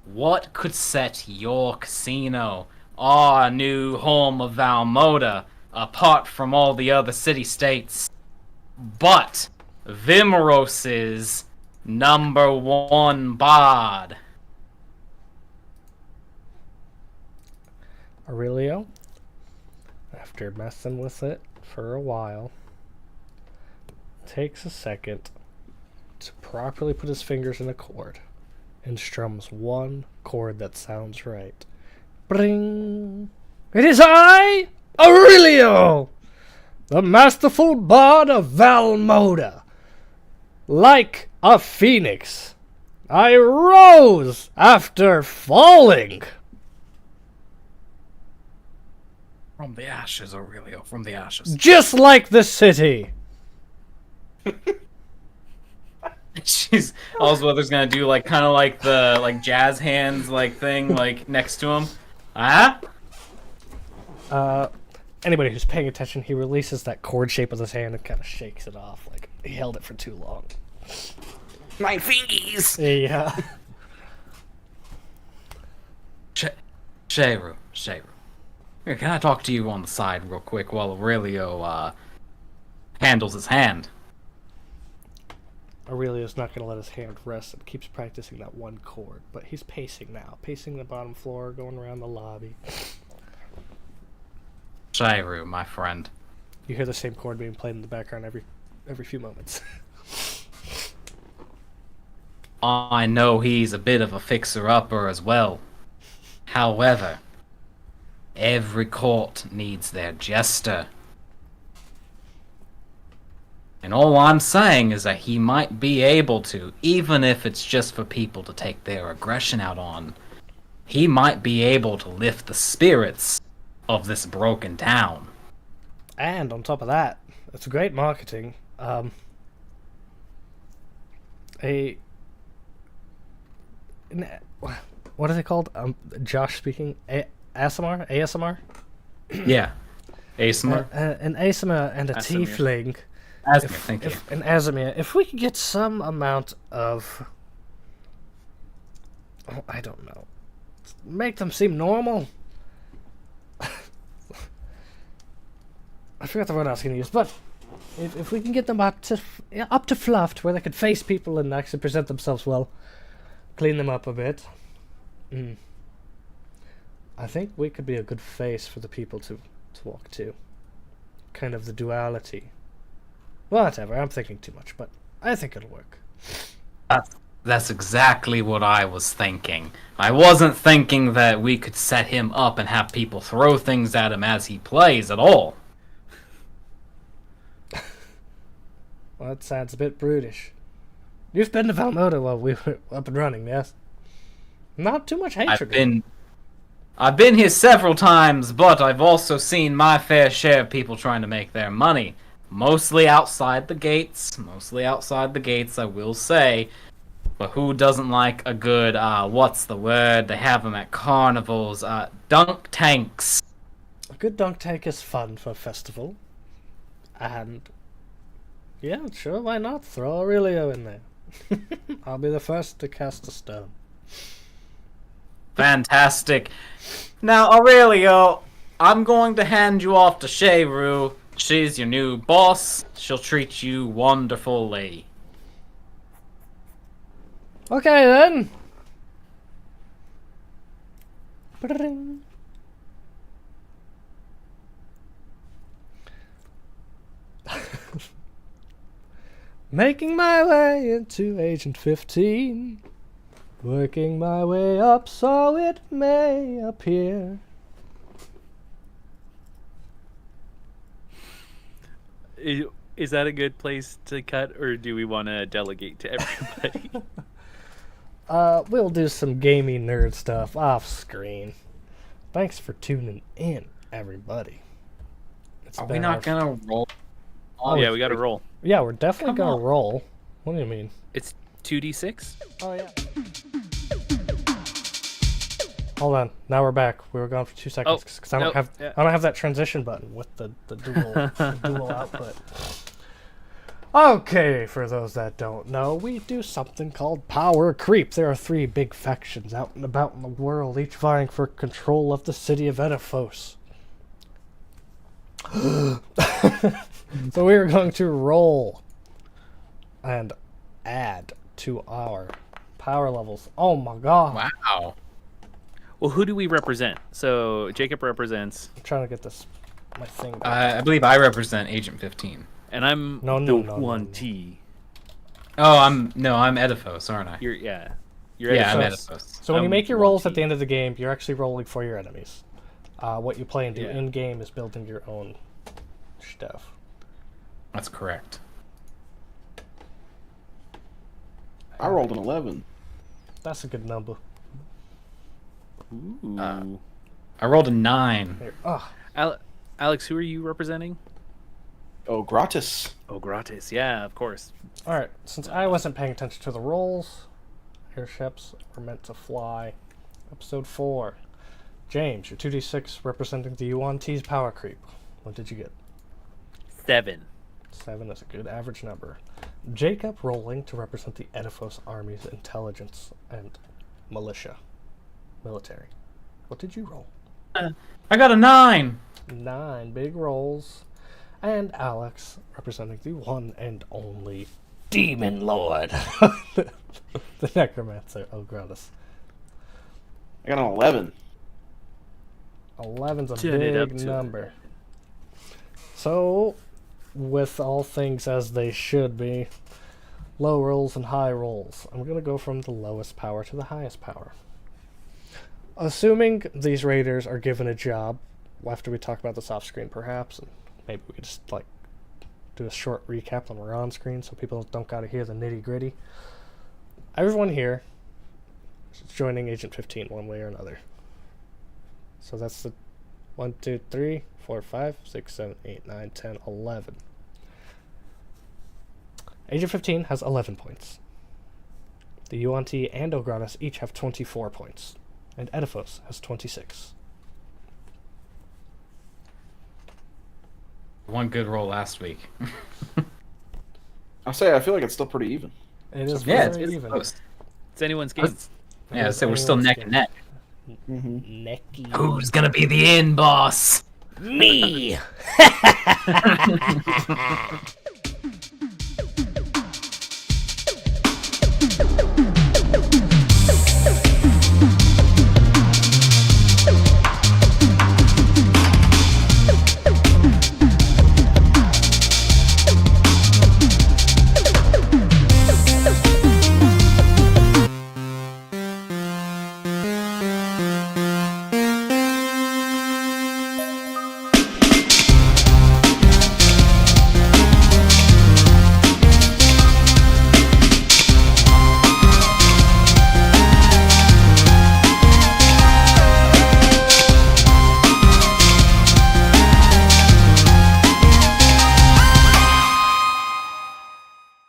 what could set your casino, our new home of Valmoda, apart from all the other city-states? But Vimros's #1 bard. Aurelio, after messing with it for a while, takes a second to properly put his fingers in a chord and strums one chord that sounds right. Bring! It is I, Aurelio, the masterful bard of Valmoda. Like a phoenix, I rose after falling. From the ashes, Aurelio, from the ashes. Just like the city. She's Allsweather's gonna do like kind of like the like jazz hands like thing like next to him. Anybody who's paying attention, he releases that cord shape with his hand and kind of shakes it off like he held it for too long. My fingies. Yeah. Shayru. Here, can I talk to you on the side real quick while Aurelio handles his hand? Aurelio's not going to let his hand rest and keeps practicing that one chord, but he's pacing now, pacing the bottom floor, going around the lobby. Shayru, my friend. You hear the same chord being played in the background every few moments. I know he's a bit of a fixer-upper as well. However, every court needs their jester. And all I'm saying is that he might be able to, even if it's just for people to take their aggression out on, he might be able to lift the spirits of this broken town. And on top of that, it's great marketing. What are they called? Josh speaking. ASMR? ASMR? Yeah. ASMR? An ASMR and a Asimir. tiefling. Asimir, thank you. An Asimir. If we could get some amount of... Oh, I don't know. Make them seem normal. I forgot the word I was going to use, but if we can get them up to fluff to where they could face people and actually present themselves well, clean them up a bit, I think we could be a good face for the people to walk to. Kind of the duality. Whatever, I'm thinking too much, but I think it'll work. That's exactly what I was thinking. I wasn't thinking that we could set him up and have people throw things at him as he plays at all. Well, that sounds a bit brutish. You've been to Valmoda while we were up and running, yes? Not too much hatred. I've been here several times, but I've also seen my fair share of people trying to make their money. Mostly outside the gates, I will say. But who doesn't like a good, what's the word? They have them at carnivals, dunk tanks. A good dunk tank is fun for a festival. And... yeah, sure, why not? Throw Aurelio in there. I'll be the first to cast a stone. Fantastic. Now, Aurelio, I'm going to hand you off to Shayru. She's your new boss. She'll treat you wonderfully. Okay, then. Ba-da-ding. Making my way into Agent 15. Working my way up so it may appear. Is that a good place to cut, or do we want to delegate to everybody? We'll do some gamey nerd stuff off screen. Thanks for tuning in, everybody. Are we not gonna roll? Oh, yeah, we gotta roll. Yeah, we're definitely Come gonna on. roll. What do you mean? It's 2d6? Oh, yeah. Hold on. Now we're back. We were gone for 2 seconds because I don't have that transition button with the dual the dual output. Okay, for those that don't know, we do something called power creep. There are 3 big factions out and about in the world, each vying for control of the city of Edafos. So we are going to roll and add to our power levels. Oh my god. Wow. Well, who do we represent? So Jacob represents, I'm trying to get this my thing back. I believe I represent Agent 15. and I'm No, the no, no, no, 1T. Oh, I'm Edafos, aren't I? You're I'm Edafos. Edafos. So when you I'm make your rolls at 1T. the end of the game, you're actually rolling for your enemies. What you play and do Yeah. in game is building your own stuff. That's correct. I rolled an 11. That's a good number. Ooh. I rolled a 9. Here. Oh, Alex, who are you representing? Oh, gratis. Oh, gratis. Yeah, of course. alright. Since I wasn't paying attention to the rolls, airships were meant to fly. Episode 4. James, your 2d6 representing the Yuan-T's power creep. What did you get? 7. 7 is a good average number. Jacob rolling to represent the Edafos army's intelligence and militia. Military. What did you roll? I got a 9. 9 big rolls. And Alex representing the one and only Demon Lord. The Necromancer. Oh, Gratis. I got an 11. 11's a Turn it up big to number. So, with all things as they should be, low rolls and high rolls, I'm going to go from the lowest power to the highest power. Assuming these raiders are given a job, after we talk about this off screen perhaps, and maybe we could just like do a short recap when we're on screen so people don't gotta hear the nitty gritty. Everyone here is joining Agent 15 one way or another. So that's the 1, 2, 3, 4, 5, 6, 7, 8, 9, 10, 11. Agent 15 has 11 points. The Yuan-Ti and Ogratis each have 24 points. And Edafos has 26. One good roll last week. I'll say I feel like it's still pretty even. It is Yeah, very it's even. close. It's anyone's game. Yeah, so we're still neck and neck. Necky. Who's gonna be the end boss? Me!